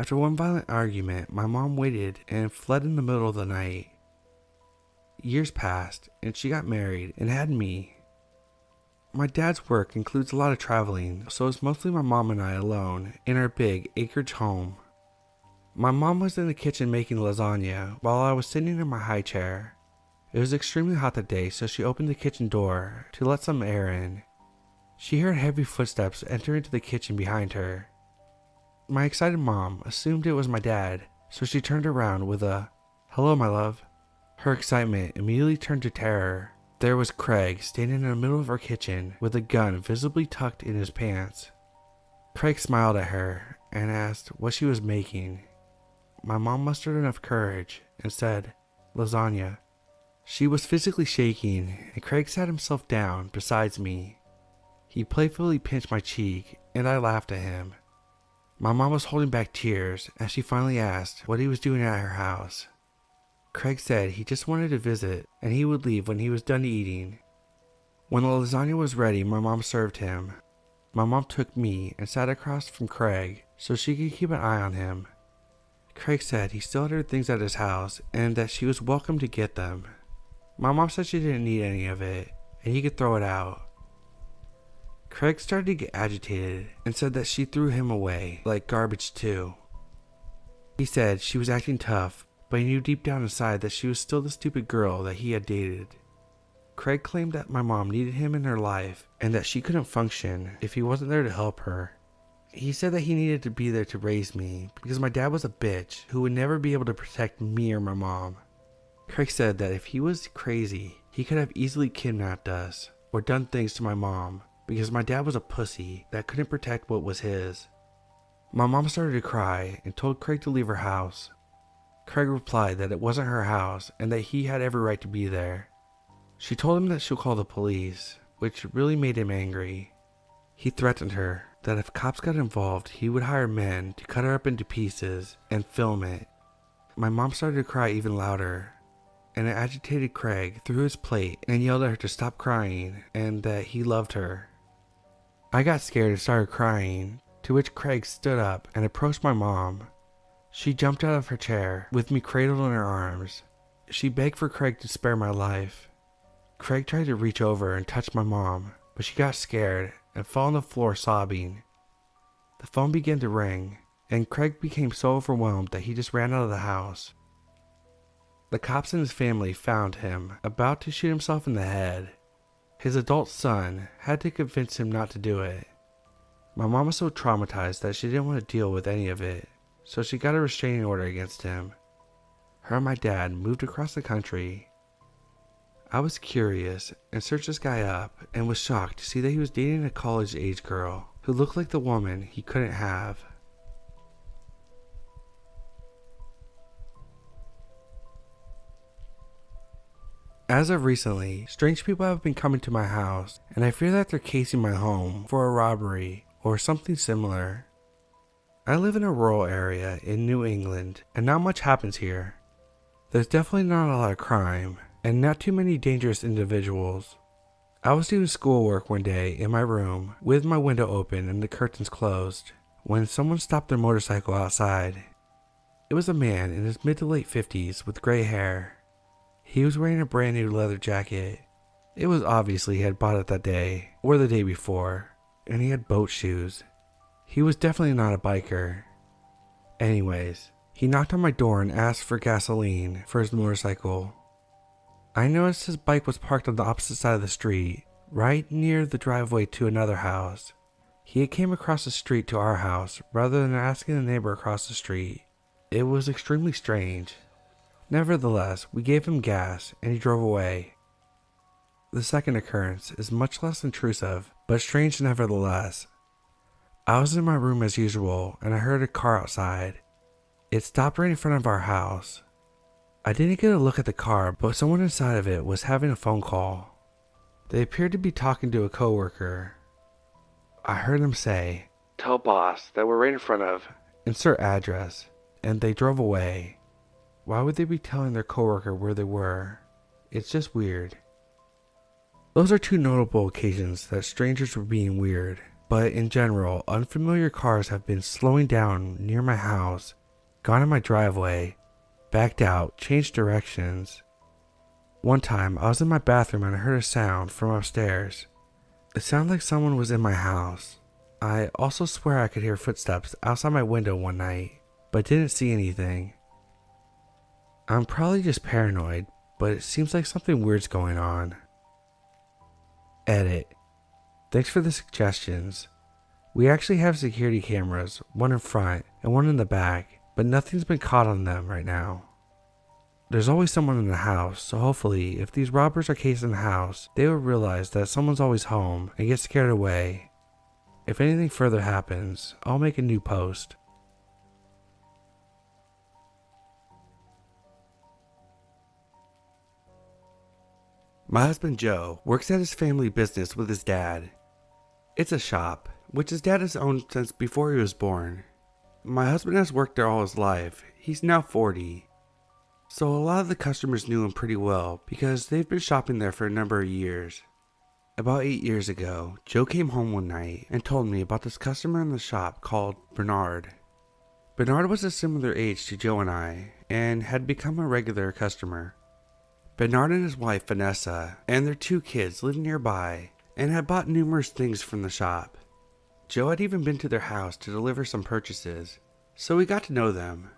After one violent argument, my mom waited and fled in the middle of the night. Years passed, and she got married and had me. My dad's work includes a lot of traveling, so it's mostly my mom and I alone in our big acreage home. My mom was in the kitchen making lasagna while I was sitting in my high chair. It was extremely hot that day, so she opened the kitchen door to let some air in. She heard heavy footsteps enter into the kitchen behind her. My excited mom assumed it was my dad, so she turned around with a, "Hello, my love." Her excitement immediately turned to terror. There was Craig standing in the middle of our kitchen with a gun visibly tucked in his pants. Craig smiled at her and asked what she was making. My mom mustered enough courage and said, "Lasagna." She was physically shaking, and Craig sat himself down beside me. He playfully pinched my cheek, and I laughed at him. My mom was holding back tears as she finally asked what he was doing at her house. Craig said he just wanted to visit, and he would leave when he was done eating. When the lasagna was ready, my mom served him. My mom took me and sat across from Craig so she could keep an eye on him. Craig said he still had things at his house and that she was welcome to get them. My mom said she didn't need any of it and he could throw it out. Craig started to get agitated and said that she threw him away like garbage too. He said she was acting tough, but he knew deep down inside that she was still the stupid girl that he had dated. Craig claimed that my mom needed him in her life and that she couldn't function if he wasn't there to help her. He said that he needed to be there to raise me because my dad was a bitch who would never be able to protect me or my mom. Craig said that if he was crazy, he could have easily kidnapped us or done things to my mom because my dad was a pussy that couldn't protect what was his. My mom started to cry and told Craig to leave her house. Craig replied that it wasn't her house and that he had every right to be there. She told him that she'll call the police, which really made him angry. He threatened her that if cops got involved, he would hire men to cut her up into pieces and film it. My mom started to cry even louder, and it agitated Craig threw his plate and yelled at her to stop crying and that he loved her. I got scared and started crying, to which Craig stood up and approached my mom. She jumped out of her chair with me cradled in her arms. She begged for Craig to spare my life. Craig tried to reach over and touch my mom, but she got scared and fell on the floor sobbing. The phone began to ring, and Craig became so overwhelmed that he just ran out of the house. The cops and his family found him about to shoot himself in the head. His adult son had to convince him not to do it. My mom was so traumatized that she didn't want to deal with any of it, so she got a restraining order against him. Her and my dad moved across the country. I was curious and searched this guy up and was shocked to see that he was dating a college-age girl who looked like the woman he couldn't have. As of recently, strange people have been coming to my house, and I fear that they're casing my home for a robbery or something similar. I live in a rural area in New England, and not much happens here. There's definitely not a lot of crime, and not too many dangerous individuals. I was doing schoolwork one day in my room with my window open and the curtains closed when someone stopped their motorcycle outside. It was a man in his mid to late 50s with gray hair. He was wearing a brand new leather jacket. It was obviously he had bought it that day or the day before, and he had boat shoes. He was definitely not a biker. Anyways, he knocked on my door and asked for gasoline for his motorcycle. I noticed his bike was parked on the opposite side of the street, right near the driveway to another house. He had came across the street to our house rather than asking the neighbor across the street. It was extremely strange. Nevertheless, we gave him gas and he drove away. The second occurrence is much less intrusive, but strange nevertheless. I was in my room as usual and I heard a car outside. It stopped right in front of our house. I didn't get a look at the car, but someone inside of it was having a phone call. They appeared to be talking to a coworker. I heard them say, "Tell boss that we're right in front of, insert address," and they drove away. Why would they be telling their coworker where they were? It's just weird. Those are two notable occasions that strangers were being weird, but in general, unfamiliar cars have been slowing down near my house, gone in my driveway, backed out, changed directions. One time, I was in my bathroom and I heard a sound from upstairs. It sounded like someone was in my house. I also swear I could hear footsteps outside my window one night, but didn't see anything. I'm probably just paranoid, but it seems like something weird's going on. Edit. Thanks for the suggestions. We actually have security cameras, one in front and one in the back, but nothing's been caught on them right now. There's always someone in the house, so hopefully if these robbers are casing the house, they will realize that someone's always home and get scared away. If anything further happens, I'll make a new post. My husband Joe works at his family business with his dad. It's a shop, which his dad has owned since before he was born. My husband has worked there all his life. He's now 40. So a lot of the customers knew him pretty well because they've been shopping there for a number of years. About 8 years ago, Joe came home one night and told me about this customer in the shop called Bernard. Bernard was a similar age to Joe and I and had become a regular customer. Bernard and his wife Vanessa and their 2 kids lived nearby and had bought numerous things from the shop. Joe had even been to their house to deliver some purchases, so we got to know them.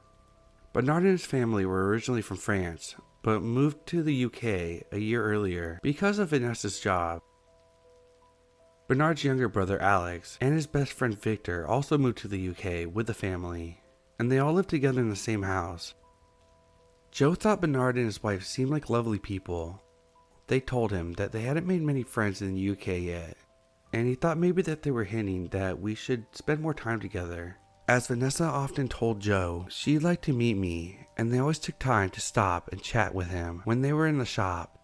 Bernard and his family were originally from France, but moved to the UK a year earlier because of Vanessa's job. Bernard's younger brother Alex and his best friend Victor also moved to the UK with the family, and they all lived together in the same house. Joe thought Bernard and his wife seemed like lovely people. They told him that they hadn't made many friends in the UK yet, and he thought maybe that they were hinting that we should spend more time together. As Vanessa often told Joe, she'd like to meet me, and they always took time to stop and chat with him when they were in the shop.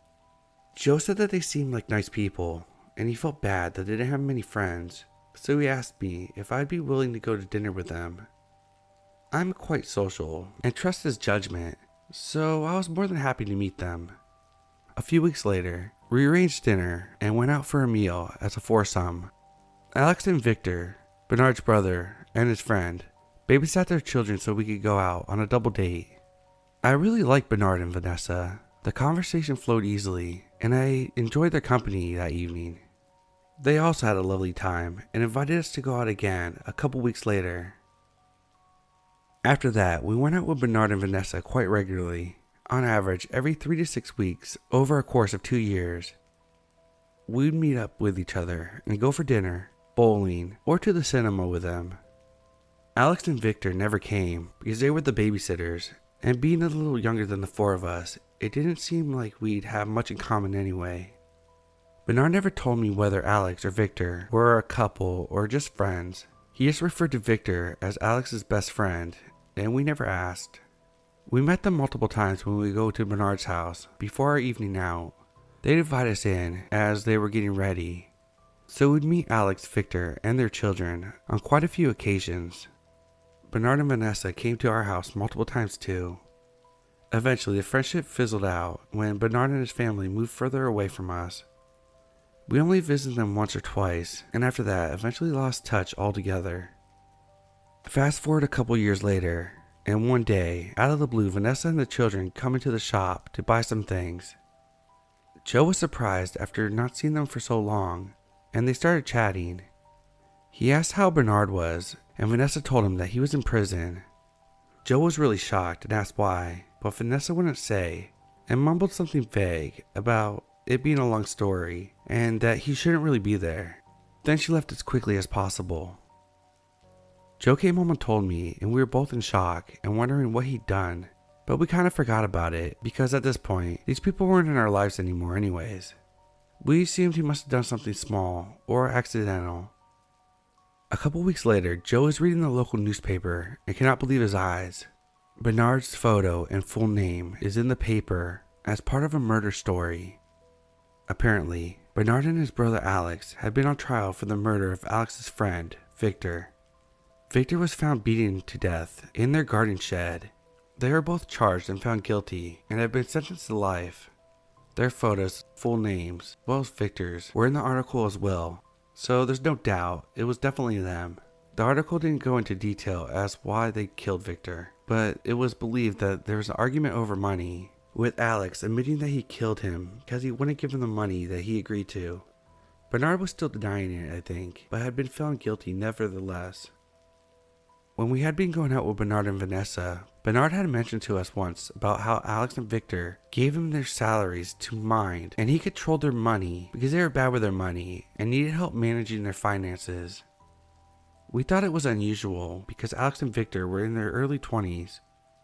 Joe said that they seemed like nice people, and he felt bad that they didn't have many friends, so he asked me if I'd be willing to go to dinner with them. I'm quite social and trust his judgment, so I was more than happy to meet them. A few weeks later, we arranged dinner and went out for a meal as a foursome. Alex and Victor, Bernard's brother, and his friend, babysat their children so we could go out on a double date. I really liked Bernard and Vanessa. The conversation flowed easily, and I enjoyed their company that evening. They also had a lovely time and invited us to go out again a couple weeks later. After that, we went out with Bernard and Vanessa quite regularly. on average every 3 to 6 weeks over a course of 2 years. We'd meet up with each other and go for dinner, bowling, or to the cinema with them. Alex and Victor never came because they were the babysitters, and being a little younger than the four of us, it didn't seem like we'd have much in common anyway. Bernard never told me whether Alex or Victor were a couple or just friends. He just referred to Victor as Alex's best friend, and we never asked. We met them multiple times when we go to Bernard's house before our evening out. They'd invite us in as they were getting ready, so we'd meet Alex, Victor, and their children on quite a few occasions. Bernard and Vanessa came to our house multiple times too. Eventually, the friendship fizzled out when Bernard and his family moved further away from us. We only visited them once or twice, and after that, eventually lost touch altogether. Fast forward a couple years later, and one day, out of the blue, Vanessa and the children come into the shop to buy some things. Joe was surprised after not seeing them for so long, and they started chatting. He asked how Bernard was, and Vanessa told him that he was in prison. Joe was really shocked and asked why, but Vanessa wouldn't say, and mumbled something vague about it being a long story, and that he shouldn't really be there. Then she left as quickly as possible. Joe came home and told me, and we were both in shock and wondering what he'd done. But we kind of forgot about it because at this point, these people weren't in our lives anymore anyways. We assumed he must have done something small or accidental. A couple weeks later, Joe is reading the local newspaper and cannot believe his eyes. Bernard's photo and full name is in the paper as part of a murder story. Apparently, Bernard and his brother Alex had been on trial for the murder of Alex's friend, Victor. Victor was found beaten to death in their garden shed. They were both charged and found guilty and have been sentenced to life. Their photos, full names, as well as Victor's, were in the article as well, so there's no doubt it was definitely them. The article didn't go into detail as why they killed Victor, but it was believed that there was an argument over money, with Alex admitting that he killed him because he wouldn't give him the money that he agreed to. Bernard was still denying it, I think, but had been found guilty nevertheless. When we had been going out with Bernard and Vanessa, Bernard had mentioned to us once about how Alex and Victor gave him their salaries to mind, and he controlled their money because they were bad with their money and needed help managing their finances. We thought it was unusual because Alex and Victor were in their early 20s,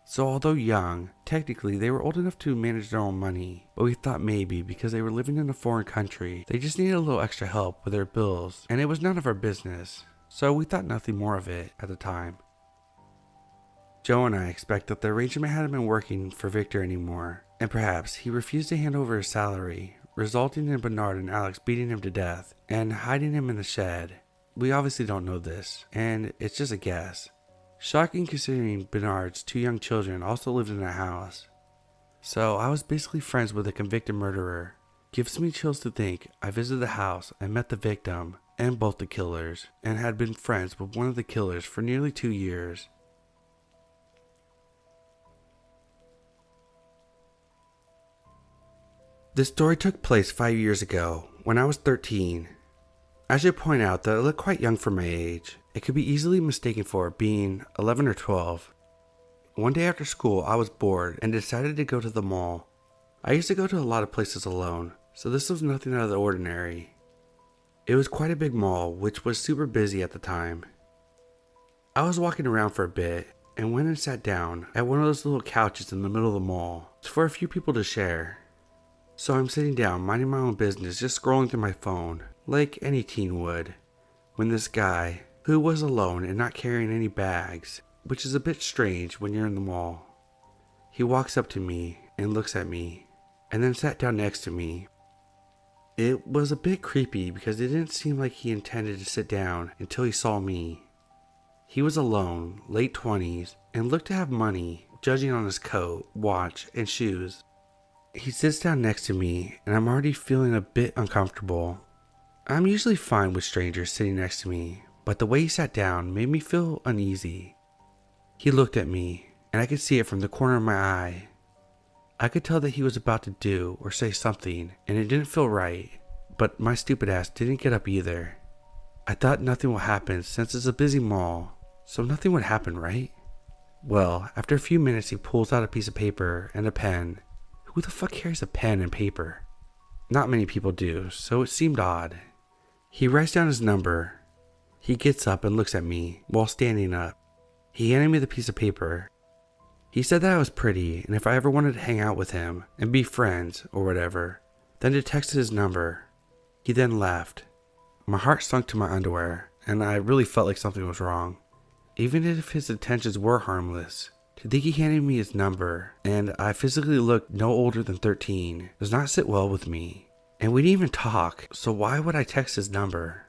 so although young, technically they were old enough to manage their own money, but we thought maybe because they were living in a foreign country, they just needed a little extra help with their bills, and it was none of our business, so we thought nothing more of it at the time. Joe and I expect that the arrangement hadn't been working for Victor anymore, and perhaps he refused to hand over his salary, resulting in Bernard and Alex beating him to death and hiding him in the shed. We obviously don't know this, and it's just a guess. Shocking considering Bernard's two young children also lived in the house. So I was basically friends with a convicted murderer. Gives me chills to think I visited the house and met the victim and both the killers, and had been friends with one of the killers for nearly 2 years. This story took place 5 years ago, when I was 13. I should point out that I look quite young for my age. It could be easily mistaken for being 11 or 12. One day after school, I was bored and decided to go to the mall. I used to go to a lot of places alone, so this was nothing out of the ordinary. It was quite a big mall, which was super busy at the time. I was walking around for a bit, and went and sat down at one of those little couches in the middle of the mall. It's for a few people to share. So I'm sitting down, minding my own business, just scrolling through my phone, like any teen would, when this guy, who was alone and not carrying any bags, which is a bit strange when you're in the mall, he walks up to me and looks at me, and then sat down next to me. It was a bit creepy because it didn't seem like he intended to sit down until he saw me. He was alone, late 20s, and looked to have money, judging on his coat, watch, and shoes. He sits down next to me, and I'm already feeling a bit uncomfortable. I'm usually fine with strangers sitting next to me, but the way he sat down made me feel uneasy. He looked at me, and I could see it from the corner of my eye. I could tell that he was about to do or say something, and it didn't feel right, but my stupid ass didn't get up either. I thought nothing would happen since it's a busy mall, so nothing would happen, right? Well, after a few minutes he pulls out a piece of paper and a pen. Who the fuck carries a pen and paper? Not many people do, so it seemed odd. He writes down his number. He gets up and looks at me while standing up. He handed me the piece of paper. He said that I was pretty and if I ever wanted to hang out with him and be friends or whatever, then to text his number. He then left. My heart sunk to my underwear and I really felt like something was wrong. Even if his intentions were harmless, to think he handed me his number and I physically looked no older than 13 does not sit well with me. And we didn't even talk, so why would I text his number?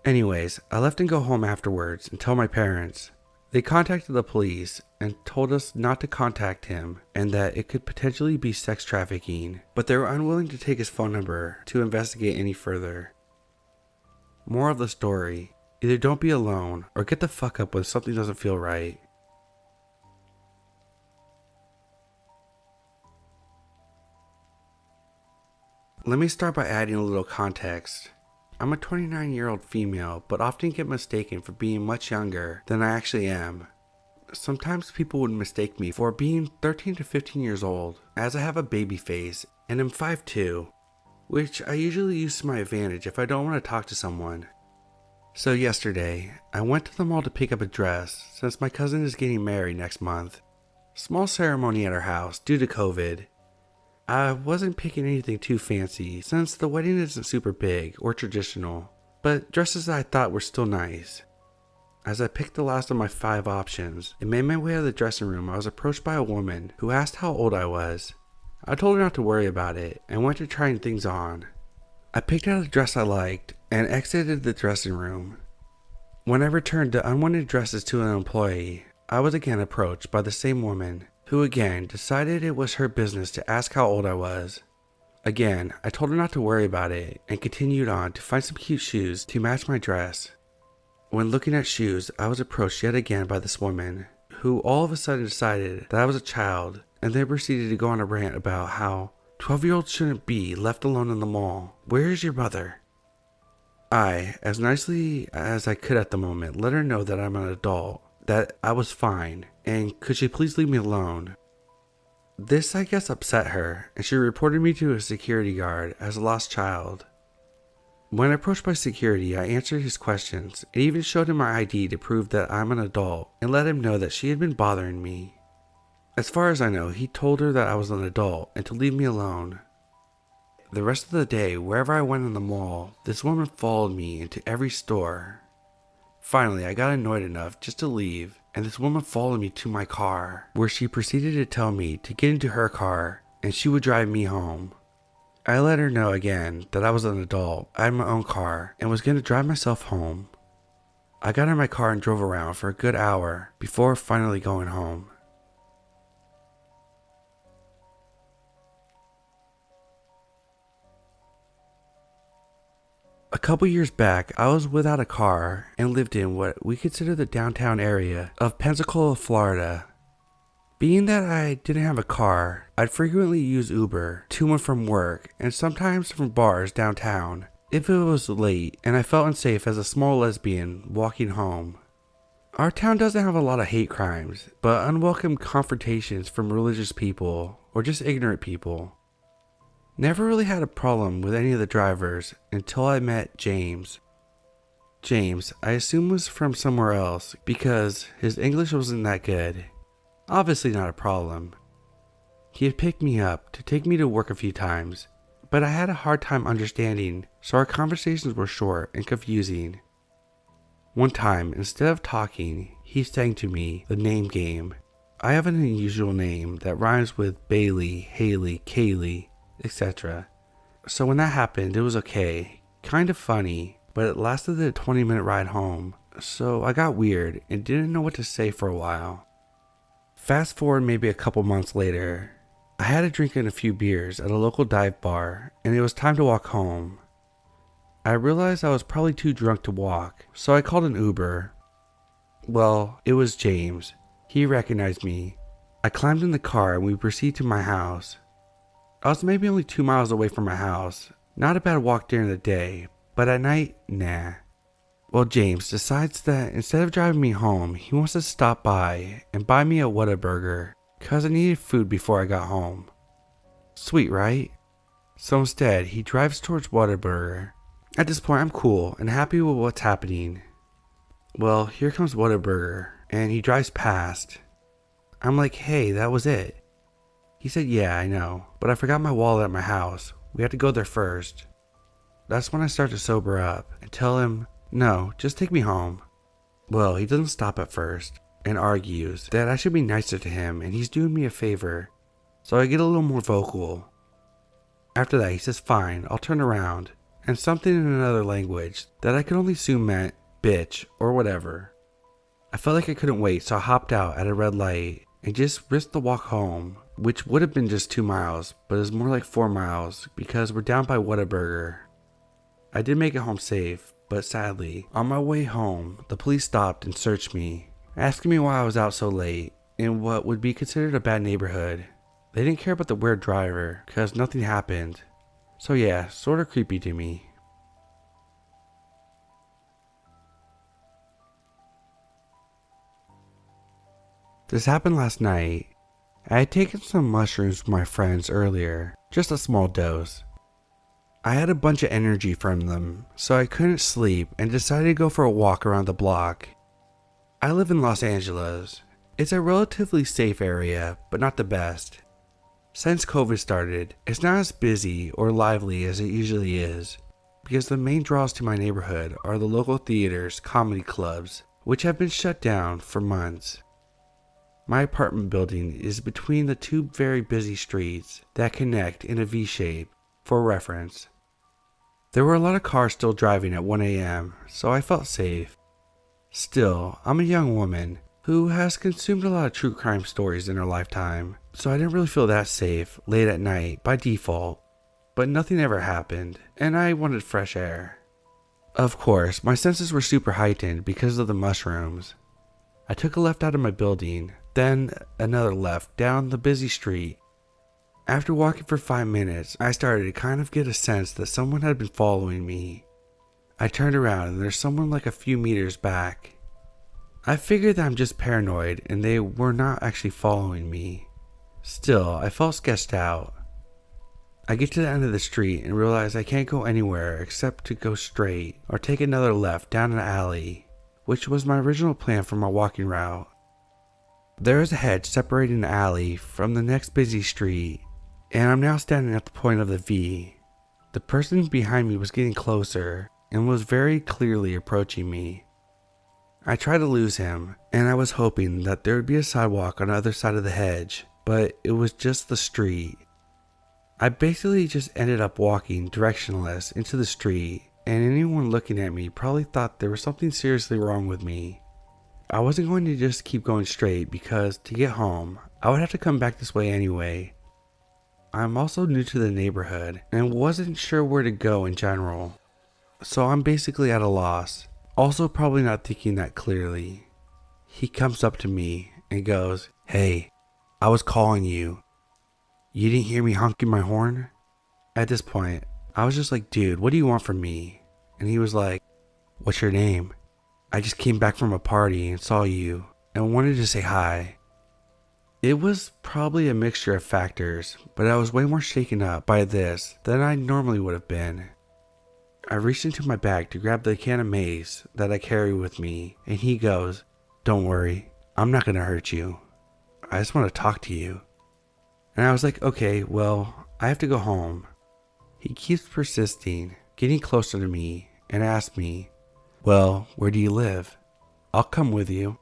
Anyways, I left and go home afterwards and tell my parents. They contacted the police and told us not to contact him and that it could potentially be sex trafficking, but they were unwilling to take his phone number to investigate any further. Moral of the story, either don't be alone or get the fuck up when something doesn't feel right. Let me start by adding a little context. I'm a 29-year-old female, but often get mistaken for being much younger than I actually am. Sometimes people would mistake me for being 13 to 15 years old, as I have a baby face and am 5'2", which I usually use to my advantage if I don't want to talk to someone. So yesterday, I went to the mall to pick up a dress since my cousin is getting married next month. Small ceremony at our house due to COVID. I wasn't picking anything too fancy since the wedding isn't super big or traditional, but dresses that I thought were still nice. As I picked the last of my 5 options and made my way out of the dressing room, I was approached by a woman who asked how old I was. I told her not to worry about it and went to trying things on. I picked out a dress I liked and exited the dressing room. When I returned the unwanted dresses to an employee, I was again approached by the same woman who again decided it was her business to ask how old I was. Again, I told her not to worry about it and continued on to find some cute shoes to match my dress. When looking at shoes, I was approached yet again by this woman who all of a sudden decided that I was a child and then proceeded to go on a rant about how 12-year-olds shouldn't be left alone in the mall. Where is your mother? I, as nicely as I could at the moment, let her know that I'm an adult, that I was fine, and could she please leave me alone? This, I guess, upset her, and she reported me to a security guard as a lost child. When approached by security, I answered his questions and even showed him my ID to prove that I'm an adult and let him know that she had been bothering me. As far as I know, he told her that I was an adult and to leave me alone. The rest of the day, wherever I went in the mall, this woman followed me into every store. Finally, I got annoyed enough just to leave, and this woman followed me to my car, where she proceeded to tell me to get into her car and she would drive me home. I let her know again that I was an adult, I had my own car, and was going to drive myself home. I got in my car and drove around for a good hour before finally going home. A couple years back, I was without a car and lived in what we consider the downtown area of Pensacola, Florida. Being that I didn't have a car, I'd frequently use Uber to and from work and sometimes from bars downtown if it was late and I felt unsafe as a small lesbian walking home. Our town doesn't have a lot of hate crimes, but unwelcome confrontations from religious people or just ignorant people. Never really had a problem with any of the drivers until I met James. James, I assume, was from somewhere else because his English wasn't that good. Obviously not a problem. He had picked me up to take me to work a few times, but I had a hard time understanding, so our conversations were short and confusing. One time, instead of talking, he sang to me the name game. I have an unusual name that rhymes with Bailey, Haley, Kaylee, etc. So when that happened, it was okay, kind of funny, but it lasted a 20-minute ride home, so I got weird and didn't know what to say for a while. Fast forward maybe a couple months later, I had a drink and a few beers at a local dive bar and it was time to walk home. I realized I was probably too drunk to walk, so I called an Uber. Well, it was James. He recognized me. I climbed in the car and we proceeded to my house. I was maybe only 2 miles away from my house. Not a bad walk during the day, but at night, nah. Well, James decides that instead of driving me home, he wants to stop by and buy me a Whataburger because I needed food before I got home. Sweet, right? So instead, he drives towards Whataburger. At this point, I'm cool and happy with what's happening. Well, here comes Whataburger, and he drives past. I'm like, hey, that was it. He said, yeah, I know, but I forgot my wallet at my house. We had to go there first. That's when I start to sober up and tell him, no, just take me home. Well, he doesn't stop at first and argues that I should be nicer to him and he's doing me a favor. So I get a little more vocal. After that, he says, fine, I'll turn around, and something in another language that I could only assume meant bitch or whatever. I felt like I couldn't wait, so I hopped out at a red light and just risked the walk home, which would have been just 2 miles, but is more like 4 miles because we're down by Whataburger. I did make it home safe, but sadly, on my way home, the police stopped and searched me, asking me why I was out so late in what would be considered a bad neighborhood. They didn't care about the weird driver because nothing happened. So yeah, sort of creepy to me. This happened last night. I had taken some mushrooms with my friends earlier, just a small dose. I had a bunch of energy from them, so I couldn't sleep and decided to go for a walk around the block. I live in Los Angeles. It's a relatively safe area, but not the best. Since COVID started, it's not as busy or lively as it usually is, because the main draws to my neighborhood are the local theaters, comedy clubs, which have been shut down for months. My apartment building is between the two very busy streets that connect in a V shape, for reference. There were a lot of cars still driving at 1 a.m., so I felt safe. Still, I'm a young woman who has consumed a lot of true crime stories in her lifetime, so I didn't really feel that safe late at night by default. But nothing ever happened, and I wanted fresh air. Of course, my senses were super heightened because of the mushrooms. I took a left out of my building, then another left down the busy street. After walking for 5 minutes, I started to kind of get a sense that someone had been following me. I turned around and there's someone like a few meters back. I figured that I'm just paranoid and they were not actually following me. Still, I felt sketched out. I get to the end of the street and realize I can't go anywhere except to go straight or take another left down an alley, which was my original plan for my walking route. There is a hedge separating the alley from the next busy street, and I'm now standing at the point of the V. The person behind me was getting closer and was very clearly approaching me. I tried to lose him, and I was hoping that there would be a sidewalk on the other side of the hedge, but it was just the street. I basically just ended up walking directionless into the street, and anyone looking at me probably thought there was something seriously wrong with me. I wasn't going to just keep going straight because to get home, I would have to come back this way anyway. I'm also new to the neighborhood and wasn't sure where to go in general, so I'm basically at a loss. Also probably not thinking that clearly. He comes up to me and goes, "Hey, I was calling you. You didn't hear me honking my horn?" At this point, I was just like, "Dude, what do you want from me?" And he was like, "What's your name? I just came back from a party and saw you and wanted to say hi." It was probably a mixture of factors, but I was way more shaken up by this than I normally would have been. I reached into my bag to grab the can of mace that I carry with me, and he goes, "Don't worry, I'm not going to hurt you. I just want to talk to you." And I was like, "Okay, well, I have to go home." He keeps persisting, getting closer to me, and asked me, "Well, where do you live? I'll come with you."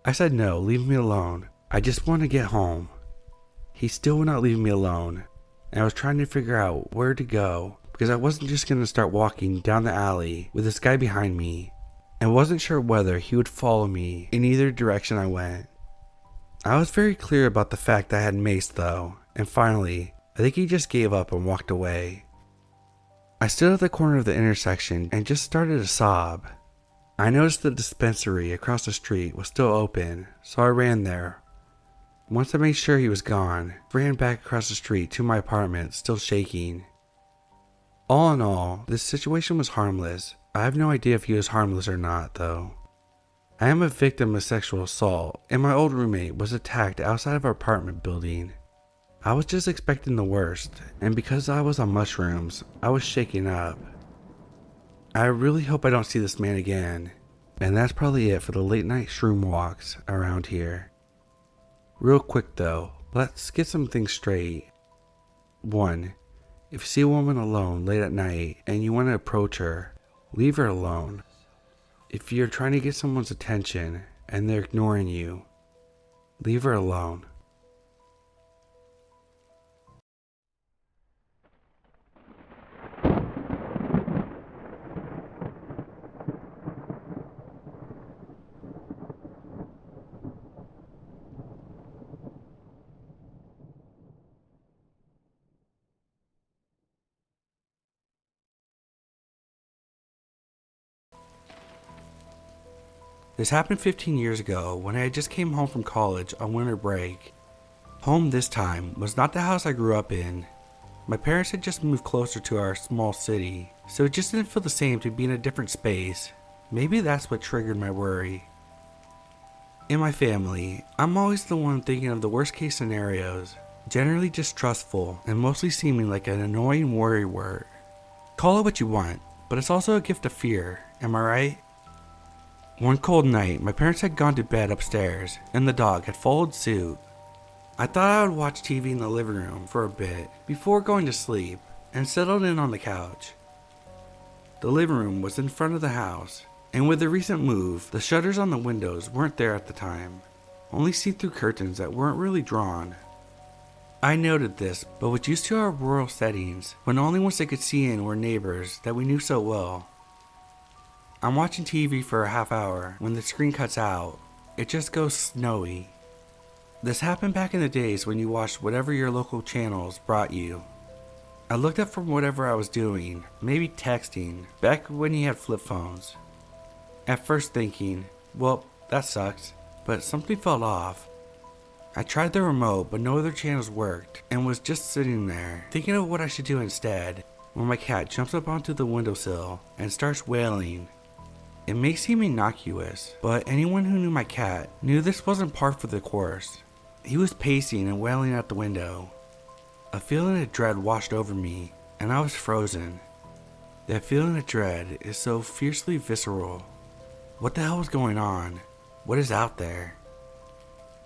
I said, "No, leave me alone. I just want to get home." He still would not leave me alone, and I was trying to figure out where to go because I wasn't just going to start walking down the alley with this guy behind me, and wasn't sure whether he would follow me in either direction I went. I was very clear about the fact that I had mace though, and finally, I think he just gave up and walked away. I stood at the corner of the intersection and just started to sob. I noticed the dispensary across the street was still open, so I ran there. Once I made sure he was gone, ran back across the street to my apartment, still shaking. All in all, this situation was harmless. I have no idea if he was harmless or not, though. I am a victim of sexual assault, and my old roommate was attacked outside of our apartment building. I was just expecting the worst, and because I was on mushrooms, I was shaken up. I really hope I don't see this man again, and that's probably it for the late night shroom walks around here. Real quick though, let's get some things straight. 1. If you see a woman alone late at night and you want to approach her, leave her alone. If you're trying to get someone's attention and they're ignoring you, leave her alone. This happened 15 years ago when I just came home from college on winter break. Home this time was not the house I grew up in. My parents had just moved closer to our small city, so it just didn't feel the same to be in a different space. Maybe that's what triggered my worry. In my family, I'm always the one thinking of the worst case scenarios, generally distrustful and mostly seeming like an annoying worrywart. Call it what you want, but it's also a gift of fear, am I right? One cold night, my parents had gone to bed upstairs, and the dog had followed suit. I thought I would watch TV in the living room for a bit before going to sleep, and settled in on the couch. The living room was in front of the house, and with the recent move, the shutters on the windows weren't there at the time, only see-through curtains that weren't really drawn. I noted this, but was used to our rural settings, when the only ones they could see in were neighbors that we knew so well. I'm watching TV for a half hour. When the screen cuts out, it just goes snowy. This happened back in the days when you watched whatever your local channels brought you. I looked up from whatever I was doing, maybe texting, back when you had flip phones. At first thinking, well, that sucks, but something felt off. I tried the remote, but no other channels worked, and was just sitting there, thinking of what I should do instead, when my cat jumps up onto the windowsill and starts wailing. It may seem innocuous, but anyone who knew my cat knew this wasn't par for the course. He was pacing and wailing out the window. A feeling of dread washed over me, and I was frozen. That feeling of dread is so fiercely visceral. What the hell was going on? What is out there?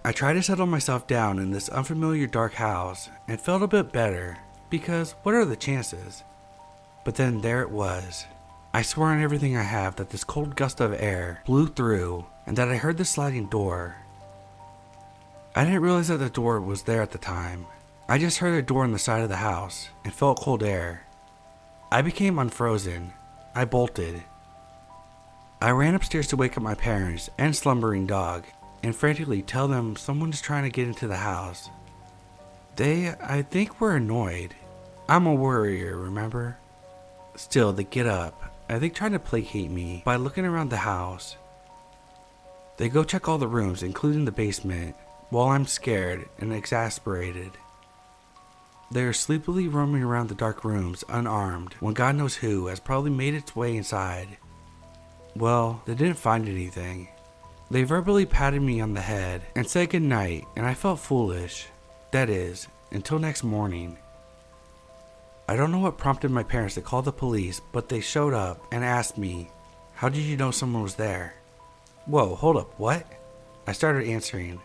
I tried to settle myself down in this unfamiliar dark house and felt a bit better, because what are the chances? But then there it was. I swear on everything I have that this cold gust of air blew through and that I heard the sliding door. I didn't realize that the door was there at the time. I just heard a door on the side of the house and felt cold air. I became unfrozen. I bolted. I ran upstairs to wake up my parents and slumbering dog and frantically tell them someone is trying to get into the house. They, I think, were annoyed. I'm a worrier, remember? Still, they get up. I think trying to placate me by looking around the house. They go check all the rooms, including the basement, while I'm scared and exasperated. They are sleepily roaming around the dark rooms unarmed when God knows who has probably made its way inside. Well, they didn't find anything. They verbally patted me on the head and said goodnight, and I felt foolish. That is, until next morning. I don't know what prompted my parents to call the police, but they showed up and asked me, "How did you know someone was there?" Whoa, hold up, what? I started answering.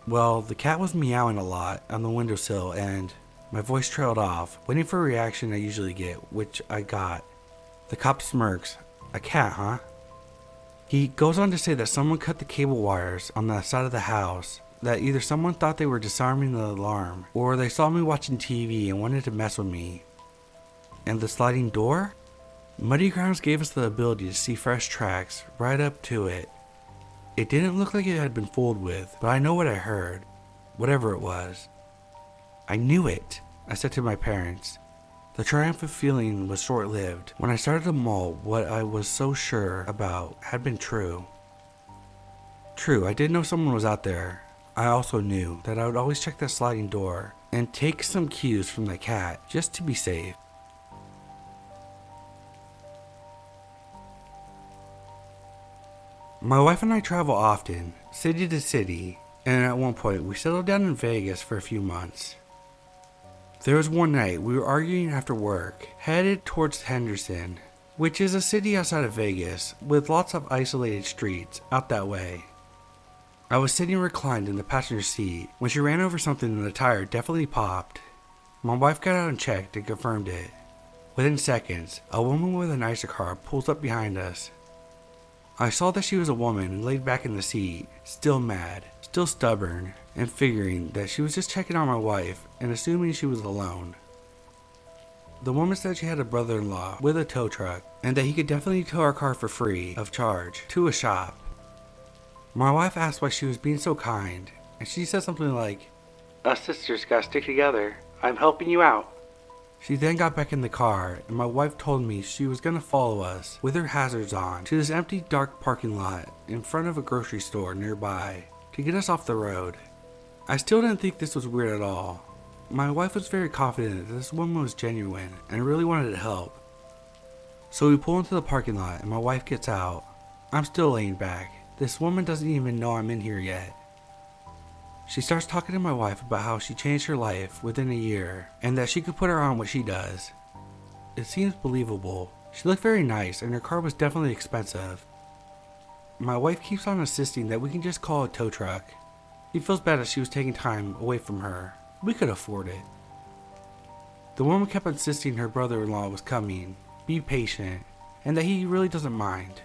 Well, the cat was meowing a lot on the windowsill and my voice trailed off, waiting for a reaction I usually get, which I got. The cop smirks. A cat, huh? He goes on to say that someone cut the cable wires on the side of the house, that either someone thought they were disarming the alarm, or they saw me watching TV and wanted to mess with me. And the sliding door? Muddy grounds gave us the ability to see fresh tracks right up to it. It didn't look like it had been fooled with, but I know what I heard, whatever it was. I knew it, I said to my parents. The triumphant feeling was short-lived when I started to mull what I was so sure about had been true. True, I did know someone was out there. I also knew that I would always check that sliding door and take some cues from the cat just to be safe. My wife and I travel often, city to city, and at one point we settled down in Vegas for a few months. There was one night we were arguing after work, headed towards Henderson, which is a city outside of Vegas with lots of isolated streets out that way. I was sitting reclined in the passenger seat when she ran over something and the tire definitely popped. My wife got out and checked and confirmed it. Within seconds, a woman with a nicer car pulls up behind us. I saw that she was a woman and laid back in the seat, still mad, still stubborn, and figuring that she was just checking on my wife and assuming she was alone. The woman said she had a brother-in-law with a tow truck and that he could definitely tow our car for free of charge to a shop. My wife asked why she was being so kind, and she said something like, "Us sisters gotta stick together. I'm helping you out." She then got back in the car, and my wife told me she was gonna follow us with her hazards on to this empty dark parking lot in front of a grocery store nearby to get us off the road. I still didn't think this was weird at all. My wife was very confident that this woman was genuine and really wanted to help. So we pull into the parking lot and my wife gets out. I'm still laying back. This woman doesn't even know I'm in here yet. She starts talking to my wife about how she changed her life within a year and that she could put her on what she does. It seems believable. She looked very nice and her car was definitely expensive. My wife keeps on insisting that we can just call a tow truck. He feels bad that she was taking time away from her. We could afford it. The woman kept insisting her brother-in-law was coming, be patient, and that he really doesn't mind.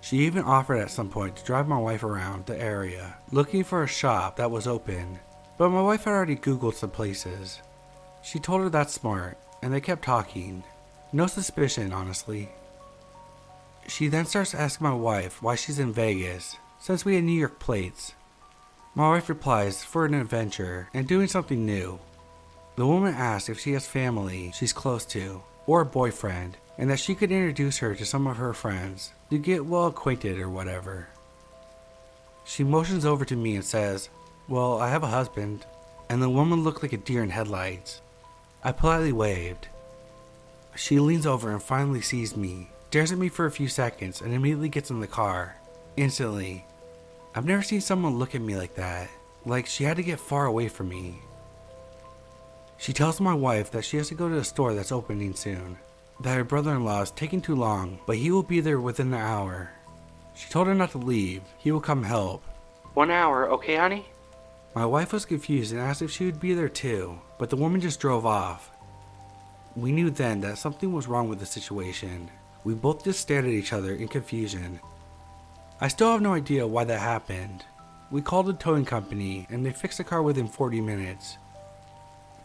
She even offered at some point to drive my wife around the area, looking for a shop that was open, but my wife had already Googled some places. She told her that's smart, and they kept talking. No suspicion, honestly. She then starts asking my wife why she's in Vegas, since we had New York plates. My wife replies for an adventure and doing something new. The woman asks if she has family she's close to, or a boyfriend, and that she could introduce her to some of her friends to get well acquainted or whatever. She motions over to me and says, "Well, I have a husband," and the woman looked like a deer in headlights. I politely waved. She leans over and finally sees me, stares at me for a few seconds, and immediately gets in the car. Instantly. I've never seen someone look at me like that, like she had to get far away from me. She tells my wife that she has to go to a store that's opening soon, that her brother-in-law is taking too long, but he will be there within an hour. She told her not to leave, he will come help. "1 hour, okay, honey?" My wife was confused and asked if she would be there too, but the woman just drove off. We knew then that something was wrong with the situation. We both just stared at each other in confusion. I still have no idea why that happened. We called a towing company and they fixed the car within 40 minutes.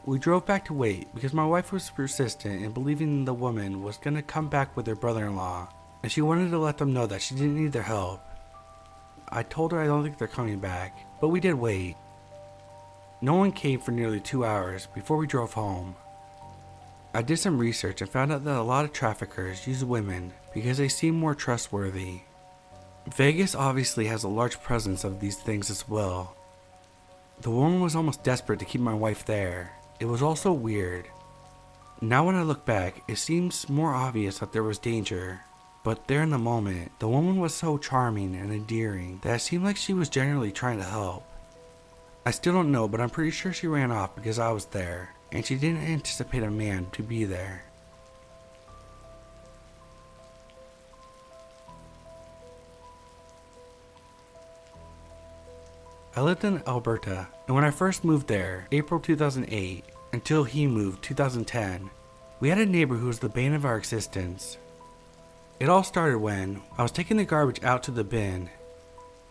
We drove back to wait because my wife was persistent in believing the woman was going to come back with her brother-in-law, and she wanted to let them know that she didn't need their help. I told her I don't think they're coming back, but we did wait. No one came for nearly 2 hours before we drove home. I did some research and found out that a lot of traffickers use women because they seem more trustworthy. Vegas obviously has a large presence of these things as well. The woman was almost desperate to keep my wife there. It was also weird. Now when I look back, it seems more obvious that there was danger. But there in the moment, the woman was so charming and endearing that it seemed like she was genuinely trying to help. I still don't know, but I'm pretty sure she ran off because I was there, and she didn't anticipate a man to be there. I lived in Alberta, and when I first moved there, April 2008, until he moved 2010, we had a neighbor who was the bane of our existence. It all started when I was taking the garbage out to the bin.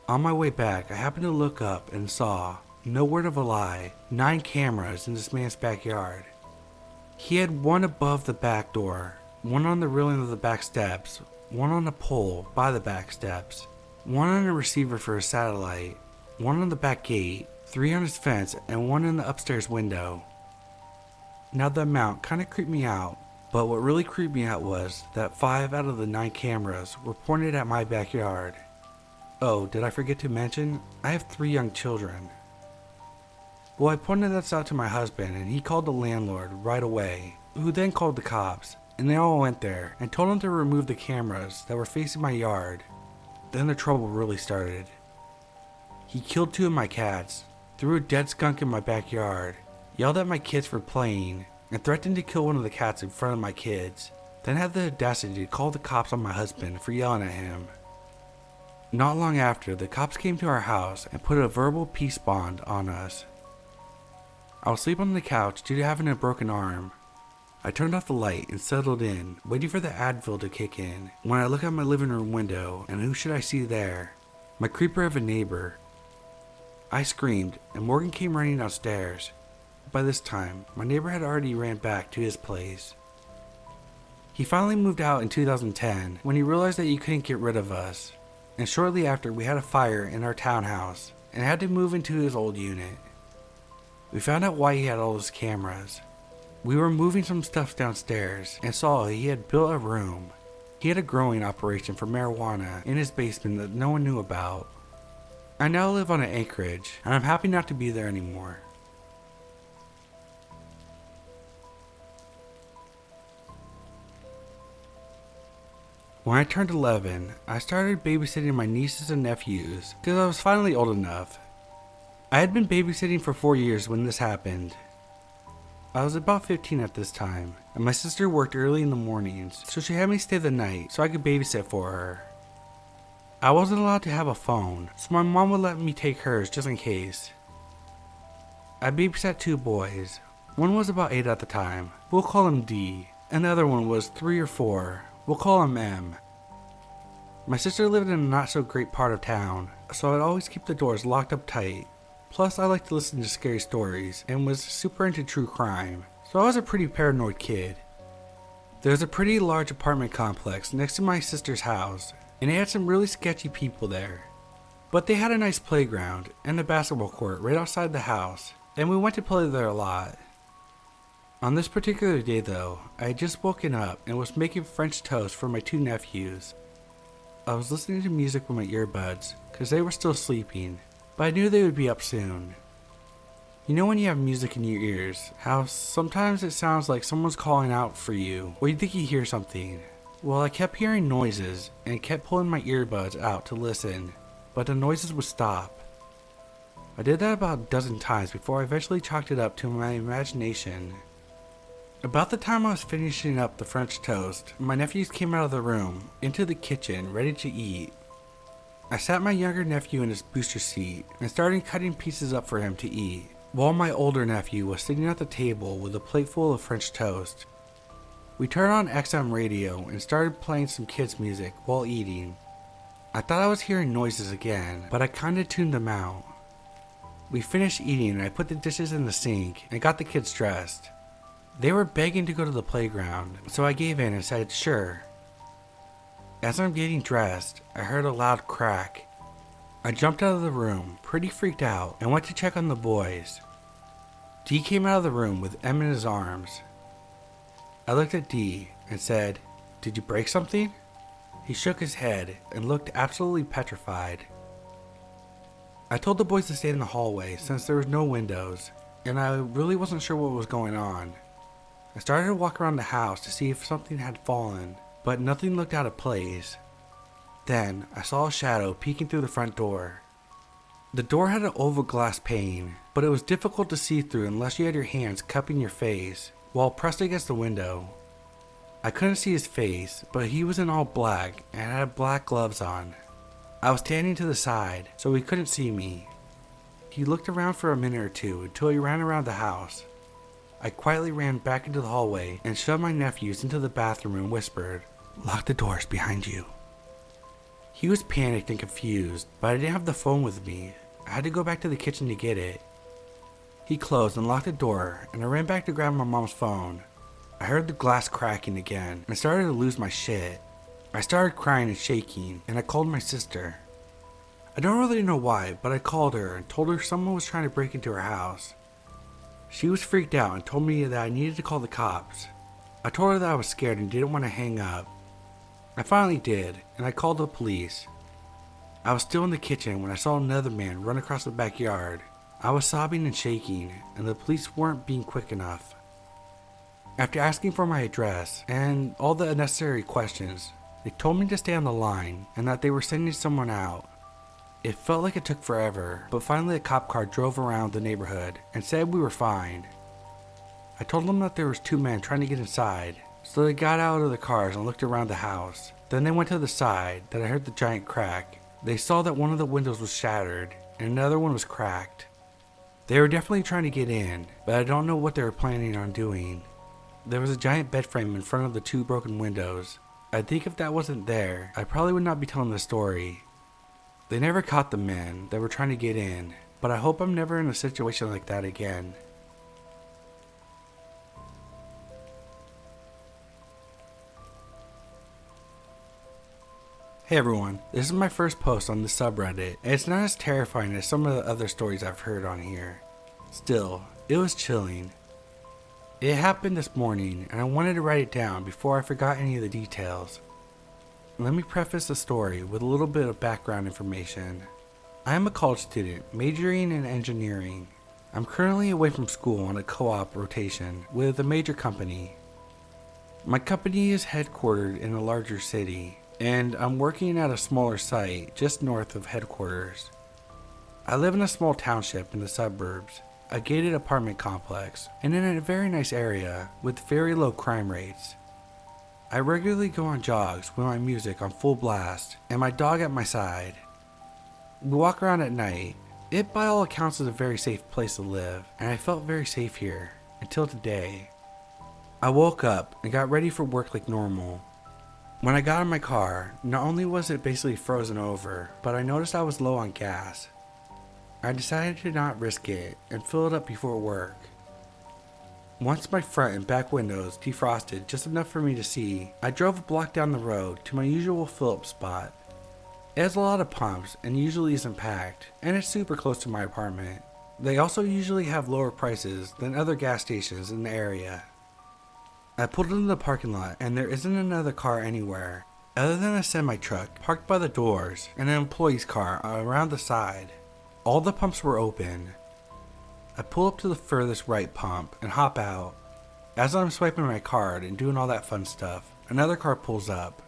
On my way back, I happened to look up and saw, no word of a lie, 9 cameras in this man's backyard. He had one above the back door, one on the railing of the back steps, one on a pole by the back steps, one on a receiver for a satellite, one on the back gate, 3 on his fence, and 1 in the upstairs window. Now the amount kind of creeped me out, but what really creeped me out was that 5 out of the 9 cameras were pointed at my backyard. Oh, did I forget to mention? I have 3 young children. Well, I pointed this out to my husband and he called the landlord right away, who then called the cops, and they all went there and told him to remove the cameras that were facing my yard. Then the trouble really started. He killed 2 of my cats, threw a dead skunk in my backyard, yelled at my kids for playing, and threatened to kill one of the cats in front of my kids, then had the audacity to call the cops on my husband for yelling at him. Not long after, the cops came to our house and put a verbal peace bond on us. I was asleep on the couch due to having a broken arm. I turned off the light and settled in, waiting for the Advil to kick in, when I look out my living room window, and who should I see there? My creeper of a neighbor. I screamed, and Morgan came running downstairs. By this time, my neighbor had already ran back to his place. He finally moved out in 2010 when he realized that you couldn't get rid of us, and shortly after we had a fire in our townhouse and had to move into his old unit. We found out why he had all those cameras. We were moving some stuff downstairs and saw he had built a room. He had a growing operation for marijuana in his basement that no one knew about. I now live on an acreage, and I'm happy not to be there anymore. When I turned 11, I started babysitting my nieces and nephews because I was finally old enough. I had been babysitting for 4 years when this happened. I was about 15 at this time, and my sister worked early in the mornings, so she had me stay the night so I could babysit for her. I wasn't allowed to have a phone, so my mom would let me take hers just in case. I babysat 2 boys. One was about 8 at the time, we'll call him D, and the other one was 3 or 4, we'll call him M. My sister lived in a not so great part of town, so I'd always keep the doors locked up tight. Plus I liked to listen to scary stories and was super into true crime, so I was a pretty paranoid kid. There's a pretty large apartment complex next to my sister's house, and it had some really sketchy people there. But they had a nice playground and a basketball court right outside the house, and we went to play there a lot. On this particular day though, I had just woken up and was making French toast for my 2 nephews. I was listening to music with my earbuds, cause they were still sleeping, but I knew they would be up soon. You know when you have music in your ears, how sometimes it sounds like someone's calling out for you, or you think you hear something? Well, I kept hearing noises, and kept pulling my earbuds out to listen, but the noises would stop. I did that about a dozen times before I eventually chalked it up to my imagination. About the time I was finishing up the French toast, my nephews came out of the room, into the kitchen, ready to eat. I sat my younger nephew in his booster seat and started cutting pieces up for him to eat, while my older nephew was sitting at the table with a plate full of French toast. We turned on XM radio and started playing some kids music while eating. I thought I was hearing noises again, but I kinda tuned them out. We finished eating and I put the dishes in the sink and got the kids dressed. They were begging to go to the playground, so I gave in and said sure. As I'm getting dressed, I heard a loud crack. I jumped out of the room, pretty freaked out, and went to check on the boys. D came out of the room with M in his arms. I looked at D and said, "Did you break something?" He shook his head and looked absolutely petrified. I told the boys to stay in the hallway since there was no windows, and I really wasn't sure what was going on. I started to walk around the house to see if something had fallen, but nothing looked out of place. Then I saw a shadow peeking through the front door. The door had an oval glass pane, but it was difficult to see through unless you had your hands cupping your face while pressed against the window. I couldn't see his face, but he was in all black and had black gloves on. I was standing to the side, so he couldn't see me. He looked around for a minute or two until he ran around the house. I quietly ran back into the hallway and shoved my nephews into the bathroom and whispered, "Lock the doors behind you." He was panicked and confused, but I didn't have the phone with me. I had to go back to the kitchen to get it. He closed and locked the door, and I ran back to grab my mom's phone. I heard the glass cracking again and started to lose my shit. I started crying and shaking, and I called my sister. I don't really know why, but I called her and told her someone was trying to break into her house. She was freaked out and told me that I needed to call the cops. I told her that I was scared and didn't want to hang up. I finally did, and I called the police. I was still in the kitchen when I saw another man run across the backyard. I was sobbing and shaking, and the police weren't being quick enough. After asking for my address and all the unnecessary questions, They told me to stay on the line and that they were sending someone out. It felt like it took forever, but finally a cop car drove around the neighborhood and said we were fine. I told them that there was 2 men trying to get inside, so they got out of the cars and looked around the house. Then they went to the side that I heard the giant crack. They saw that one of the windows was shattered and another one was cracked. They were definitely trying to get in, but I don't know what they were planning on doing. There was a giant bed frame in front of the 2 broken windows. I think if that wasn't there, I probably would not be telling the story. They never caught the men that were trying to get in, but I hope I'm never in a situation like that again. Hey everyone, this is my first post on the subreddit, and it's not as terrifying as some of the other stories I've heard on here. Still, it was chilling. It happened this morning, and I wanted to write it down before I forgot any of the details. Let me preface the story with a little bit of background information. I am a college student majoring in engineering. I'm currently away from school on a co-op rotation with a major company. My company is headquartered in a larger city, and I'm working at a smaller site just north of headquarters. I live in a small township in the suburbs, a gated apartment complex, and in a very nice area with very low crime rates. I regularly go on jogs with my music on full blast and my dog at my side. We walk around at night. It by all accounts is a very safe place to live, and I felt very safe here until today. I woke up and got ready for work like normal. When I got in my car, not only was it basically frozen over, but I noticed I was low on gas. I decided to not risk it and fill it up before work. Once my front and back windows defrosted just enough for me to see, I drove a block down the road to my usual fill-up spot. It has a lot of pumps and usually isn't packed, and it's super close to my apartment. They also usually have lower prices than other gas stations in the area. I pulled into the parking lot and there isn't another car anywhere, other than a semi-truck parked by the doors and an employee's car around the side. All the pumps were open. I pull up to the furthest right pump and hop out. As I'm swiping my card and doing all that fun stuff, another car pulls up.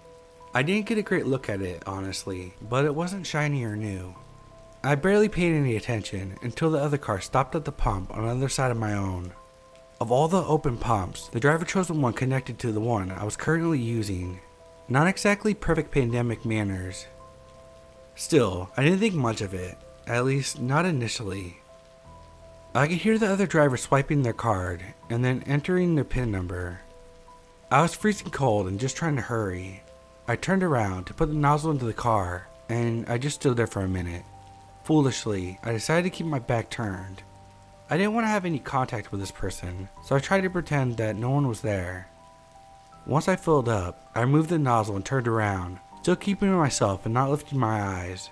I didn't get a great look at it, honestly, but it wasn't shiny or new. I barely paid any attention until the other car stopped at the pump on the other side of my own. Of all the open pumps, the driver chose the one connected to the one I was currently using. Not exactly perfect pandemic manners. Still, I didn't think much of it, at least not initially. I could hear the other driver swiping their card and then entering their PIN number. I was freezing cold and just trying to hurry. I turned around to put the nozzle into the car and I just stood there for a minute. Foolishly, I decided to keep my back turned. I didn't want to have any contact with this person, so I tried to pretend that no one was there. Once I filled up, I removed the nozzle and turned around, still keeping to myself and not lifting my eyes.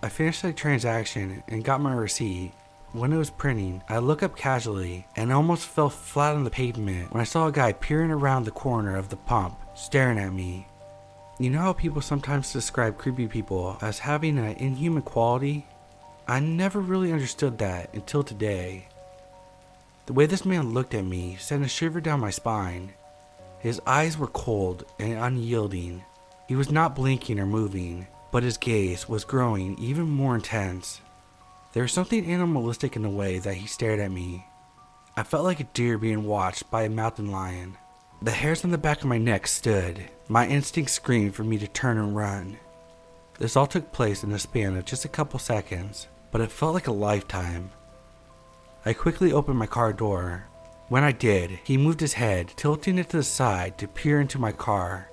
I finished the transaction and got my receipt. When it was printing, I looked up casually and almost fell flat on the pavement when I saw a guy peering around the corner of the pump, staring at me. You know how people sometimes describe creepy people as having an inhuman quality? I never really understood that until today. The way this man looked at me sent a shiver down my spine. His eyes were cold and unyielding. He was not blinking or moving, but his gaze was growing even more intense. There was something animalistic in the way that he stared at me. I felt like a deer being watched by a mountain lion. The hairs on the back of my neck stood. My instinct screamed for me to turn and run. This all took place in the span of just a couple seconds, but it felt like a lifetime. I quickly opened my car door. When I did, he moved his head, tilting it to the side to peer into my car.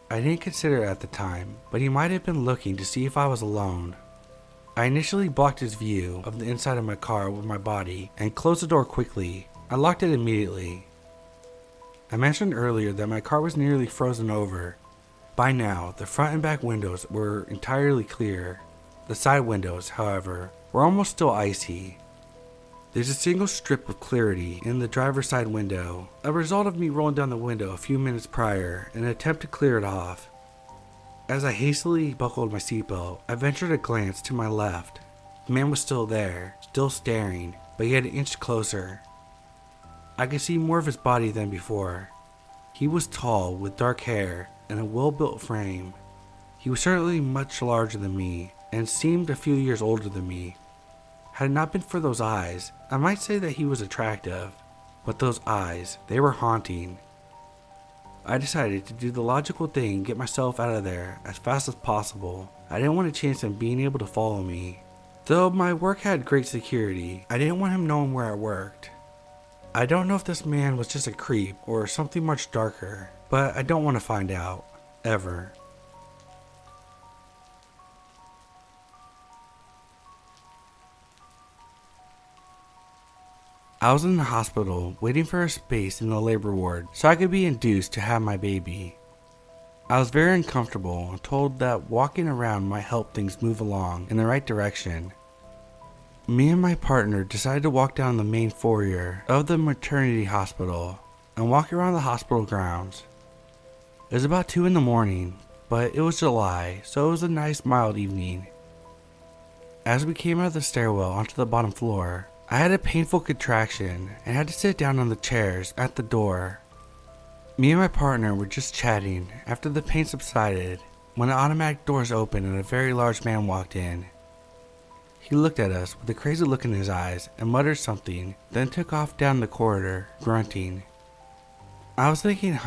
I didn't consider it at the time, but he might have been looking to see if I was alone. I initially blocked his view of the inside of my car with my body and closed the door quickly. I locked it immediately. I mentioned earlier that my car was nearly frozen over. By now, the front and back windows were entirely clear. The side windows, however, were almost still icy. There's a single strip of clarity in the driver's side window, a result of me rolling down the window a few minutes prior in an attempt to clear it off. As I hastily buckled my seatbelt, I ventured a glance to my left. The man was still there, still staring, but he had inched closer. I could see more of his body than before. He was tall with dark hair, and a well-built frame. He was certainly much larger than me and seemed a few years older than me. Had it not been for those eyes, I might say that he was attractive, but those eyes, they were haunting. I decided to do the logical thing and get myself out of there as fast as possible. I didn't want a chance of being able to follow me. Though my work had great security, I didn't want him knowing where I worked. I don't know if this man was just a creep or something much darker, but I don't want to find out, ever. I was in the hospital waiting for a space in the labor ward so I could be induced to have my baby. I was very uncomfortable and told that walking around might help things move along in the right direction. Me and my partner decided to walk down the main foyer of the maternity hospital and walk around the hospital grounds. It was about 2 in the morning, but it was July, so it was a nice mild evening. As we came out of the stairwell onto the bottom floor, I had a painful contraction and had to sit down on the chairs at the door. Me and my partner were just chatting after the pain subsided when the automatic doors opened and a very large man walked in. He looked at us with a crazy look in his eyes and muttered something, then took off down the corridor, grunting. I was thinking,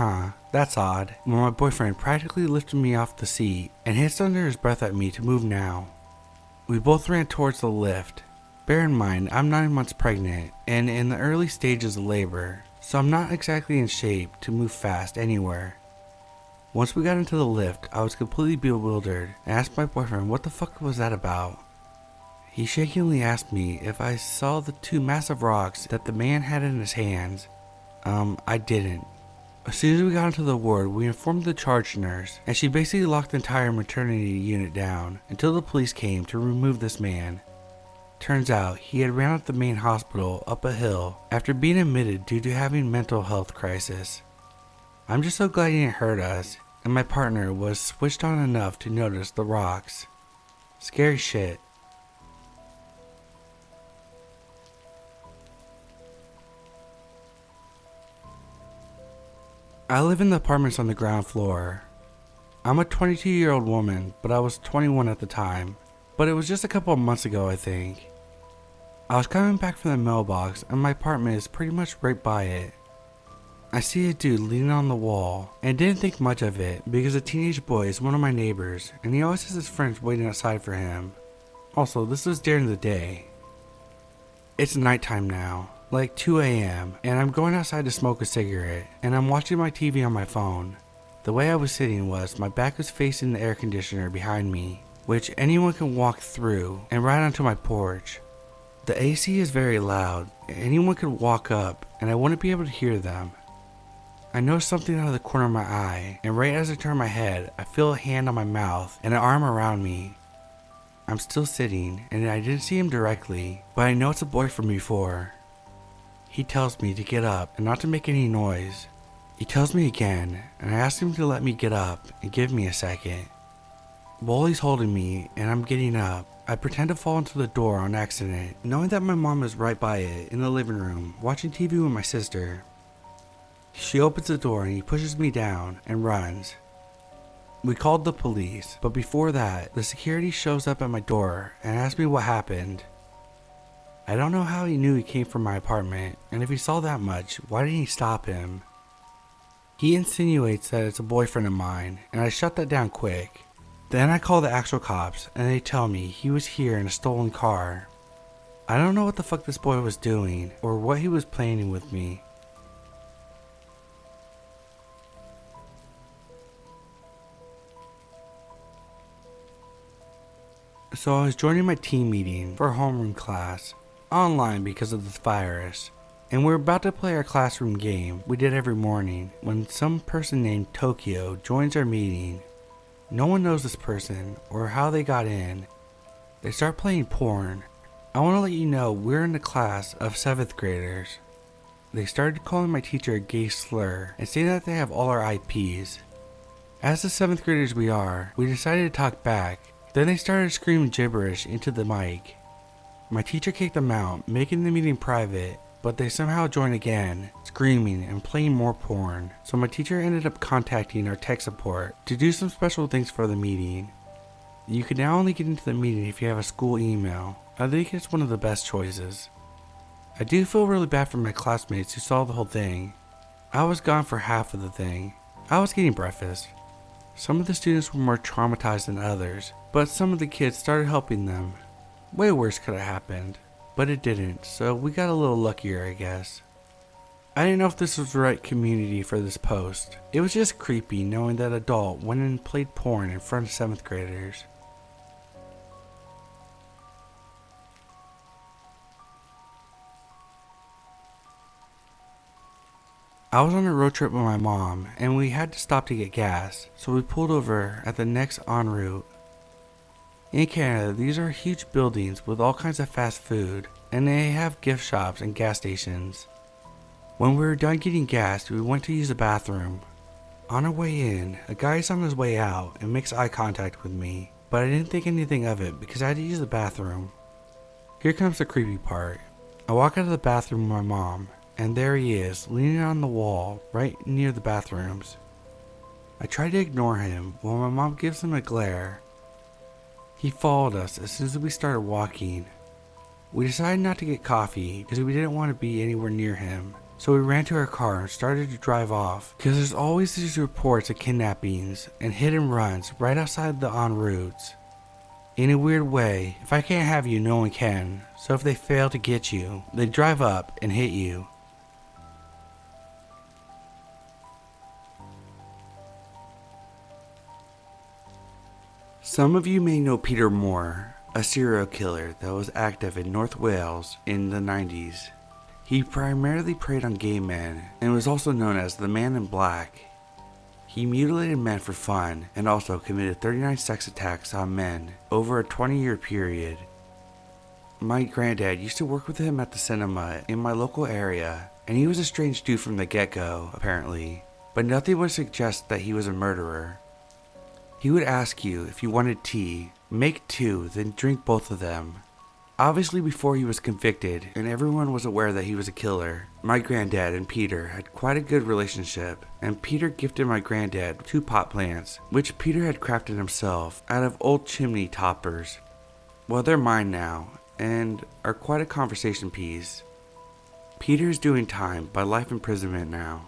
that's odd, when my boyfriend practically lifted me off the seat and hissed under his breath at me to move now. We both ran towards the lift. Bear in mind, I'm 9 months pregnant and in the early stages of labor, so I'm not exactly in shape to move fast anywhere. Once we got into the lift, I was completely bewildered and asked my boyfriend what the fuck was that about. He shakingly asked me if I saw the 2 massive rocks that the man had in his hands. I didn't. As soon as we got into the ward, we informed the charge nurse, and she basically locked the entire maternity unit down until the police came to remove this man. Turns out he had ran out the main hospital up a hill after being admitted due to having mental health crisis. I'm just so glad he didn't hurt us, and my partner was switched on enough to notice the rocks. Scary shit. I live in the apartments on the ground floor. I'm a 22-year-old woman, but I was 21 at the time. But it was just a couple of months ago, I think. I was coming back from the mailbox and my apartment is pretty much right by it. I see a dude leaning on the wall and didn't think much of it because a teenage boy is one of my neighbors and he always has his friends waiting outside for him. Also, this was during the day. It's nighttime now, like 2 a.m. and I'm going outside to smoke a cigarette and I'm watching my TV on my phone. The way I was sitting was my back was facing the air conditioner behind me, which anyone can walk through and right onto my porch. The AC is very loud, anyone could walk up and I wouldn't be able to hear them. I noticed something out of the corner of my eye, and right as I turn my head, I feel a hand on my mouth and an arm around me. I'm still sitting, and I didn't see him directly, but I know it's a boy from before. He tells me to get up and not to make any noise. He tells me again, and I ask him to let me get up and give me a second. While he's holding me and I'm getting up, I pretend to fall into the door on accident, knowing that my mom is right by it in the living room, watching TV with my sister. She opens the door and he pushes me down and runs. We called the police, but before that, the security shows up at my door and asks me what happened. I don't know how he knew he came from my apartment, and if he saw that much, why didn't he stop him? He insinuates that it's a boyfriend of mine, and I shut that down quick. Then I call the actual cops, and they tell me he was here in a stolen car. I don't know what the fuck this boy was doing, or what he was planning with me. So I was joining my team meeting for a homeroom class, online because of this virus, and we were about to play our classroom game we did every morning when some person named Tokyo joins our meeting. No one knows this person or how they got in. They start playing porn. I want to let you know we're in a class of 7th graders. They started calling my teacher a gay slur and saying that they have all our IPs. As the 7th graders we are, we decided to talk back. Then they started screaming gibberish into the mic. My teacher kicked them out, making the meeting private, but they somehow joined again, screaming and playing more porn. So my teacher ended up contacting our tech support to do some special things for the meeting. You can now only get into the meeting if you have a school email. I think it's one of the best choices. I do feel really bad for my classmates who saw the whole thing. I was gone for half of the thing. I was getting breakfast. Some of the students were more traumatized than others, but some of the kids started helping them. Way worse could have happened, but it didn't, so we got a little luckier, I guess. I didn't know if this was the right community for this post. It was just creepy knowing that adult went and played porn in front of 7th graders. I was on a road trip with my mom, and we had to stop to get gas, so we pulled over at the next Enroute. In Canada, these are huge buildings with all kinds of fast food, and they have gift shops and gas stations. When we were done getting gas, we went to use the bathroom. On our way in, a guy is on his way out and makes eye contact with me, but I didn't think anything of it because I had to use the bathroom. Here comes the creepy part. I walk out of the bathroom with my mom, and there he is, leaning on the wall, right near the bathrooms. I try to ignore him while my mom gives him a glare. He followed us as soon as we started walking. We decided not to get coffee because we didn't want to be anywhere near him, so we ran to our car and started to drive off because there's always these reports of kidnappings and hit and runs right outside the Enroutes. In a weird way, if I can't have you, no one can, so if they fail to get you, they drive up and hit you. Some of you may know Peter Moore, a serial killer that was active in North Wales in the 90s. He primarily preyed on gay men and was also known as the Man in Black. He mutilated men for fun and also committed 39 sex attacks on men over a 20-year period. My granddad used to work with him at the cinema in my local area, and he was a strange dude from the get-go, apparently, but nothing would suggest that he was a murderer. He would ask you if you wanted tea, make 2, then drink both of them. Obviously before he was convicted and everyone was aware that he was a killer, my granddad and Peter had quite a good relationship, and Peter gifted my granddad 2 pot plants, which Peter had crafted himself out of old chimney toppers. Well, they're mine now, and are quite a conversation piece. Peter is doing time by life imprisonment now.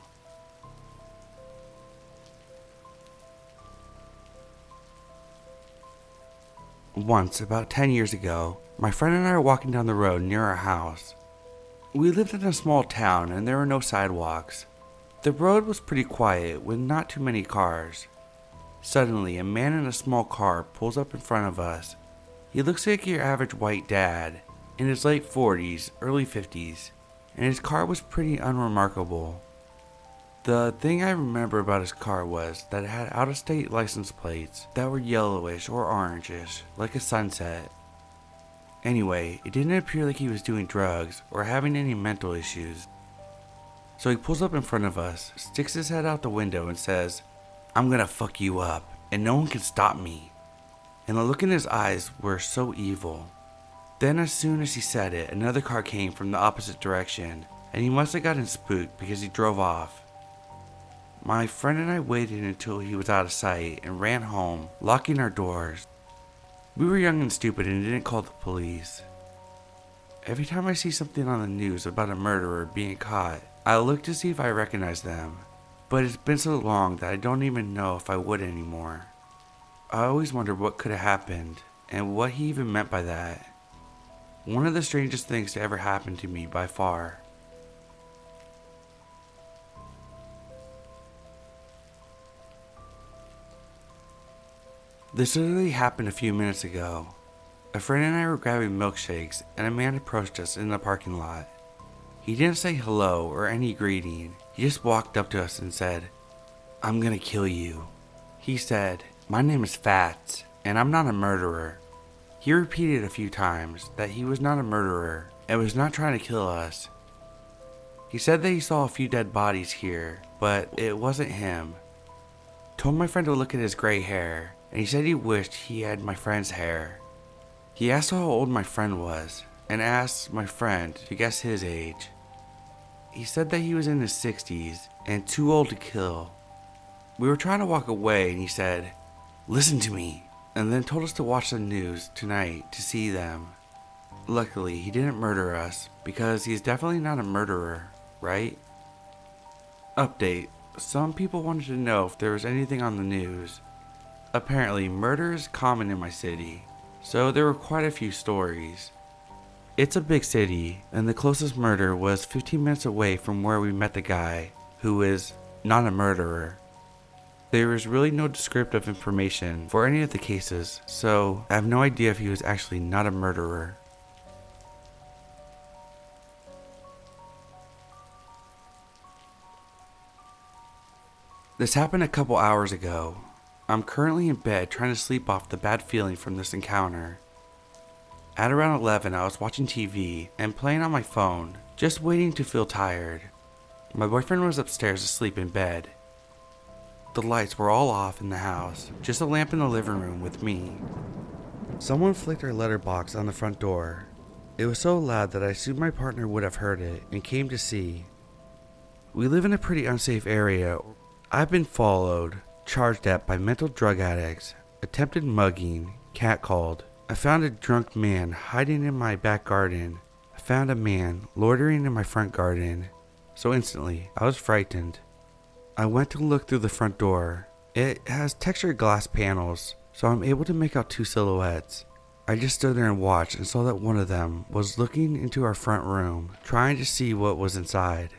Once, about 10 years ago, my friend and I were walking down the road near our house. We lived in a small town and there were no sidewalks. The road was pretty quiet with not too many cars. Suddenly, a man in a small car pulls up in front of us. He looks like your average white dad, in his late 40s, early 50s, and his car was pretty unremarkable. The thing I remember about his car was that it had out-of-state license plates that were yellowish or orangish, like a sunset. Anyway, it didn't appear like he was doing drugs or having any mental issues. So he pulls up in front of us, sticks his head out the window and says, "I'm gonna fuck you up, and no one can stop me." And the look in his eyes were so evil. Then as soon as he said it, another car came from the opposite direction, and he must have gotten spooked because he drove off. My friend and I waited until he was out of sight and ran home, locking our doors. We were young and stupid and didn't call the police. Every time I see something on the news about a murderer being caught, I'll look to see if I recognize them, but it's been so long that I don't even know if I would anymore. I always wondered what could have happened and what he even meant by that. One of the strangest things to ever happen to me by far. This literally happened a few minutes ago. A friend and I were grabbing milkshakes and a man approached us in the parking lot. He didn't say hello or any greeting. He just walked up to us and said, "I'm gonna kill you." He said, "My name is Fats, and I'm not a murderer." He repeated a few times that he was not a murderer and was not trying to kill us. He said that he saw a few dead bodies here, but it wasn't him. Told my friend to look at his gray hair, and he said he wished he had my friend's hair. He asked how old my friend was, and asked my friend to guess his age. He said that he was in his 60s and too old to kill. We were trying to walk away and he said, "Listen to me," and then told us to watch the news tonight to see them. Luckily, he didn't murder us because he's definitely not a murderer, right? Update. Some people wanted to know if there was anything on the news. Apparently, murder is common in my city, so there were quite a few stories. It's a big city, and the closest murder was 15 minutes away from where we met the guy, who is not a murderer. There is really no descriptive information for any of the cases, so I have no idea if he was actually not a murderer. This happened a couple hours ago. I'm currently in bed trying to sleep off the bad feeling from this encounter. At around 11, I was watching TV and playing on my phone, just waiting to feel tired. My boyfriend was upstairs asleep in bed. The lights were all off in the house, just a lamp in the living room with me. Someone flicked our letterbox on the front door. It was so loud that I assumed my partner would have heard it and came to see. We live in a pretty unsafe area. I've been followed, charged at by mental drug addicts, attempted mugging, catcalled. I found a drunk man hiding in my back garden. I found a man loitering in my front garden. So instantly, I was frightened. I went to look through the front door. It has textured glass panels, so I'm able to make out two silhouettes. I just stood there and watched and saw that one of them was looking into our front room, trying to see what was inside.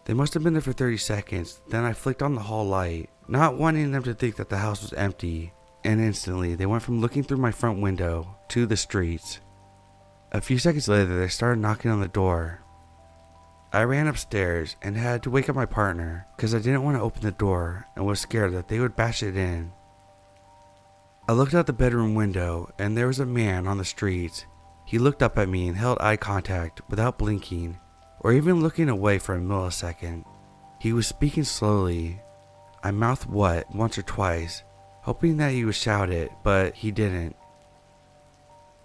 They must have been there for 30 seconds, then I flicked on the hall light, not wanting them to think that the house was empty, and instantly they went from looking through my front window to the streets. A few seconds later, they started knocking on the door. I ran upstairs and had to wake up my partner because I didn't want to open the door and was scared that they would bash it in. I looked out the bedroom window and there was a man on the streets. He looked up at me and held eye contact without blinking or even looking away for a millisecond. He was speaking slowly. I mouthed "what" once or twice, hoping that he would shout it, but he didn't.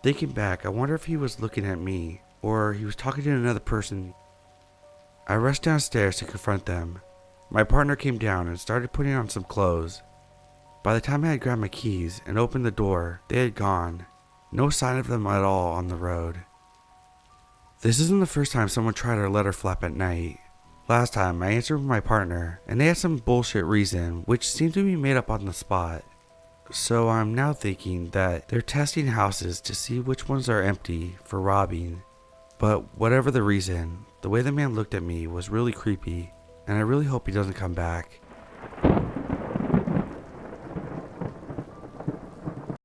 Thinking back, I wonder if he was looking at me or he was talking to another person. I rushed downstairs to confront them. My partner came down and started putting on some clothes. By the time I had grabbed my keys and opened the door, they had gone. No sign of them at all on the road. This isn't the first time someone tried our letter flap at night. Last time I answered with my partner and they had some bullshit reason which seemed to be made up on the spot. So I'm now thinking that they're testing houses to see which ones are empty for robbing. But whatever the reason, the way the man looked at me was really creepy, and I really hope he doesn't come back.